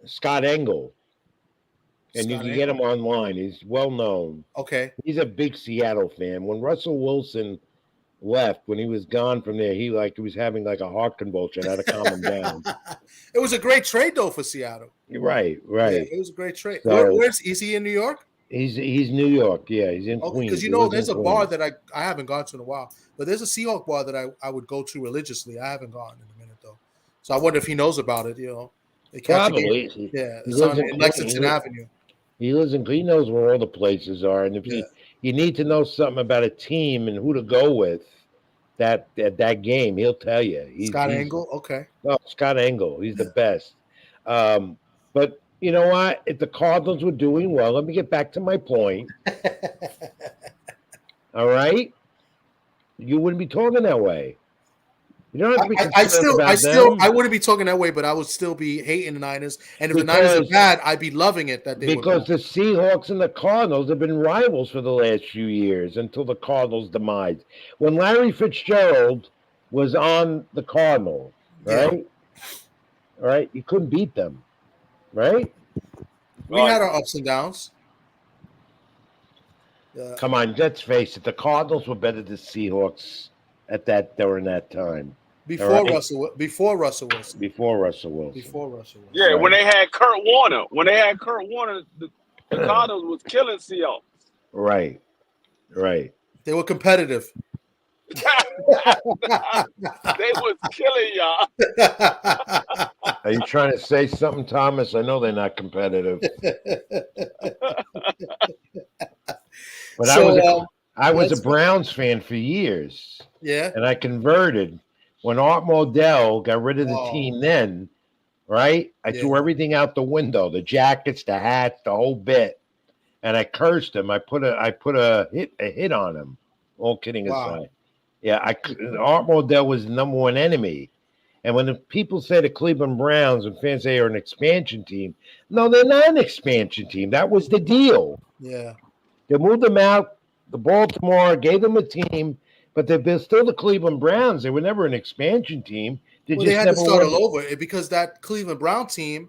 Speaker 3: Scott Engel. And you can get him online. He's well known.
Speaker 1: Okay.
Speaker 3: He's a big Seattle fan. When Russell Wilson left, when he was gone from there, he was having like a heart convulsion. Had to calm him down.
Speaker 1: It was a great trade though for Seattle.
Speaker 3: Right.
Speaker 1: Yeah, it was a great trade.
Speaker 3: So,
Speaker 1: is he in New York?
Speaker 3: He's New York. Yeah, he's in Queens.
Speaker 1: Because there's a bar that I haven't gone to in a while, but there's a Seahawk bar that I would go to religiously. I haven't gone in a minute though, so I wonder if he knows about it.
Speaker 3: Probably.
Speaker 1: It's on Lexington Avenue.
Speaker 3: He knows where all the places are, and if you need to know something about a team and who to go with, that game, he'll tell you.
Speaker 1: Scott Engel, okay.
Speaker 3: Oh, Scott Engel, he's the best. But you know what? If the Cardinals were doing well, let me get back to my point. All right, you wouldn't be talking that way. You don't have to be
Speaker 1: I wouldn't be talking that way, but I would still be hating the Niners. And if the Niners are bad, I'd be loving it
Speaker 3: because the Seahawks and the Cardinals have been rivals for the last few years until the Cardinals' demise. When Larry Fitzgerald was on the Cardinals, right? Yeah. Right, you couldn't beat them, right?
Speaker 1: We had our ups and downs.
Speaker 3: Come on, let's face it. The Cardinals were better than the Seahawks during that time.
Speaker 1: Before Russell Wilson.
Speaker 4: Yeah, when they had Kurt Warner. The Cardinals was killing Seahawks.
Speaker 3: Right.
Speaker 1: They were competitive.
Speaker 4: They was killing y'all.
Speaker 3: Are you trying to say something, Thomas? I know they're not competitive. But I was a Browns fan for years.
Speaker 1: Yeah.
Speaker 3: And I converted when Art Modell got rid of the team then, right? I threw everything out the window, the jackets, the hats, the whole bit. And I cursed him. I put a hit on him. All kidding aside. Yeah, Art Modell was the number one enemy. And when the people say the Cleveland Browns and fans say are an expansion team, no, they're not an expansion team. That was the deal.
Speaker 1: Yeah.
Speaker 3: They moved them out to Baltimore, gave them a team, but they're still the Cleveland Browns. They were never an expansion team. They
Speaker 1: Well,
Speaker 3: just
Speaker 1: they had to
Speaker 3: never
Speaker 1: start
Speaker 3: won.
Speaker 1: all over because that Cleveland Brown team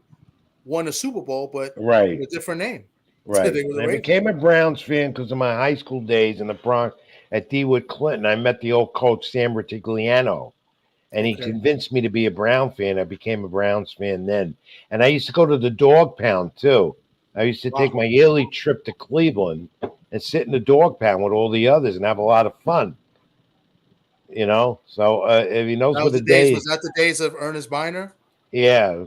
Speaker 1: won a Super Bowl, but
Speaker 3: Right.
Speaker 1: with a different name.
Speaker 3: Right.
Speaker 1: They were
Speaker 3: And
Speaker 1: the
Speaker 3: I
Speaker 1: Ravens.
Speaker 3: became a Browns fan because of my high school days in the Bronx at DeWitt Clinton. I met the old coach, Sam Ritigliano, and he
Speaker 1: Okay.
Speaker 3: convinced me to be a Brown fan. I became a Browns fan then. And I used to go to the dog pound, too. I used to take
Speaker 1: Wow.
Speaker 3: my yearly trip to Cleveland and sit in the dog pound with all the others and have a lot of fun. You know? So if he knows
Speaker 1: That
Speaker 3: what
Speaker 1: was
Speaker 3: the
Speaker 1: the days.
Speaker 3: days.
Speaker 1: Was that the days of Ernest Biner?
Speaker 3: Yeah.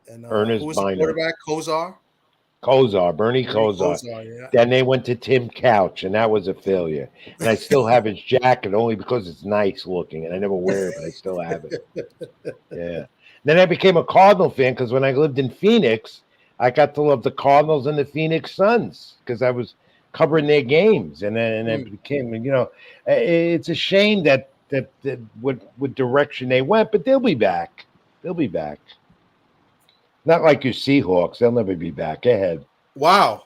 Speaker 1: And who
Speaker 3: Ernest
Speaker 1: was the
Speaker 3: Biner.
Speaker 1: quarterback? Kozar.
Speaker 3: Bernie
Speaker 1: Bernie
Speaker 3: Kosar.
Speaker 1: Yeah.
Speaker 3: Then they went to Tim Couch, and that was a failure. And I still have his jacket only because it's nice looking, and I never wear it, but I still have it. Yeah. Then I became a Cardinal fan because when I lived in Phoenix, I got to love the Cardinals and the Phoenix Suns because I was covering their games, and it became, it's a shame that what direction they went, but they'll be back. They'll be back. Not like your Seahawks; they'll never be back. Go ahead.
Speaker 1: Wow.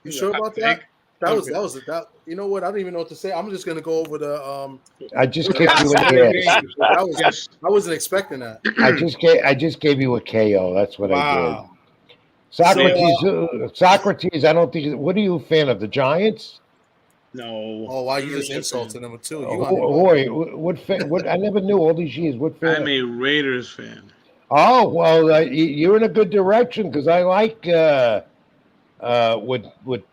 Speaker 1: You sure about that?
Speaker 2: Take?
Speaker 1: That was that. You know what? I don't even know what to say. I'm just gonna go over the.
Speaker 3: I just gave you
Speaker 2: Seven
Speaker 3: an
Speaker 2: games. Yes.
Speaker 1: I wasn't expecting that.
Speaker 3: I just gave you a KO. That's what I did.
Speaker 1: Wow.
Speaker 3: Socrates. I don't think. What are you a fan of? The Giants?
Speaker 2: No.
Speaker 1: Oh, wow! You just insulted them too. You
Speaker 3: Boy, what? I never knew all these years. What fan?
Speaker 2: I'm a Raiders fan.
Speaker 3: Oh well, you're in a good direction because I like with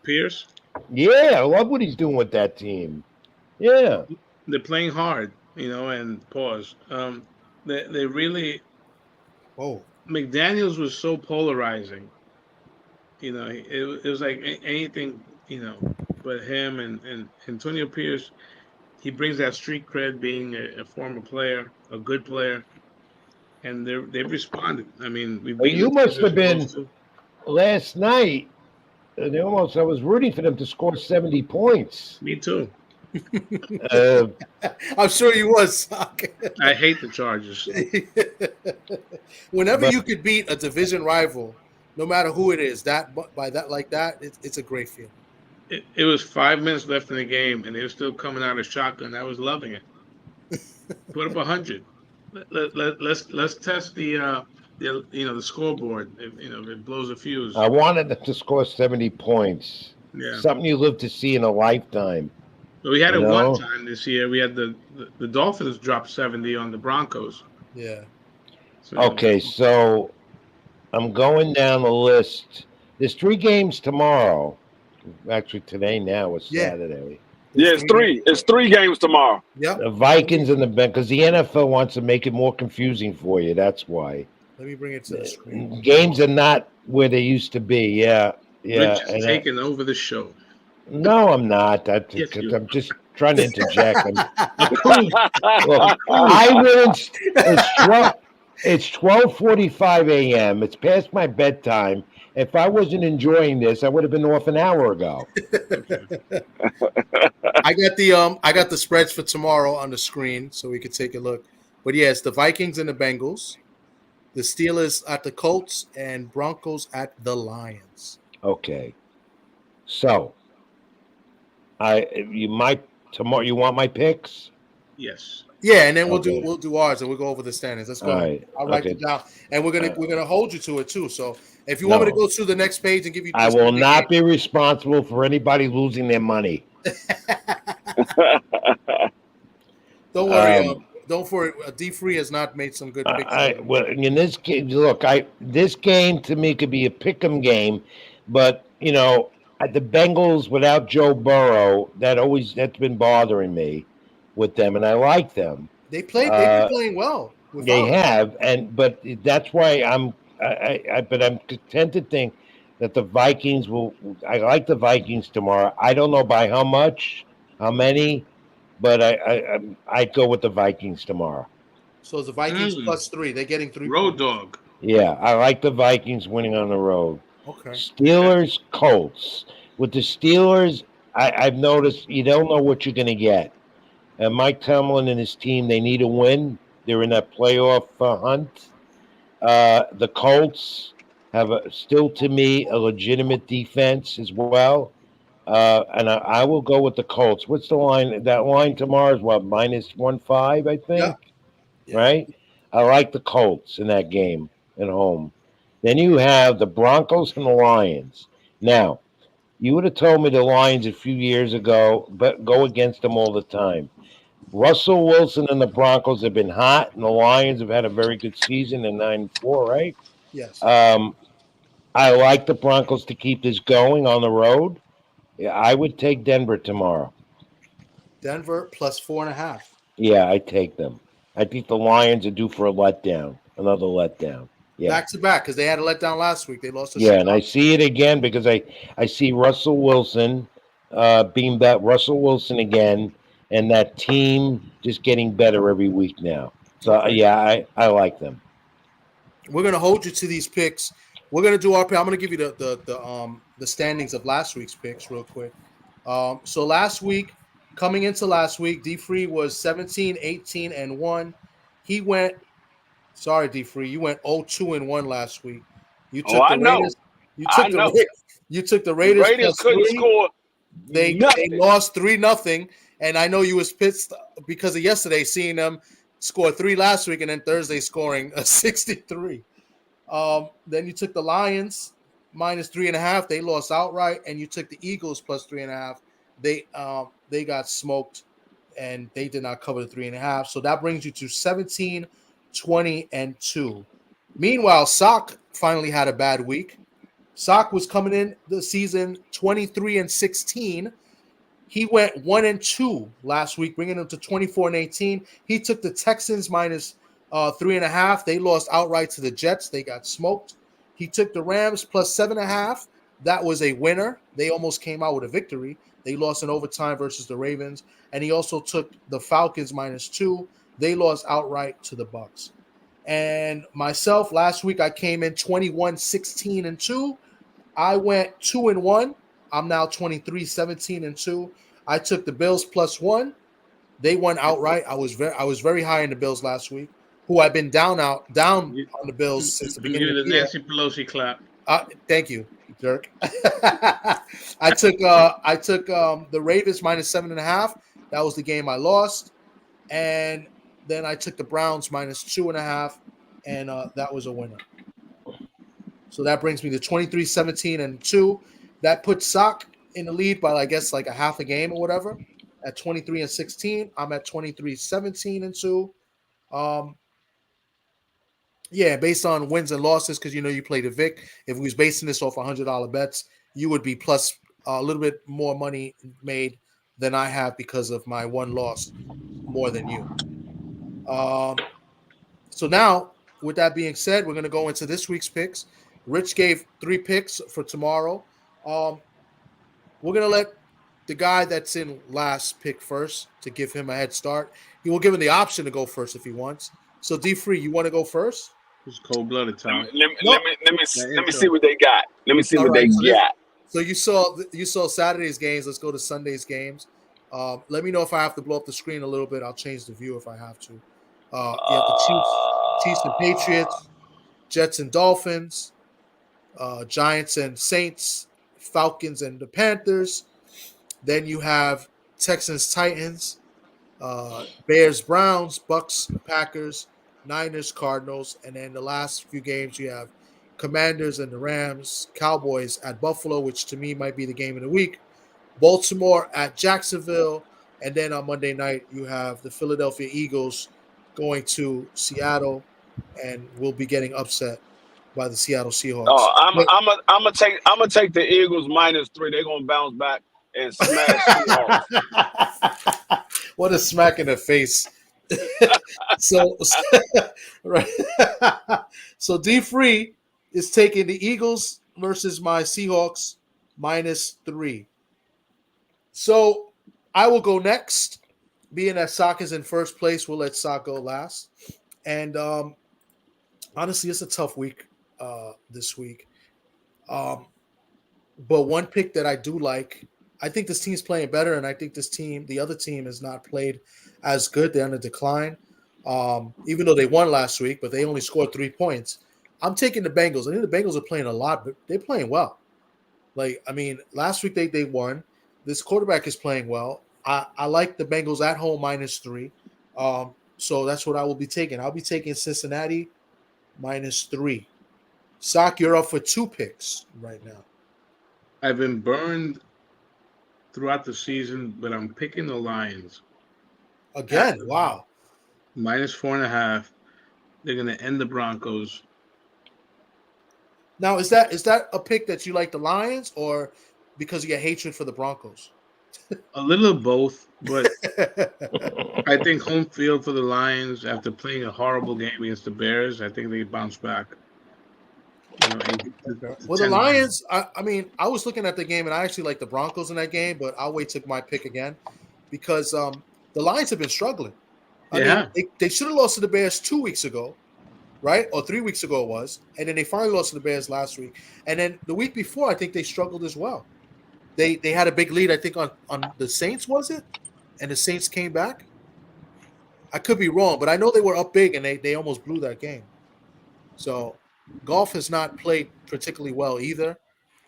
Speaker 2: Pierce.
Speaker 3: Yeah, I love what he's doing with that team. Yeah,
Speaker 2: They're playing hard, and pause. They really.
Speaker 1: Oh.
Speaker 2: McDaniels was so polarizing. It was like anything, but him and Antonio Pierce. He brings that street cred, being a former player, a good player, and they've responded. I mean,
Speaker 3: you must have been last night. I was rooting for them to score 70 points.
Speaker 2: Me too.
Speaker 1: I'm sure you was.
Speaker 2: I hate the Chargers.
Speaker 1: Whenever you could beat a division rival, no matter who it is, it's a great feeling.
Speaker 2: It was 5 minutes left in the game, and they were still coming out of shotgun. I was loving it. Put up 100. Let's test the scoreboard. If it blows a fuse.
Speaker 3: I wanted them to score 70 points.
Speaker 2: Yeah,
Speaker 3: something you live to see in a lifetime.
Speaker 2: But we had it one time this year. We had the Dolphins drop 70 on the Broncos.
Speaker 1: Yeah.
Speaker 3: Okay, so I'm going down the list. There's 3 games tomorrow. Actually, today now is Saturday.
Speaker 4: Yeah, it's 3. It's 3 games tomorrow.
Speaker 1: Yeah.
Speaker 3: The Vikings and the Bengals, because the NFL wants to make it more confusing for you. That's why.
Speaker 1: Let me bring it to the screen.
Speaker 3: Games are not where they used to be. Yeah.
Speaker 2: Rich is taking over the show.
Speaker 3: No, I'm not. I'm just trying to interject. Look, I wouldn't. It's 12:45 a.m. It's past my bedtime. If I wasn't enjoying this, I would have been off an hour ago.
Speaker 1: I got the spreads for tomorrow on the screen, so we could take a look. But yeah, it's the Vikings and the Bengals, the Steelers at the Colts, and Broncos at the Lions.
Speaker 3: Okay, so you want my picks?
Speaker 2: Yes.
Speaker 1: Yeah, and then we'll do ours, and we'll go over the standings. Let's go.
Speaker 3: All right.
Speaker 1: I'll write it down, and we're gonna hold you to it too. So if you want me to go through the next page and give you,
Speaker 3: I will not be responsible for anybody losing their money.
Speaker 1: Don't worry. Don't worry. D-Free has not made some good picks.
Speaker 3: In this game, this game to me could be a pick'em game, but the Bengals without Joe Burrow, that's been bothering me with them, and I like them.
Speaker 1: They've been playing well.
Speaker 3: They have, but that's why I'm content to think that the Vikings will. I like the Vikings tomorrow. I don't know by how much, how many, but I go with the Vikings tomorrow.
Speaker 1: So it's the Vikings +3. They're getting 3
Speaker 2: road dog.
Speaker 3: Yeah, I like the Vikings winning on the road.
Speaker 1: Okay.
Speaker 3: Steelers, Colts. With the Steelers, I've noticed you don't know what you're going to get. And Mike Tomlin and his team, they need a win. They're in that playoff hunt. The Colts have still, to me, a legitimate defense as well. And I will go with the Colts. What's the line? That line tomorrow is what, -1.5, I
Speaker 1: Yeah.
Speaker 3: think, right? I like the Colts in that game at home. Then you have the Broncos and the Lions. Now, you would have told me the Lions a few years ago, but go against them all the time. Russell Wilson and the Broncos have been hot, and the Lions have had a very good season in 9-4, right?
Speaker 1: Yes.
Speaker 3: Um, I like the Broncos to keep this going on the road. Yeah, I would take Denver tomorrow.
Speaker 1: Denver plus 4.5.
Speaker 3: Yeah, I take them. I think the Lions are due for a letdown, another letdown. Yeah,
Speaker 1: Back to back because they had a letdown last week. They lost to
Speaker 3: yeah, and I
Speaker 1: Chicago.
Speaker 3: see it again because I see Russell Wilson being that Russell Wilson again, and that team just getting better every week now. So
Speaker 1: Okay.
Speaker 3: yeah, I like them.
Speaker 1: We're gonna hold you to these picks. We're gonna do our pick. I'm gonna give you the standings of last week's picks real quick. So last week, coming into last week, D Free was 17, 18, and 1. He went, sorry, D Free, you went 0-2 and 1 last week. You
Speaker 4: Oh,
Speaker 1: took
Speaker 4: I
Speaker 1: the
Speaker 4: know.
Speaker 1: Raiders, you
Speaker 4: I
Speaker 1: took the
Speaker 4: know.
Speaker 1: you took the
Speaker 4: The
Speaker 1: Raiders
Speaker 4: Raiders
Speaker 1: plus
Speaker 4: couldn't
Speaker 1: 3.
Speaker 4: score
Speaker 1: They
Speaker 4: nothing.
Speaker 1: lost 3-0. And I know you was pissed because of yesterday seeing them score 3 last week and then Thursday scoring a 63. Then you took the Lions -3.5. They lost outright, and you took the Eagles plus 3.5. They got smoked, and they did not cover the 3.5. So that brings you to 17, 20, and 2. Meanwhile, Sock finally had a bad week. Sock was coming in the season 23 and 16. He went 1-2 last week, bringing him to 24 and 18. He took the Texans minus 3.5. They lost outright to the Jets. They got smoked. He took the Rams plus 7.5. That was a winner. They almost came out with a victory. They lost in overtime versus the Ravens. And he also took the Falcons -2. They lost outright to the Bucks. And myself, last week I came in 21, 16, and 2. I went 2-1. I'm now 23, 17, and 2. I took the Bills +1. They won outright. I was very high in the Bills last week, who I've been down on the Bills since the
Speaker 2: Let me
Speaker 1: beginning
Speaker 2: give
Speaker 1: of
Speaker 2: you
Speaker 1: the
Speaker 2: the
Speaker 1: year.
Speaker 2: Nancy Pelosi clap.
Speaker 1: Thank you, jerk. I took the Ravens -7.5. That was the game I lost, and then I took the Browns -2.5, and that was a winner. So that brings me to 23, 17, and 2. That puts Sock in the lead by, I guess, like a half a game or whatever at 23 and 16. I'm at 23, 17, and 2. Yeah, based on wins and losses, because you played a Vic. If we was basing this off $100 bets, you would be plus a little bit more money made than I have because of my one loss more than you. So now, with that being said, we're going to go into this week's picks. Rich gave 3 picks for tomorrow. We're going to let the guy that's in last pick first to give him a head start. He will give him the option to go first if he wants. So, D Free, you want to go first?
Speaker 2: It's cold-blooded time.
Speaker 4: Let me see what they got. Let me see what they
Speaker 1: So
Speaker 4: got.
Speaker 1: So you saw Saturday's games. Let's go to Sunday's games. Let me know if I have to blow up the screen a little bit. I'll change the view if I have to. You have the Chiefs and Patriots, Jets and Dolphins, Giants and Saints, Falcons and the Panthers. Then you have Texans, Titans, Bears, Browns, Bucks, Packers, Niners, Cardinals, and then the last few games you have Commanders and the Rams, Cowboys at Buffalo, which to me might be the game of the week, Baltimore at Jacksonville, and then on Monday night you have the Philadelphia Eagles going to Seattle, and we'll be getting upset by the Seattle Seahawks.
Speaker 4: I'm gonna take the Eagles -3. They're gonna bounce back and smash Seahawks.
Speaker 1: What a smack in the face. so right. So D Free is taking the Eagles versus my Seahawks -3. So I will go next. Being that Sock is in first place, we'll let Sock go last. And honestly, it's a tough week this week. But one pick that I do like, I think this team's playing better, and I think the other team, has not played as good. They're on a decline, even though they won last week, but they only scored 3 points. I'm taking the Bengals. I think the Bengals are playing a lot, but they're playing well. Last week they won. This quarterback is playing well. I like the Bengals at home -3. So that's what I will be taking. I'll be taking Cincinnati -3. Sock, you're up for 2 picks right now.
Speaker 2: I've been burned throughout the season, but I'm picking the Lions.
Speaker 1: Again, wow.
Speaker 2: -4.5. They're going to end the Broncos.
Speaker 1: Now, is that a pick that you like the Lions, or because of your hatred for the Broncos?
Speaker 2: A little of both, but I think home field for the Lions after playing a horrible game against the Bears, I think they bounce back.
Speaker 1: Well, the Lions, I was looking at the game, and I actually like the Broncos in that game, but I'll wait to my pick again because the Lions have been struggling. I mean, they should have lost to the Bears 2 weeks ago, right? Or 3 weeks ago it was. And then they finally lost to the Bears last week. And then the week before, I think they struggled as well. They had a big lead, I think, on the Saints, was it? And the Saints came back? I could be wrong, but I know they were up big, and they almost blew that game. So Golf has not played particularly well either.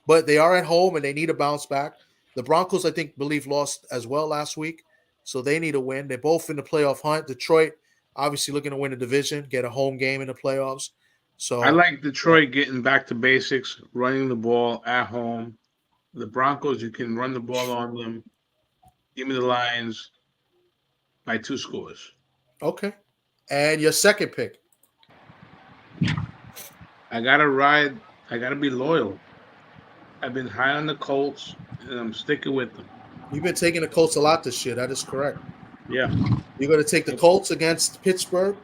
Speaker 1: But they are at home, and they need a bounce back. The Broncos, I believe, lost as well last week. So they need a win. They're both in the playoff hunt. Detroit, obviously looking to win the division, get a home game in the playoffs. So
Speaker 2: I like Detroit getting back to basics, running the ball at home. The Broncos, you can run the ball on them. Give me the Lions by 2 scores.
Speaker 1: Okay. And your second pick?
Speaker 2: I got to ride. I got to be loyal. I've been high on the Colts, and I'm sticking with them.
Speaker 1: You've been taking the Colts a lot this year. That is correct.
Speaker 2: Yeah.
Speaker 1: You're going to take the Colts against Pittsburgh?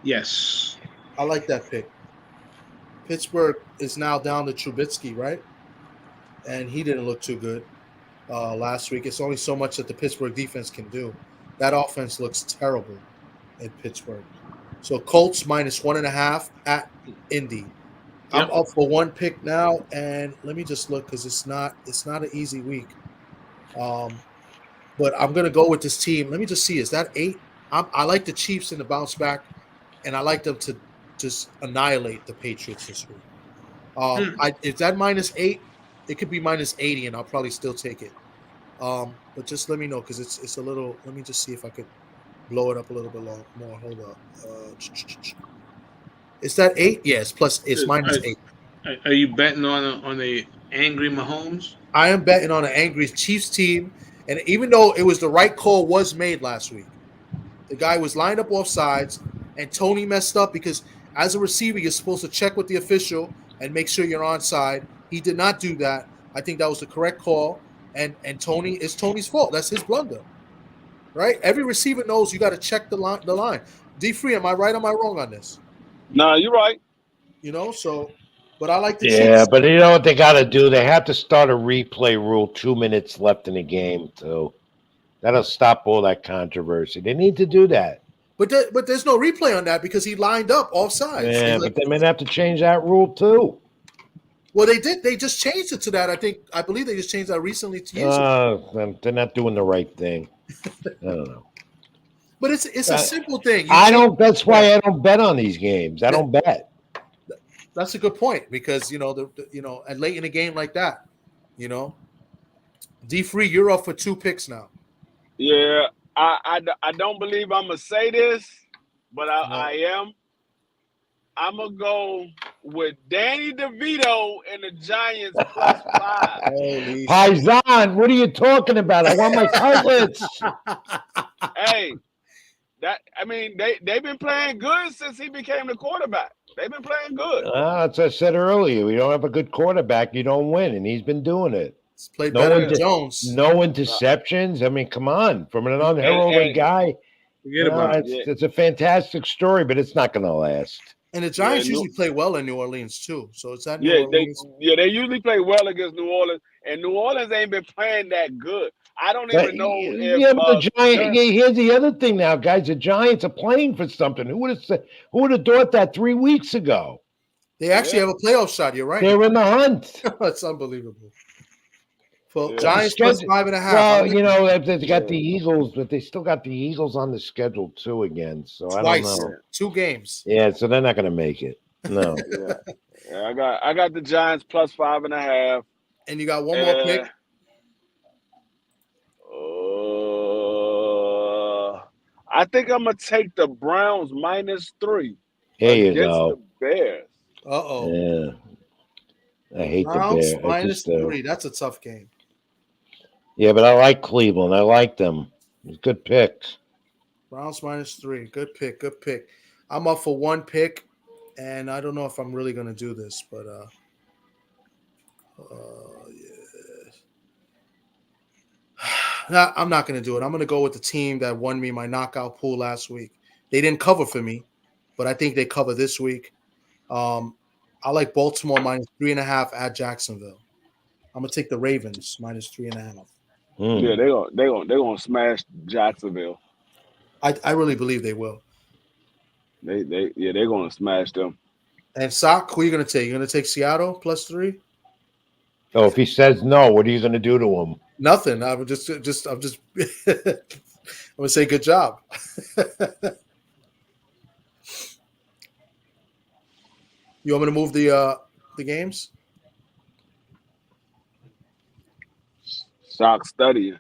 Speaker 2: Yes.
Speaker 1: I like that pick. Pittsburgh is now down to Trubisky, right? And he didn't look too good last week. It's only so much that the Pittsburgh defense can do. That offense looks terrible in Pittsburgh. So Colts -1.5 at Indy. I'm up for 1 pick now, and let me just look because it's not an easy week. But I'm gonna go with this team. Let me just see. Is that 8? I like the Chiefs in the bounce back, and I like them to just annihilate the Patriots this week. If that -8, it could be -80, and I'll probably still take it. But just let me know because it's a little. Let me just see if I could blow it up a little bit more. Hold up. Is that 8? Yes. Plus, it's -8.
Speaker 2: Are you betting on the angry Mahomes?
Speaker 1: I am betting on an angry Chiefs team, and even though it was the right call was made last week, the guy was lined up off sides, and Tony messed up because as a receiver, you're supposed to check with the official and make sure you're onside. He did not do that. I think that was the correct call, and Tony is Tony's fault. That's his blunder, right? Every receiver knows you got to check the line. D-Free, am I right or am I wrong on this?
Speaker 4: No, you're right.
Speaker 1: So, but I like the
Speaker 3: Yeah,
Speaker 1: Chiefs.
Speaker 3: but you know what they got to do? They have to start a replay rule 2 minutes left in the game, too. That'll stop all that controversy. They need to do that.
Speaker 1: But there's no replay on that because he lined up offside.
Speaker 3: Yeah, but they may have to change that rule, too.
Speaker 1: Well, they did. They just changed it to that. I believe they just changed that recently to use it.
Speaker 3: They're not doing the right thing. I don't know.
Speaker 1: But it's a simple thing.
Speaker 3: That's why I don't bet on these games. I don't bet.
Speaker 1: That's a good point because and late in a game like that, D-Free, you're up for 2 picks now.
Speaker 4: Yeah, I don't believe I'm gonna say this, but I am. I'm gonna go with Danny DeVito and the Giants +5.
Speaker 3: Paisan, what are you talking about? I want my cutlets.
Speaker 4: Hey, they've been playing good since he became the quarterback. They've been playing good.
Speaker 3: As I said earlier, you don't have a good quarterback, you don't win, and he's been doing it.
Speaker 1: He's played better than Jones.
Speaker 3: No interceptions. I mean, come on, from an unheralded guy. It's a fantastic story, but it's not going to last.
Speaker 1: And the Giants usually play well in New Orleans too. So it's that New Orleans.
Speaker 4: They usually play well against New Orleans, and New Orleans ain't been playing that good. I don't even know if
Speaker 3: the Giants. Here's the other thing now, guys. The Giants are playing for something. Who would have thought that 3 weeks ago?
Speaker 1: They actually have a playoff shot. You're right.
Speaker 3: They're in the hunt.
Speaker 1: That's unbelievable. For
Speaker 4: Yeah.
Speaker 1: Giants plus 5.5.
Speaker 3: Well,
Speaker 1: I'm
Speaker 3: you know, they got
Speaker 4: Yeah.
Speaker 3: the Eagles, but they still got the Eagles on the schedule too again. So I don't
Speaker 1: twice,
Speaker 3: know.
Speaker 1: 2 games.
Speaker 3: Yeah, so they're not going to make it. No.
Speaker 4: Yeah. Yeah, I got the Giants plus 5.5.
Speaker 1: And you got one more pick.
Speaker 4: I think I'm gonna take the Browns -3
Speaker 3: Here you
Speaker 4: against
Speaker 3: go.
Speaker 4: the Bears.
Speaker 1: Uh-oh.
Speaker 3: Yeah. I hate the
Speaker 1: Browns
Speaker 3: Bears. I just
Speaker 1: -3. That's a tough game.
Speaker 3: Yeah, but I like Cleveland. I like them. Good picks.
Speaker 1: Browns -3. Good pick. Good pick. I'm up for one pick, and I don't know if I'm really gonna do this, but yeah. I'm not gonna do it. I'm gonna go with the team that won me my knockout pool last week. They didn't cover for me, but I think they cover this week. I like Baltimore -3.5 at Jacksonville. I'm gonna take the Ravens -3.5.
Speaker 4: Yeah, they're gonna smash Jacksonville.
Speaker 1: I really believe they will.
Speaker 4: They're gonna smash them.
Speaker 1: And Sock, who are you gonna take? You're gonna take Seattle +3?
Speaker 3: Oh, if he says no, what are you going to do to him?
Speaker 1: Nothing. I'm just I'm gonna say good job. You want me to move the games?
Speaker 4: Shock studying.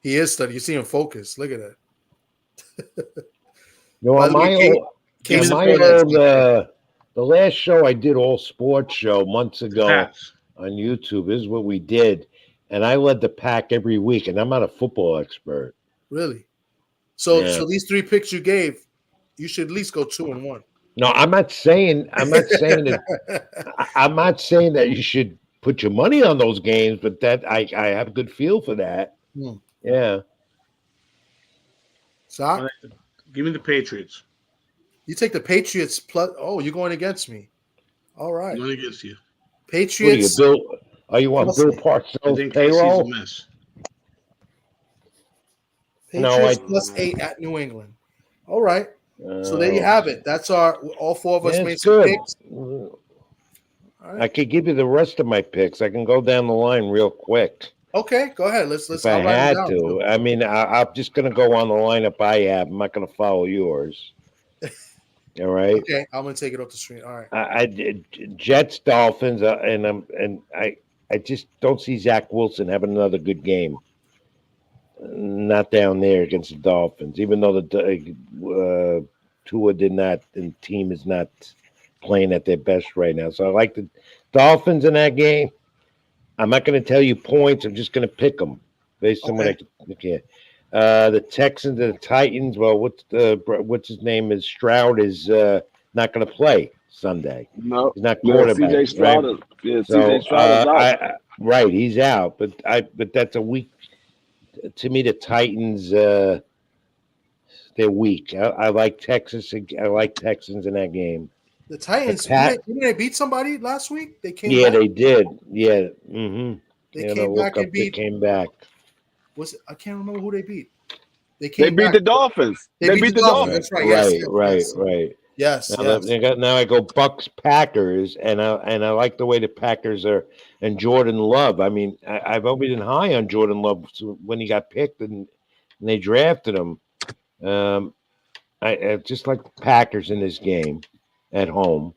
Speaker 1: He is studying. You see him focus. Look at that.
Speaker 3: No,
Speaker 1: By the way, Case
Speaker 3: my
Speaker 1: in point,
Speaker 3: old, the last show I did, all sports show months ago
Speaker 2: Pats.
Speaker 3: on YouTube, this is what we did. And I led the pack every week, and I'm not a football expert.
Speaker 1: Really? So
Speaker 3: Yeah.
Speaker 1: so these 3 picks you gave, you should at least go 2-1.
Speaker 3: No, I'm not saying that I'm not saying that you should put your money on those games, but that I have a good feel for that.
Speaker 1: Hmm.
Speaker 3: Yeah.
Speaker 1: Sock,
Speaker 2: Give me the Patriots.
Speaker 1: you take the Patriots plus. Oh, you're going against me. All right.
Speaker 2: Going against you.
Speaker 3: What are you,
Speaker 1: Patriots.
Speaker 3: Bill? Are you on
Speaker 1: Plus
Speaker 3: Bill
Speaker 1: eight.
Speaker 2: I
Speaker 3: Parcells'
Speaker 2: think
Speaker 3: payroll?
Speaker 2: KC's a mess.
Speaker 1: Patriots +8 at New England. All right. So there you have it. That's all 4 of us
Speaker 3: Yeah,
Speaker 1: made
Speaker 3: it's
Speaker 1: some
Speaker 3: good.
Speaker 1: picks. All right.
Speaker 3: I could give you the rest of my picks. I can go down the line real quick.
Speaker 1: Okay, go ahead. Let's.
Speaker 3: If I
Speaker 1: I'll write
Speaker 3: had
Speaker 1: them down,
Speaker 3: to.
Speaker 1: too.
Speaker 3: I mean, I'm just going to go on the lineup I have. I'm not going to follow yours. All right.
Speaker 1: Okay, I'm gonna take it off the screen. All right.
Speaker 3: I did Jets, Dolphins, and I just don't see Zach Wilson having another good game. Not down there against the Dolphins, even though the Tua did not, and team is not playing at their best right now. So I like the Dolphins in that game. I'm not going to tell you points. I'm just going to pick them based on what I can. The Texans and the Titans. Well, what's his name is Stroud is not going to play Sunday.
Speaker 4: No,
Speaker 3: He's not
Speaker 4: yeah,
Speaker 3: quarterback.
Speaker 4: CJ Stroud.
Speaker 3: Right?
Speaker 4: Yeah,
Speaker 3: So,
Speaker 4: CJ Stroud is out.
Speaker 3: right, he's out. But that's a weak. To me, the Titans, they're weak. I like Texas. I like Texans in that game.
Speaker 1: The Titans. Didn't they beat somebody last week? They came.
Speaker 3: Yeah,
Speaker 1: back?
Speaker 3: they did. Yeah. Mm-hmm.
Speaker 1: They came back and beat.
Speaker 3: They came back.
Speaker 1: I can't remember who they beat.
Speaker 4: They beat the Dolphins. They beat the Dolphins.
Speaker 1: That's right. Yes,
Speaker 3: Right.
Speaker 1: Yes.
Speaker 3: Now I go Bucks Packers, and I like the way the Packers are, and Jordan Love. I mean, I've always been high on Jordan Love when he got picked and they drafted him. I just like the Packers in this game at home.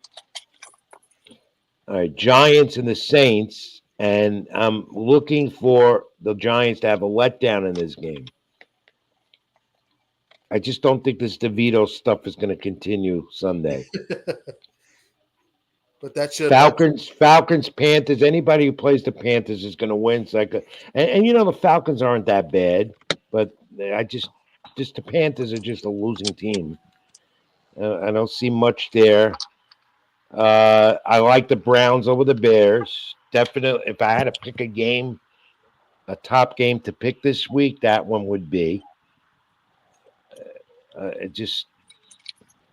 Speaker 3: All right, Giants and the Saints, and I'm looking for the Giants to have a letdown in this game. I just don't think this DeVito stuff is going to continue Sunday.
Speaker 1: But that's your
Speaker 3: Falcons, Panthers. Anybody who plays the Panthers is going to win. It's like and you know the Falcons aren't that bad, but just the Panthers are just a losing team. I don't see much there. I like the Browns over the Bears. Definitely, if I had to pick a top game to pick this week, that one would be.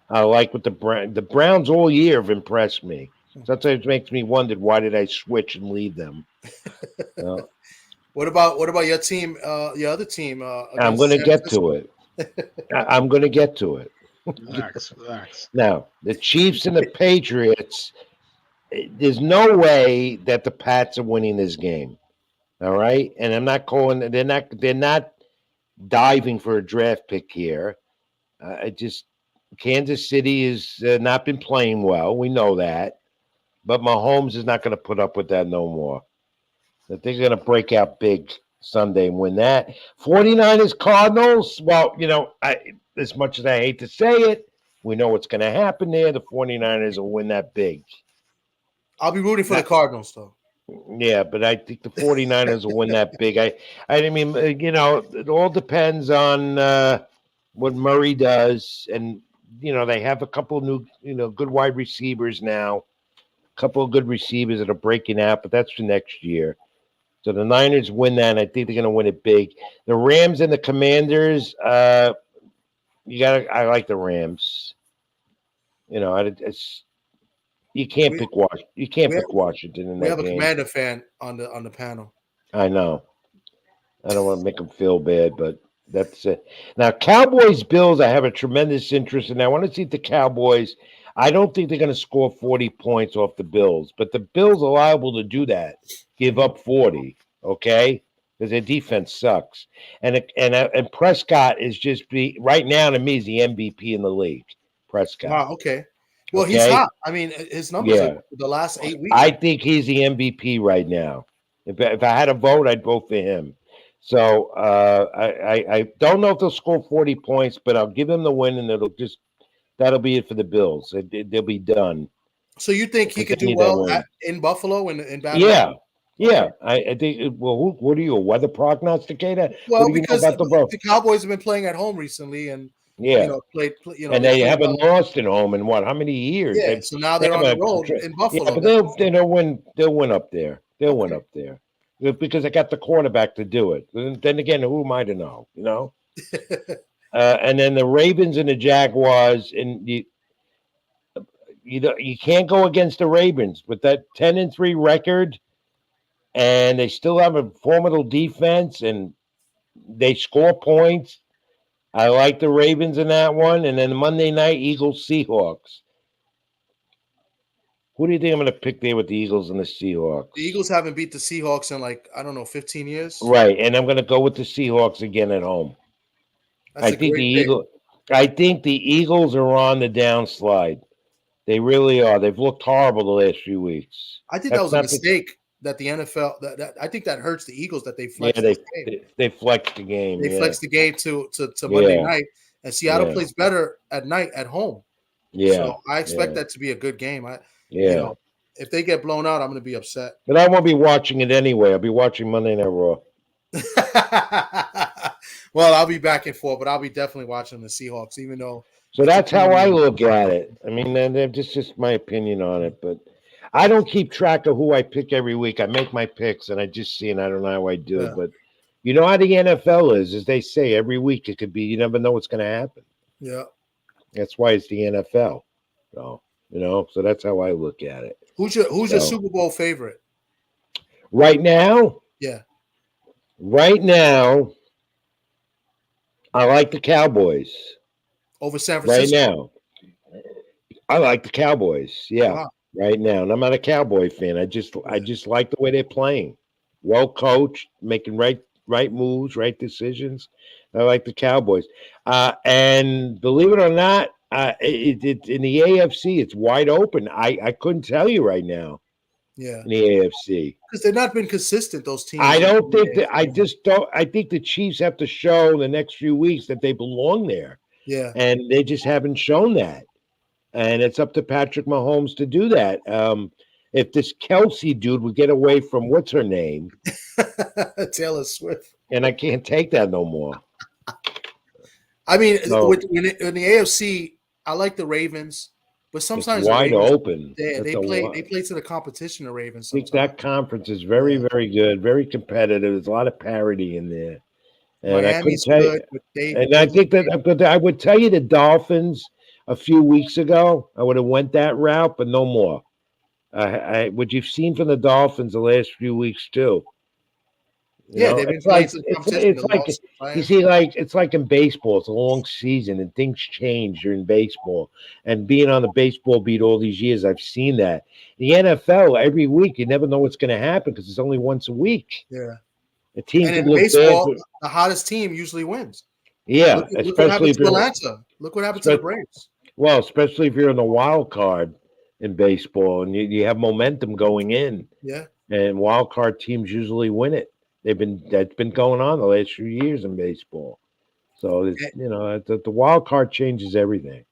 Speaker 3: I like what the Browns all year have impressed me. Sometimes it makes me wonder, why did I switch and leave them?
Speaker 1: What about your team? Your other team?
Speaker 3: I'm going to get to it. I'm going to get to it.
Speaker 2: Relax.
Speaker 3: Now, the Chiefs and the Patriots. There's no way that the Pats are winning this game. All right, and I'm not calling. They're not diving for a draft pick here. I just Kansas City has not been playing well. We know that, but Mahomes is not going to put up with that no more. That they're going to break out big Sunday and win that. 49ers Cardinals. Well, as much as I hate to say it, we know what's going to happen there. The 49ers will win that big.
Speaker 1: I'll be rooting for the Cardinals, though.
Speaker 3: Yeah, but I think the 49ers will win that big. I mean, it all depends on what Murray does. And, they have a couple of new, good wide receivers now. A couple of good receivers that are breaking out, but that's for next year. So the Niners win that, and I think they're going to win it big. The Rams and the Commanders, I like the Rams. You can't pick Washington. You can't pick Washington in that game.
Speaker 1: We have a Commander fan on the panel.
Speaker 3: I know. I don't want to make them feel bad, but that's it. Now, Cowboys Bills, I have a tremendous interest in. I want to see if the Cowboys. I don't think they're going to score 40 points off the Bills, but the Bills are liable to do that. Give up 40, okay? Because their defense sucks, and Prescott is just right now to me is the MVP in the league. Prescott.
Speaker 1: Wow. Okay. Well, he's hot. I mean, his numbers are the last 8 weeks.
Speaker 3: I think he's the MVP right now. If I had a vote, I'd vote for him. So I don't know if they'll score 40 points, but I'll give them the win, and that'll be it for the Bills. They'll be done.
Speaker 1: So you think he could do well in Buffalo in bad
Speaker 3: weather? Yeah. I think. Well, what are you, a weather prognosticator?
Speaker 1: Well, because the Cowboys have been playing at home recently, and played.
Speaker 3: And they haven't lost at home in what? How many years?
Speaker 1: Yeah. So now they're on the road in Buffalo.
Speaker 3: Yeah, but they'll win. They'll win up there. They'll win up there because they got the quarterback to do it. Then again, who am I to know? And then the Ravens and the Jaguars, and you can't go against the Ravens with that 10-3 record, and they still have a formidable defense, and they score points. I like the Ravens in that one, and then Monday night Eagles Seahawks. Who do you think I'm going to pick there with the Eagles and the Seahawks?
Speaker 1: The Eagles haven't beat the Seahawks in 15 years.
Speaker 3: Right, and I'm going to go with the Seahawks again at home. I think the Eagles are on the downslide. They really are. They've looked horrible the last few weeks.
Speaker 1: I think that was a mistake that the NFL. That I think that hurts the Eagles that they flexed the game.
Speaker 3: They flexed the game.
Speaker 1: They flexed the game to Monday night, and Seattle plays better at night at home.
Speaker 3: Yeah.
Speaker 1: So I expect that to be a good game. If they get blown out, I'm going to be upset.
Speaker 3: But I won't be watching it anyway. I'll be watching Monday Night Raw.
Speaker 1: Well, I'll be back and forth, but I'll be definitely watching the Seahawks, even though.
Speaker 3: So that's how I look at it. I mean, that's just my opinion on it. But I don't keep track of who I pick every week. I make my picks, and I just see, and I don't know how I do it. But you know how the NFL is, as they say, every week it could be. You never know what's going to happen.
Speaker 1: Yeah,
Speaker 3: that's why it's the NFL. So so that's how I look at it.
Speaker 1: Who's your Super Bowl favorite
Speaker 3: right now?
Speaker 1: Yeah,
Speaker 3: right now, I like the Cowboys
Speaker 1: over San Francisco.
Speaker 3: Right now, I like the Cowboys. Yeah, wow. Right now, and I'm not a Cowboy fan. I just like the way they're playing. Well coached, making right moves, right decisions. I like the Cowboys. And believe it or not, in the AFC, it's wide open. I couldn't tell you right now.
Speaker 1: Yeah,
Speaker 3: in the AFC
Speaker 1: because they've not been consistent. Those teams.
Speaker 3: I don't think that. I just don't. I think the Chiefs have to show the next few weeks that they belong there.
Speaker 1: Yeah,
Speaker 3: and they just haven't shown that. And it's up to Patrick Mahomes to do that. If this Kelsey dude would get away from what's her name,
Speaker 1: Taylor Swift,
Speaker 3: and I can't take that no more.
Speaker 1: I mean, in the AFC, I like the Ravens. But sometimes
Speaker 3: it's wide open.
Speaker 1: They play to the competition. The Ravens. Sometimes.
Speaker 3: I think that conference is very, very good, very competitive. There's a lot of parity in there. And
Speaker 1: Miami's good.
Speaker 3: I think that I would tell you the Dolphins a few weeks ago. I would have went that route, but no more. What you've seen from the Dolphins the last few weeks too.
Speaker 1: They've been playing some competition.
Speaker 3: It's like in baseball. It's a long season and things change during baseball. And being on the baseball beat all these years, I've seen that. The NFL, every week, you never know what's going to happen because it's only once a week.
Speaker 1: Yeah.
Speaker 3: A team
Speaker 1: And
Speaker 3: could
Speaker 1: in
Speaker 3: look bad.
Speaker 1: baseball, the hottest team usually wins.
Speaker 3: Yeah,
Speaker 1: Look what
Speaker 3: especially
Speaker 1: happened
Speaker 3: if
Speaker 1: to
Speaker 3: you're
Speaker 1: Atlanta. Look what happened to the Braves.
Speaker 3: well, especially if you're in the wild card in baseball and you have momentum going in.
Speaker 1: Yeah.
Speaker 3: And wild card teams usually win it. That's been going on the last few years in baseball. So it's, the wild card changes everything.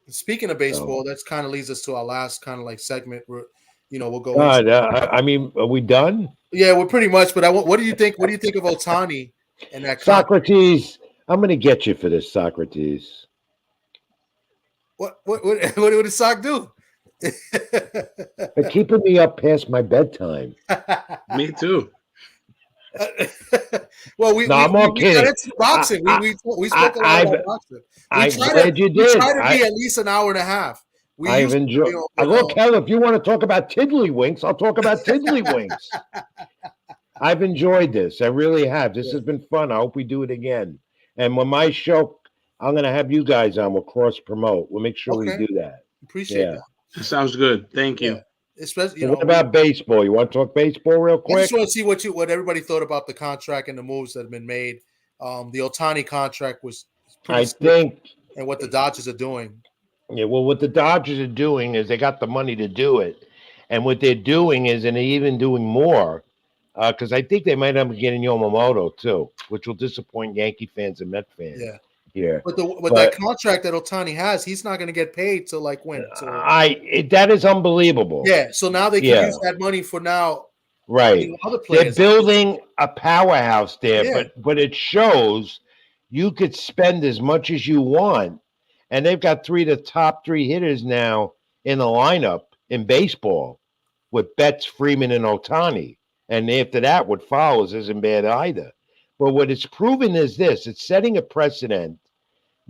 Speaker 1: Speaking of baseball, that kind of leads us to our last kind of like segment where, we'll go
Speaker 3: God,
Speaker 1: into.
Speaker 3: I mean, are we done?
Speaker 1: Yeah, we're pretty much. But what do you think? What do you think of Ohtani and that contract?
Speaker 3: Socrates, I'm going to get you for this, Socrates.
Speaker 1: What did Sock do?
Speaker 3: They're keeping me up past my bedtime.
Speaker 2: Me too.
Speaker 1: Well,
Speaker 3: No, I'm all
Speaker 1: we got
Speaker 3: kidding.
Speaker 1: into boxing. We spoke a lot about boxing.
Speaker 3: I'm glad you did.
Speaker 1: We try to be at least an hour and a half.
Speaker 3: I've enjoyed. Look, hell, if you want to talk about tiddlywinks, I'll talk about tiddlywinks. I've enjoyed this. I really have. This has been fun. I hope we do it again. And when my show, I'm going to have you guys on. We'll cross promote. We'll make sure we do that.
Speaker 1: Appreciate that.
Speaker 2: That sounds good. Thank you.
Speaker 1: Especially,
Speaker 3: what about baseball? You want to talk baseball real quick?
Speaker 1: I just want to see what everybody thought about the contract and the moves that have been made. The Ohtani contract was pretty
Speaker 3: think,
Speaker 1: and what the Dodgers are doing.
Speaker 3: Yeah, well, what the Dodgers are doing is they got the money to do it, and what they're doing is, and they're even doing more, because I think they might end up getting Yamamoto too, which will disappoint Yankee fans and Met fans.
Speaker 1: Yeah.
Speaker 3: Here,
Speaker 1: but that contract that Ohtani has, he's not going to get paid till like when?
Speaker 3: That is unbelievable.
Speaker 1: Yeah, so now they can use that money for now.
Speaker 3: Right,
Speaker 1: other players.
Speaker 3: They're building a powerhouse there, but it shows you could spend as much as you want, and they've got the top three hitters now in the lineup in baseball with Betts, Freeman, and Ohtani, and after that, what follows isn't bad either. But what it's proven is this: it's setting a precedent.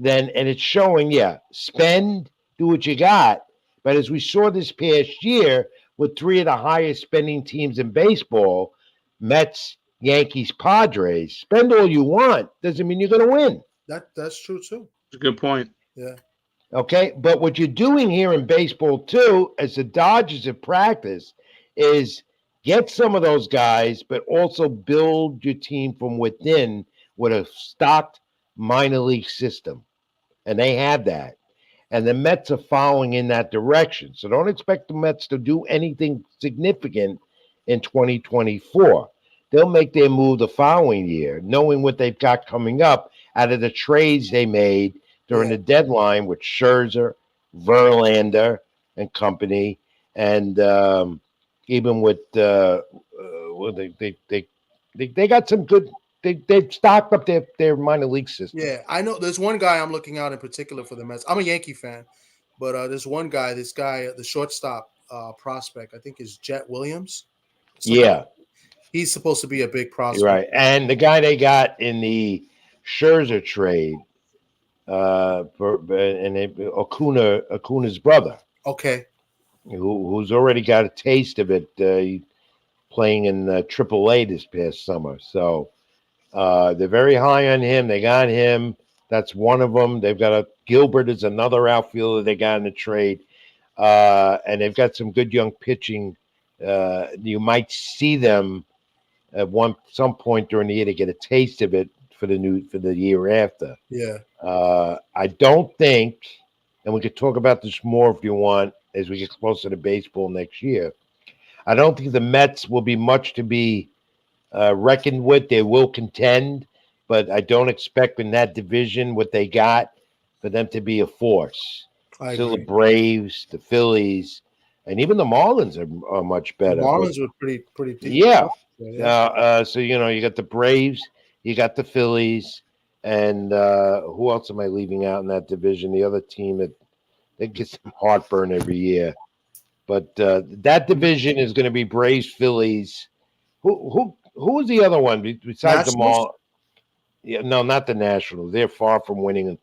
Speaker 3: And it's showing, spend, do what you got. But as we saw this past year with three of the highest spending teams in baseball, Mets, Yankees, Padres, spend all you want doesn't mean you're going to win.
Speaker 1: That's true too.
Speaker 2: That's a good point.
Speaker 1: Yeah.
Speaker 3: Okay, but what you're doing here in baseball too, as the Dodgers have practiced, is get some of those guys, but also build your team from within with a stocked minor league system. And they have that. And the Mets are following in that direction. So don't expect the Mets to do anything significant in 2024. They'll make their move the following year, knowing what they've got coming up out of the trades they made during the deadline with Scherzer, Verlander, and company. And even with they got some good. They've stocked up their minor league system.
Speaker 1: Yeah, I know. There's one guy I'm looking out in particular for the Mets. I'm a Yankee fan, but there's one guy. This guy, the shortstop prospect, I think is Jet Williams. He's supposed to be a big prospect.
Speaker 3: Right, and the guy they got in the Scherzer trade, Acuna's brother.
Speaker 1: Okay.
Speaker 3: Who's already got a taste of it, playing in AAA this past summer. So. They're very high on him. They got him. That's one of them. They've got Gilbert is another outfielder they got in the trade. And they've got some good young pitching. You might see them at some point during the year to get a taste of it for the year after.
Speaker 1: Yeah.
Speaker 3: I don't think, and we could talk about this more if you want as we get closer to baseball next year. I don't think the Mets will be much to be reckoned with. They will contend, but I don't expect in that division what they got for them to be a force. Still the Braves, the Phillies, and even the Marlins are much better.
Speaker 1: The Marlins were pretty deep.
Speaker 3: Yeah. So you got the Braves, you got the Phillies, and who else am I leaving out in that division? The other team that gets some heartburn every year. But that division is going to be Braves, Phillies. Who's the other one besides
Speaker 1: Nationals?
Speaker 3: them all? Yeah, no, not the Nationals. They're far from winning.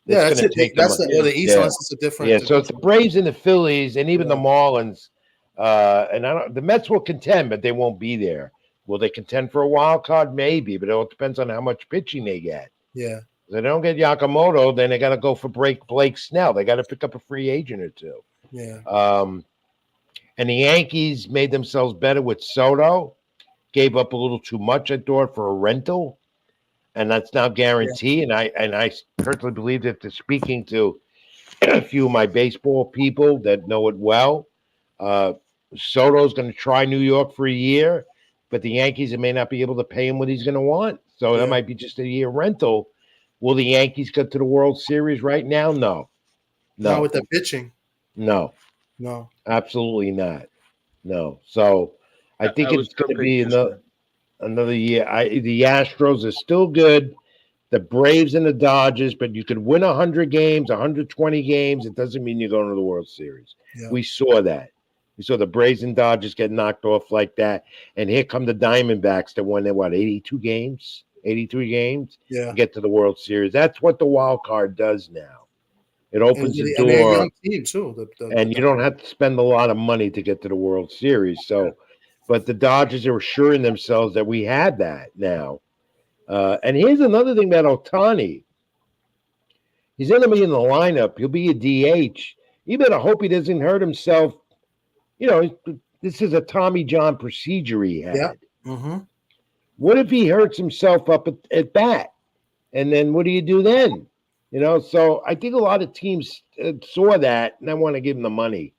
Speaker 1: That's it. The East is a different.
Speaker 3: Yeah, so it's the Braves and the Phillies, and even the Marlins. And the Mets will contend, but they won't be there. Will they contend for a wild card? Maybe, but it all depends on how much pitching they get.
Speaker 1: Yeah.
Speaker 3: If they don't get Yamamoto, then they got to go for Blake Snell. They got to pick up a free agent or two.
Speaker 1: Yeah.
Speaker 3: And the Yankees made themselves better with Soto. gave up a little too much, I thought, for a rental, and that's now guaranteed. And I personally believe that after speaking to a few of my baseball people that know it well, Soto's going to try New York for a year, but the Yankees may not be able to pay him what he's going to want. So that might be just a year rental. Will the Yankees get to the World Series right now? No.
Speaker 1: Not with the pitching.
Speaker 3: No. Absolutely not. No. So I think it's going to be another year. The Astros are still good. The Braves and the Dodgers, but you could win 100 games, 120 games. It doesn't mean you're going to the World Series. Yeah. We saw that. We saw the Braves and Dodgers get knocked off like that. And here come the Diamondbacks that won, 82 games, 83 games to get to the World Series. That's what the wild card does now. It opens the door.
Speaker 1: A young team too.
Speaker 3: And you don't have to spend a lot of money to get to the World Series. So, but the Dodgers are assuring themselves that we had that now. And here's another thing about Ohtani. He's going to be in the lineup. He'll be a DH. You better hope he doesn't hurt himself. You know, this is a Tommy John procedure he had.
Speaker 1: Yeah. Mm-hmm.
Speaker 3: What if he hurts himself up at bat? And then what do you do then? You know, so I think a lot of teams saw that, and I want to give him the money.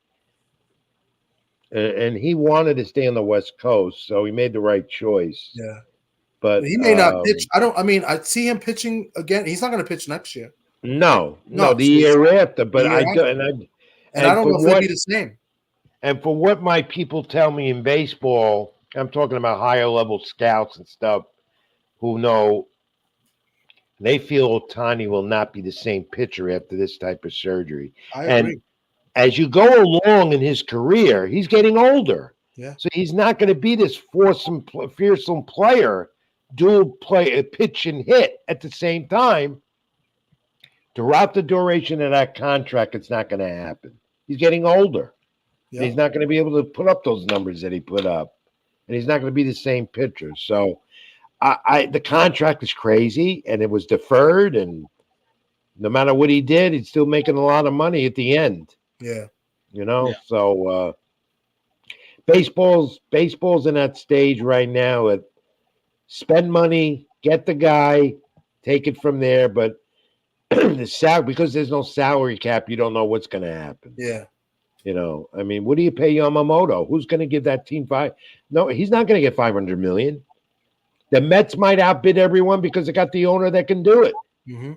Speaker 3: And he wanted to stay on the West Coast, so he made the right choice.
Speaker 1: Yeah.
Speaker 3: But
Speaker 1: he may not pitch. I see him pitching again. He's not going to pitch next year.
Speaker 3: No, the year after. But I don't know
Speaker 1: if it'll be the same.
Speaker 3: And for what my people tell me in baseball, I'm talking about higher level scouts and stuff who know they feel Ohtani will not be the same pitcher after this type of surgery.
Speaker 1: I agree.
Speaker 3: And as you go along in his career, he's getting older.
Speaker 1: Yeah.
Speaker 3: So he's not going to be this fearsome player, dual play, pitch and hit at the same time. Throughout the duration of that contract, it's not going to happen. He's getting older. Yeah. He's not going to be able to put up those numbers that he put up. And he's not going to be the same pitcher. So the contract is crazy, and it was deferred, and no matter what he did, he's still making a lot of money at the end.
Speaker 1: Yeah.
Speaker 3: You know, so baseball's in that stage right now at spend money, get the guy, take it from there. But because there's no salary cap, you don't know what's going to happen.
Speaker 1: Yeah.
Speaker 3: You know, I mean, what do you pay Yamamoto? Who's going to give that team five? No, he's not going to get $500 million. The Mets might outbid everyone because they got the owner that can do it.
Speaker 1: Mm-hmm.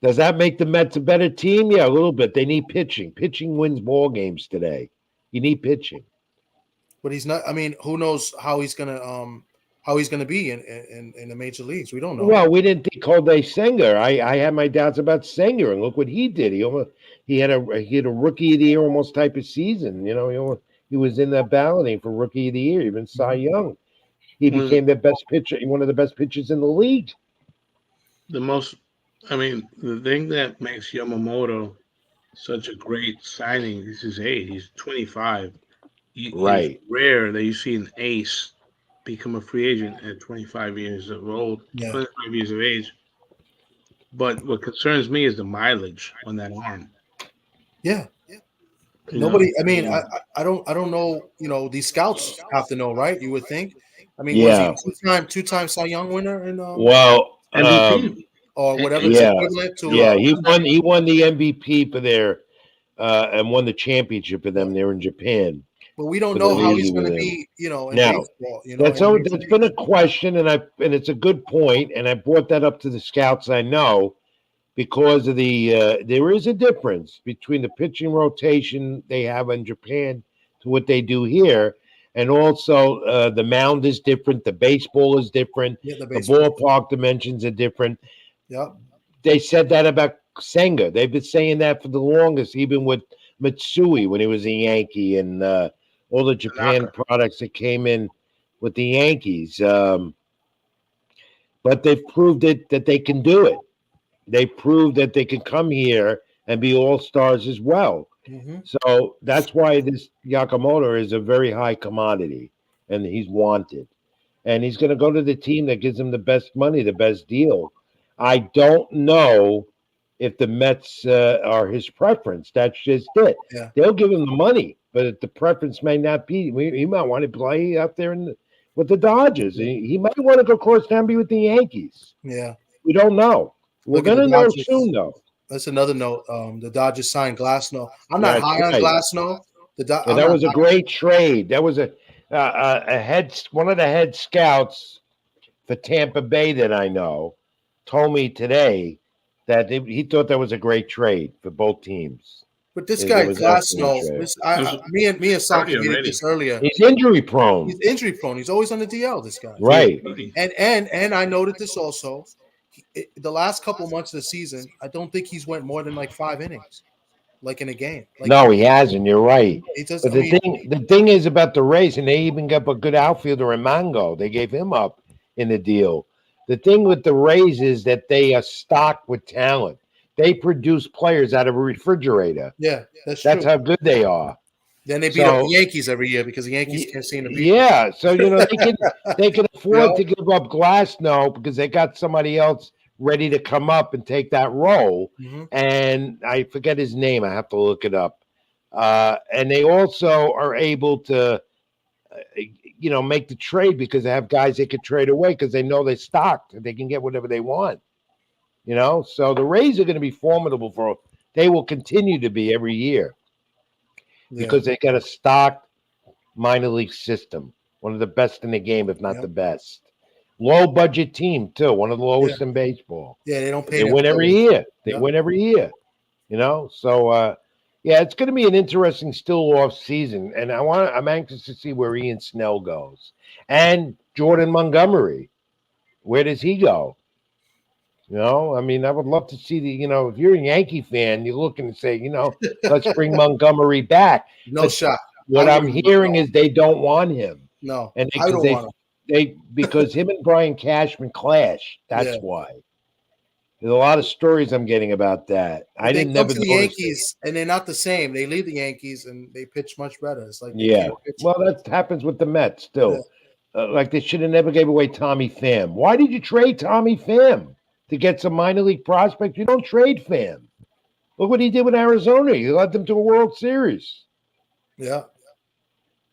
Speaker 3: Does that make the Mets a better team? Yeah, a little bit. They need pitching. Pitching wins ball games today. You need pitching.
Speaker 1: But he's not. I mean, who knows how he's gonna be in the major leagues? We don't know.
Speaker 3: Well, we didn't think Kodai Senga. I had my doubts about Senga, and look what he did. He had a rookie of the year almost type of season. You know, he was in that balloting for rookie of the year, even Cy Young. He became the best pitcher, one of the best pitchers in the league.
Speaker 2: The thing that makes Yamamoto such a great signing is his age. He's 25.
Speaker 3: Right.
Speaker 2: It's rare that you see an ace become a free agent at 25 years of old, 25 years of age. But what concerns me is the mileage on that arm.
Speaker 1: Yeah. Nobody. I mean, I don't know. You know, these scouts have to know, right? You would think. I mean, was he two-time Cy Young winner?
Speaker 2: MVP
Speaker 1: or whatever.
Speaker 3: Equivalent to, he won the MVP for their and won the championship for them. They're in Japan.
Speaker 1: But we don't know how he's going to be, in baseball.
Speaker 3: That's been a question, and it's a good point, and I brought that up to the scouts I know because of there is a difference between the pitching rotation they have in Japan to what they do here, and also the mound is different, the baseball is different, the ballpark dimensions are different.
Speaker 1: Yeah,
Speaker 3: they said that about Senga. They've been saying that for the longest, even with Matsui when he was a Yankee and all the Japan products that came in with the Yankees. But they've proved that they can do it. They proved that they can come here and be all-stars as well.
Speaker 1: Mm-hmm.
Speaker 3: So that's why this Yamamoto is a very high commodity, and he's wanted. And he's going to go to the team that gives him the best money, the best deal. I don't know if the Mets are his preference. That's just it.
Speaker 1: Yeah.
Speaker 3: They'll give him the money, but the preference may not be. He might want to play out there with the Dodgers. He might want to go cross town and be with the Yankees.
Speaker 1: Yeah.
Speaker 3: We don't know. We're
Speaker 1: Look at
Speaker 3: going to
Speaker 1: the
Speaker 3: know
Speaker 1: Dodgers.
Speaker 3: soon, though.
Speaker 1: That's another note. The Dodgers signed Glasnow. I'm not
Speaker 3: That's
Speaker 1: high on
Speaker 3: right.
Speaker 1: Glasnow.
Speaker 3: That was a great trade. That was a one of the head scouts for Tampa Bay that I know told me today that he thought that was a great trade for both teams.
Speaker 1: But this guy Glasnow, me and Saki
Speaker 2: already.
Speaker 1: did this earlier.
Speaker 3: He's injury prone.
Speaker 1: He's injury prone. He's always on the DL. This guy,
Speaker 3: right?
Speaker 1: And I noted this also. The last couple months of the season, I don't think he's went more than like 5 innings, like in a game. Like,
Speaker 3: no, he hasn't. You're right.
Speaker 1: Does,
Speaker 3: but the thing is about the Rays, and they even got a good outfielder in Mango. They gave him up in the deal. The thing with the Rays is that they are stocked with talent. They produce players out of a refrigerator.
Speaker 1: Yeah, that's
Speaker 3: how good they are.
Speaker 1: Then they beat up the Yankees every year because the Yankees can't seem to beat
Speaker 3: them. So they can afford to give up Glasnow because they got somebody else ready to come up and take that role.
Speaker 1: Mm-hmm.
Speaker 3: And I forget his name. I have to look it up. And they also are able to, make the trade because they have guys they could trade away because they know they're stocked and they can get whatever they want. So the Rays are going to be formidable they will continue to be every year because they got a stocked minor league system, one of the best in the game, if not the best. Low budget team too, one of the lowest in baseball.
Speaker 1: Yeah, they don't pay.
Speaker 3: They win every year. They win every year. So it's going to be an interesting still off season, and I'm anxious to see where Ian Snell goes and Jordan Montgomery. Where does he go? I mean, I would love to see if you're a Yankee fan, you're looking to say, let's bring Montgomery back.
Speaker 1: No shot.
Speaker 3: What I'm hearing is they don't want him.
Speaker 1: No,
Speaker 3: and
Speaker 1: I don't want him.
Speaker 3: Because him and Brian Cashman clash. That's why. There's a lot of stories I'm getting about that.
Speaker 1: I didn't never to the Yankees, and they're not the same. They leave the Yankees and they pitch much better. It's like
Speaker 3: well, that happens with the Mets still. Yeah. Like they should have never gave away Tommy Pham. Why did you trade Tommy Pham to get some minor league prospects? You don't trade Pham. Look what he did with Arizona. He led them to a World Series.
Speaker 1: Yeah.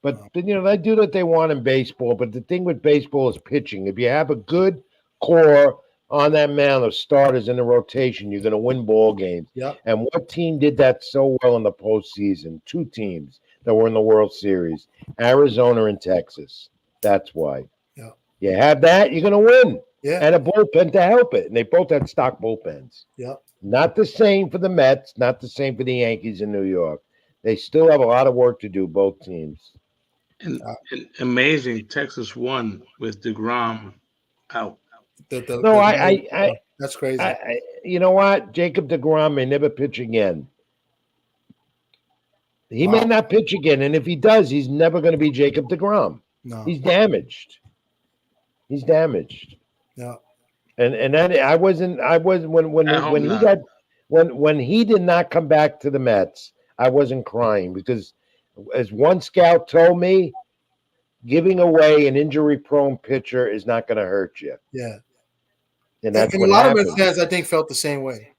Speaker 3: But they do what they want in baseball. But the thing with baseball is pitching. If you have a good core on that mound of starters in the rotation, you're going to win ball games.
Speaker 1: Yeah.
Speaker 3: And what team did that so well in the postseason? 2 teams that were in the World Series, Arizona and Texas. That's why.
Speaker 1: Yeah.
Speaker 3: You have that, you're going to win.
Speaker 1: Yeah.
Speaker 3: And a bullpen to help it. And they both had stock bullpens.
Speaker 1: Yeah.
Speaker 3: Not the same for the Mets, not the same for the Yankees in New York. They still have a lot of work to do, both teams.
Speaker 2: And amazing, Texas won with DeGrom out.
Speaker 1: That's crazy.
Speaker 3: You know what? Jacob DeGrom may never pitch again. He may not pitch again, and if he does, he's never going to be Jacob DeGrom.
Speaker 1: No,
Speaker 3: he's damaged. He's damaged.
Speaker 1: Yeah.
Speaker 3: And then I wasn't when he did not come back to the Mets, I wasn't crying because as one scout told me, giving away an injury-prone pitcher is not going to hurt you.
Speaker 1: Yeah.
Speaker 3: And that's
Speaker 1: and a lot of Mets fans, I think, felt the same way.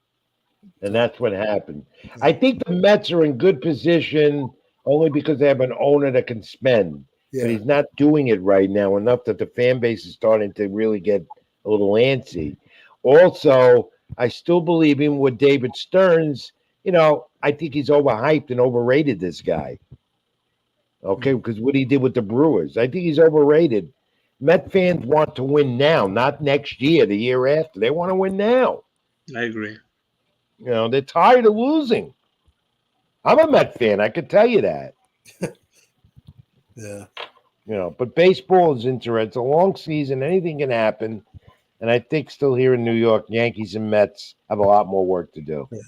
Speaker 3: And that's what happened. Yeah. I think the Mets are in good position only because they have an owner that can spend. Yeah. But he's not doing it right now enough that the fan base is starting to really get a little antsy. Also, I still believe in with David Stearns. I think he's overhyped and overrated, this guy. Okay, because what he did with the Brewers. I think he's overrated. Met fans want to win now, not next year, the year after. They want to win now.
Speaker 2: I agree.
Speaker 3: They're tired of losing. I'm a Met fan. I can tell you that.
Speaker 1: Yeah.
Speaker 3: But baseball is interesting. It's a long season. Anything can happen. And I think still here in New York, Yankees and Mets have a lot more work to do.
Speaker 1: Yeah.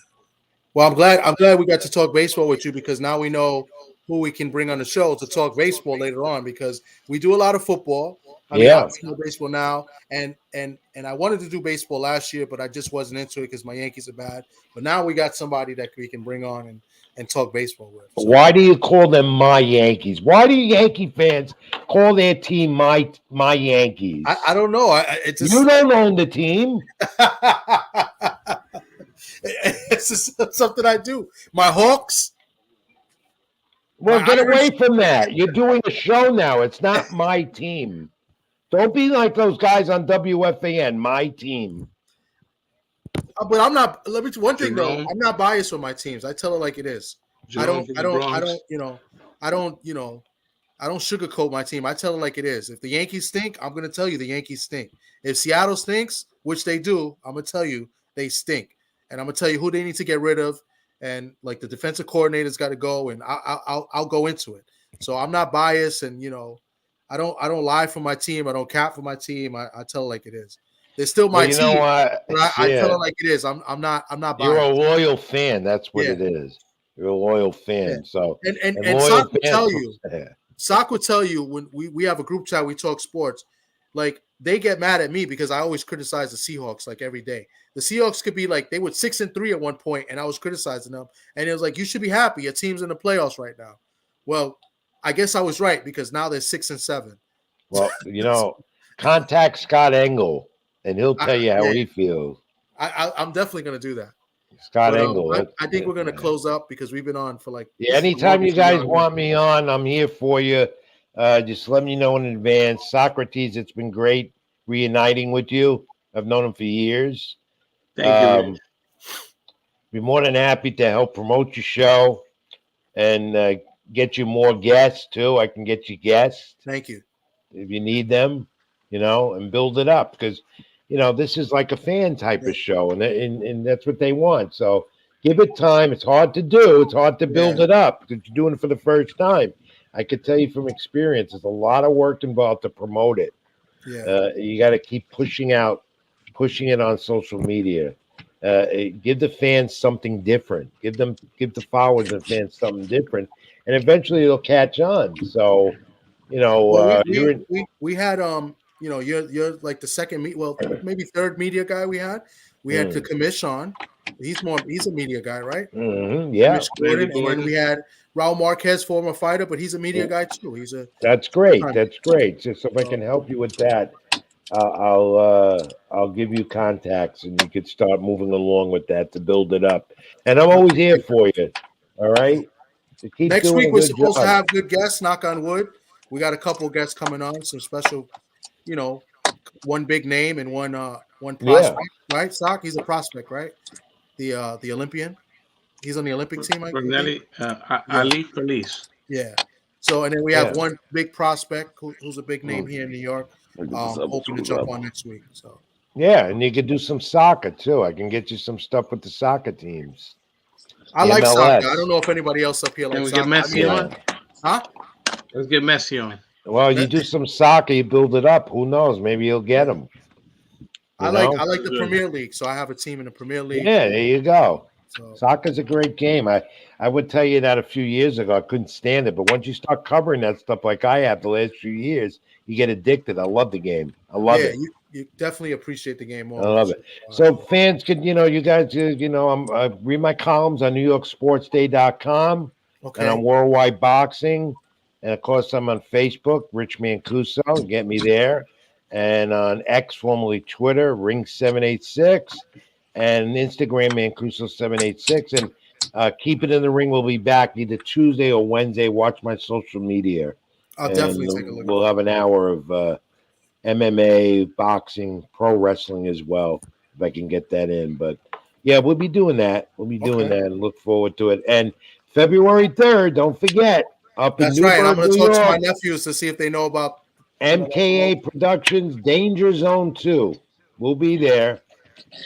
Speaker 1: Well, I'm glad we got to talk baseball with you because now we know who we can bring on the show to talk baseball later on because we do a lot of football. I know baseball now, and I wanted to do baseball last year, but I just wasn't into it because my Yankees are bad. But now we got somebody that we can bring on and talk baseball with. So.
Speaker 3: Why do you call them my Yankees? Why do Yankee fans call their team my Yankees?
Speaker 1: I don't know.
Speaker 3: You don't own the team.
Speaker 1: It's just something I do. My Hawks.
Speaker 3: Well, get away from that. You're doing a show now. It's not my team. Don't be like those guys on WFAN. My team.
Speaker 1: But I'm not. Let me. One thing though,
Speaker 2: Jerome,
Speaker 1: I'm not biased with my teams. I tell it like it is. I
Speaker 2: Jerome
Speaker 1: don't.
Speaker 2: from
Speaker 1: I
Speaker 2: the
Speaker 1: don't. I
Speaker 2: Bronx.
Speaker 1: don't. You know. I don't. You know. I don't sugarcoat my team. I tell it like it is. If the Yankees stink, I'm going to tell you the Yankees stink. If Seattle stinks, which they do, I'm going to tell you they stink. And I'm going to tell you who they need to get rid of. And like the defensive coordinator's got to go, and I'll go into it. So I'm not biased, and I don't lie for my team. I don't cap for my team. I tell it like it is. They're still my
Speaker 3: Well, you know
Speaker 1: team,
Speaker 3: what?
Speaker 1: but I tell
Speaker 3: Yeah.
Speaker 1: it like it is. I'm not
Speaker 3: You're a
Speaker 1: biased.
Speaker 3: loyal fan. That's what
Speaker 1: Yeah.
Speaker 3: it is. You're a loyal fan.
Speaker 1: Yeah.
Speaker 3: So
Speaker 1: And
Speaker 3: loyal
Speaker 1: Sock will
Speaker 3: fans.
Speaker 1: tell you. Sock would tell you when we have a group chat, we talk sports, like they get mad at me because I always criticize the Seahawks like every day. The Seahawks could be like, they were 6-3 at one point, and I was criticizing them. And it was like, you should be happy. Your team's in the playoffs right now. Well, I guess I was right because now they're 6-7.
Speaker 3: Well, contact Scott Engel, and he'll tell you how he feels.
Speaker 1: I'm definitely going to do that.
Speaker 3: Scott
Speaker 1: But,
Speaker 3: Engel.
Speaker 1: I think we're going to close up because we've been on for like.
Speaker 3: Anytime you guys want me on, I'm here for you. Just let me know in advance. Socrates, it's been great reuniting with you. I've known him for years.
Speaker 2: Thank you.
Speaker 3: Be more than happy to help promote your show and get you more guests too. I can get you guests.
Speaker 1: Thank you.
Speaker 3: If you need them, and build it up because, this is like a fan type of show and that's what they want. So give it time. It's hard to do. It's hard to build it up because you're doing it for the first time. I could tell you from experience, there's a lot of work involved to promote it.
Speaker 1: Yeah.
Speaker 3: You got to keep pushing it on social media. Give the fans something different. Give the followers and fans something different, and eventually it'll catch on. So,
Speaker 1: we had you're like the second maybe third media guy we had. We had the commission. He's a media guy, right?
Speaker 3: Mm-hmm, yeah.
Speaker 1: Gordon, and then we had Raul Marquez, former fighter, but he's a media guy too.
Speaker 3: That's great. That's great. So if I can help you with that, I'll give you contacts and you could start moving along with that to build it up. And I'm always here for you. All right. So
Speaker 1: next week we're supposed to have good guests. Knock on wood. We got a couple guests coming on. Some special, one big name and one prospect. Right, Sock. He's a prospect, right? The Olympian. He's on the Olympic team.
Speaker 2: Ali Feliz.
Speaker 1: Yeah. So and then we have one big prospect who's a big name here in New York. Hoping to jump on next week. So
Speaker 3: and you could do some soccer too. I can get you some stuff with the soccer teams.
Speaker 1: I like soccer. I don't know if anybody else up here likes
Speaker 2: soccer. Can we get Messi on?
Speaker 1: Huh?
Speaker 2: Let's get Messi on.
Speaker 3: Well, you do some soccer, you build it up. Who knows? Maybe you'll get him.
Speaker 1: I like the Premier League, so I have a team in the Premier League.
Speaker 3: Yeah, there you go. So, soccer's a great game. I would tell you that a few years ago. I couldn't stand it, but once you start covering that stuff like I have the last few years, you get addicted. I love the game. I love it.
Speaker 1: You definitely appreciate the game more.
Speaker 3: I love it. So fans could, you guys, I read my columns on NewYorkSportsDay.com and on Worldwide Boxing. And of course, I'm on Facebook, Rich Mancuso. Get me there. And on X, formerly Twitter, Ring786. And Instagram, Mancuso786. And Keep It in the Ring will be back either Tuesday or Wednesday. Watch my social media.
Speaker 1: I'll definitely take a look.
Speaker 3: We'll have an hour of MMA, boxing, pro wrestling as well, if I can get that in. But yeah, we'll be doing that. We'll be doing that and look forward to it. And February 3rd, don't forget, up in Newburgh,
Speaker 1: I'm going to
Speaker 3: New
Speaker 1: talk
Speaker 3: York,
Speaker 1: to my nephews to see if they know about
Speaker 3: MKA Productions Danger Zone 2. We'll be there.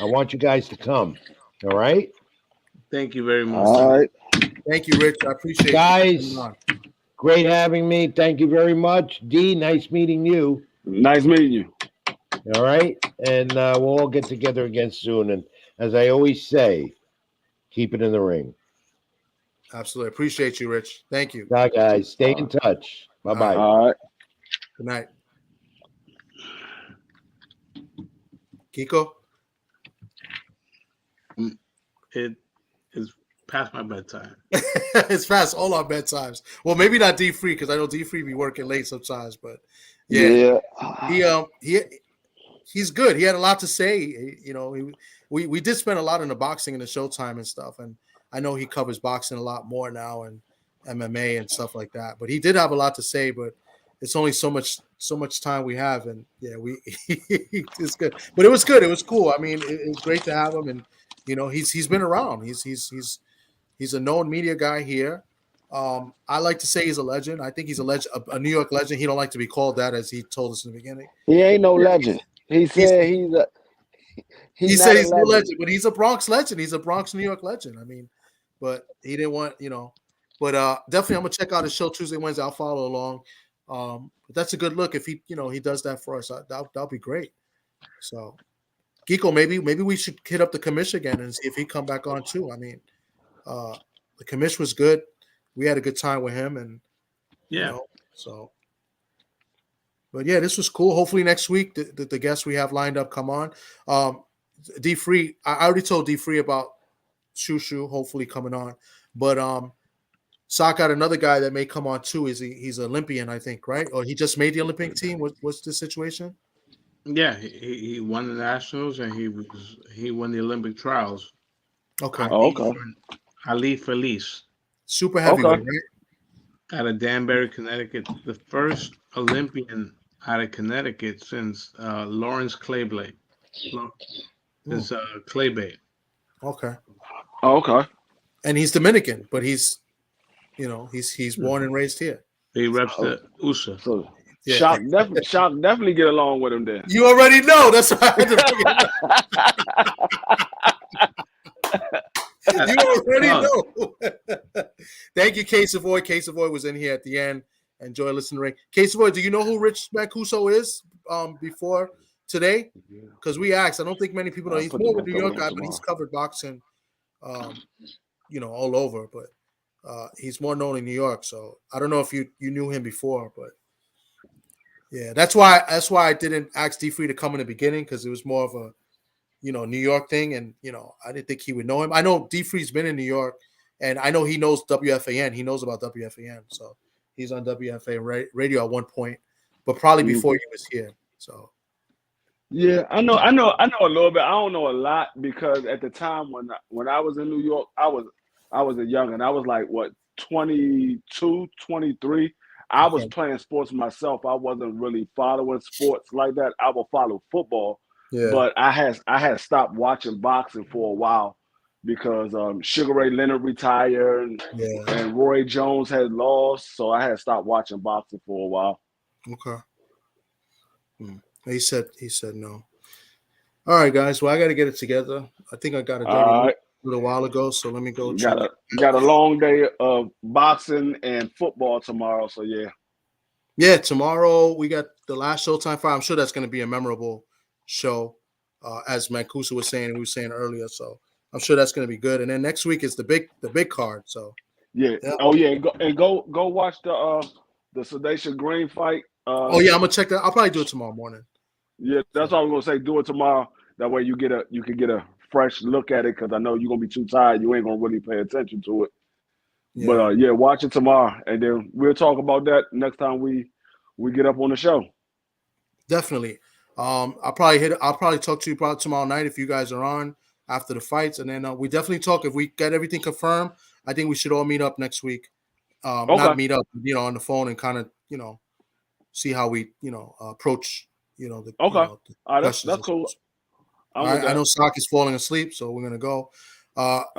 Speaker 3: I want you guys to come. All right?
Speaker 2: Thank you very much.
Speaker 4: All right.
Speaker 1: Thank you, Rich. I appreciate it.
Speaker 3: Guys, great having me. Thank you very much. D, nice meeting you.
Speaker 4: Nice meeting you.
Speaker 3: All right. And we'll all get together again soon. And as I always say, keep it in the ring.
Speaker 1: Absolutely. Appreciate you, Rich. Thank you.
Speaker 3: Bye, guys. Stay in touch. Bye-bye.
Speaker 4: All right.
Speaker 1: Good night. Kiko?
Speaker 2: It is past my bedtime.
Speaker 1: It's past all our bedtimes. Well, maybe not D-Free because I know D-Free be working late sometimes, but yeah. He's good. He had a lot to say. We did spend a lot on the boxing and the Showtime and stuff, and I know he covers boxing a lot more now. And MMA and stuff like that. But he did have a lot to say, but it's only so much time we have, and yeah, it's good. But it was good. It was cool. I mean, it was great to have him, and he's been around. He's a known media guy here. I like to say he's a legend. I think he's a legend, a New York legend. He don't like to be called that, as he told us in the beginning.
Speaker 5: He ain't no legend. He said
Speaker 1: he said he's no legend, but he's a Bronx legend. He's a Bronx, New York legend. I mean, but he didn't want, But definitely, I'm gonna check out his show Tuesday, Wednesday. I'll follow along. But that's a good look if he does that for us. That'll be great. So, Geeko, maybe we should hit up the commish again and see if he come back on too. I mean, the commish was good. We had a good time with him, and so. But yeah, this was cool. Hopefully next week the guests we have lined up come on. D Free, I already told D Free about Shushu hopefully coming on, but Sock got another guy that may come on too. He's an Olympian, I think, right? Or he just made the Olympic team. What's the situation?
Speaker 2: Yeah, he won the nationals and he won the Olympic trials.
Speaker 1: Okay.
Speaker 2: Ali Felice.
Speaker 1: Super heavyweight, right?
Speaker 2: Out of Danbury, Connecticut, the first Olympian out of Connecticut since Lawrence Claybay. Since Claybay.
Speaker 1: Okay.
Speaker 5: Okay.
Speaker 1: And he's Dominican, but he's born and raised here.
Speaker 2: He reps the USA.
Speaker 5: So Shock definitely get along with him then.
Speaker 1: You already know. That's why I had to bring it up. You already know. Thank you, K Savoy. K Savoy was in here at the end. Enjoy listening. K Savoy, do you know who Rich Mancuso is before today? Because we asked. I don't think many people know. He's more of a New York guy, but he's covered boxing, all over. But he's more known in New York. So I don't know if you knew him before, but yeah, that's why I didn't ask D Free to come in the beginning, because it was more of a New York thing, and I didn't think he would know him. I know D Free's been in New York, and I know he knows WFAN. He knows about WFAN, so he's on WFAN radio at one point, but probably before he was here. So
Speaker 5: yeah, I know a little bit. I don't know a lot, because at the time when I was in New York, I was a youngin'. I was like 22, 23. I was playing sports myself. I wasn't really following sports like that. I would follow football. Yeah. But I had stopped watching boxing for a while, because Sugar Ray Leonard retired and Roy Jones had lost, so I had stopped watching boxing for a while.
Speaker 1: Okay. He said no. All right, guys. Well, I got to get it together. I think I got it done a little while ago, so let me go.
Speaker 5: Got a long day of boxing and football tomorrow, so yeah.
Speaker 1: Yeah, tomorrow we got the last Showtime fight. I'm sure that's going to be a memorable show, as Mancuso was saying, and we were saying earlier. So I'm sure that's going to be good. And then next week is the big card. So
Speaker 5: yeah. Oh yeah, go watch the Sedation Green fight.
Speaker 1: I'm gonna check that. I'll probably do it tomorrow morning. Yeah,
Speaker 5: that's what I was gonna say. Do it tomorrow. That way you can get a fresh look at it, because I know you're gonna be too tired. You ain't gonna really pay attention to it. Yeah. But watch it tomorrow, and then we'll talk about that next time we get up on the show.
Speaker 1: Definitely. I'll probably talk to you probably tomorrow night if you guys are on after the fights, and then we definitely talk if we get everything confirmed. I think we should all meet up next week. Not meet up, on the phone, and kind of see how we approach the
Speaker 5: all right, that's cool.
Speaker 1: I know Sock is falling asleep, so we're gonna go.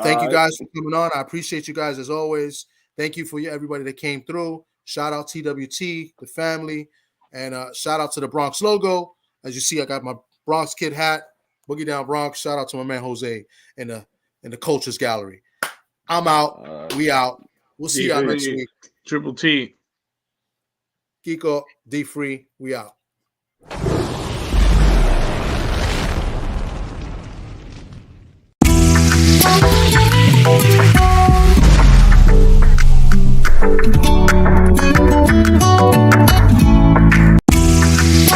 Speaker 1: Thank you guys for coming on. I appreciate you guys as always. Thank you for everybody that came through. Shout out TWT, the family, and shout out to the Bronx logo. As you see, I got my Bronx Kid hat, Boogie Down Bronx. Shout out to my man Jose in the Cultures Gallery. I'm out. We out. We'll see y'all next week.
Speaker 2: Triple T.
Speaker 1: Geeko, D Free. We out.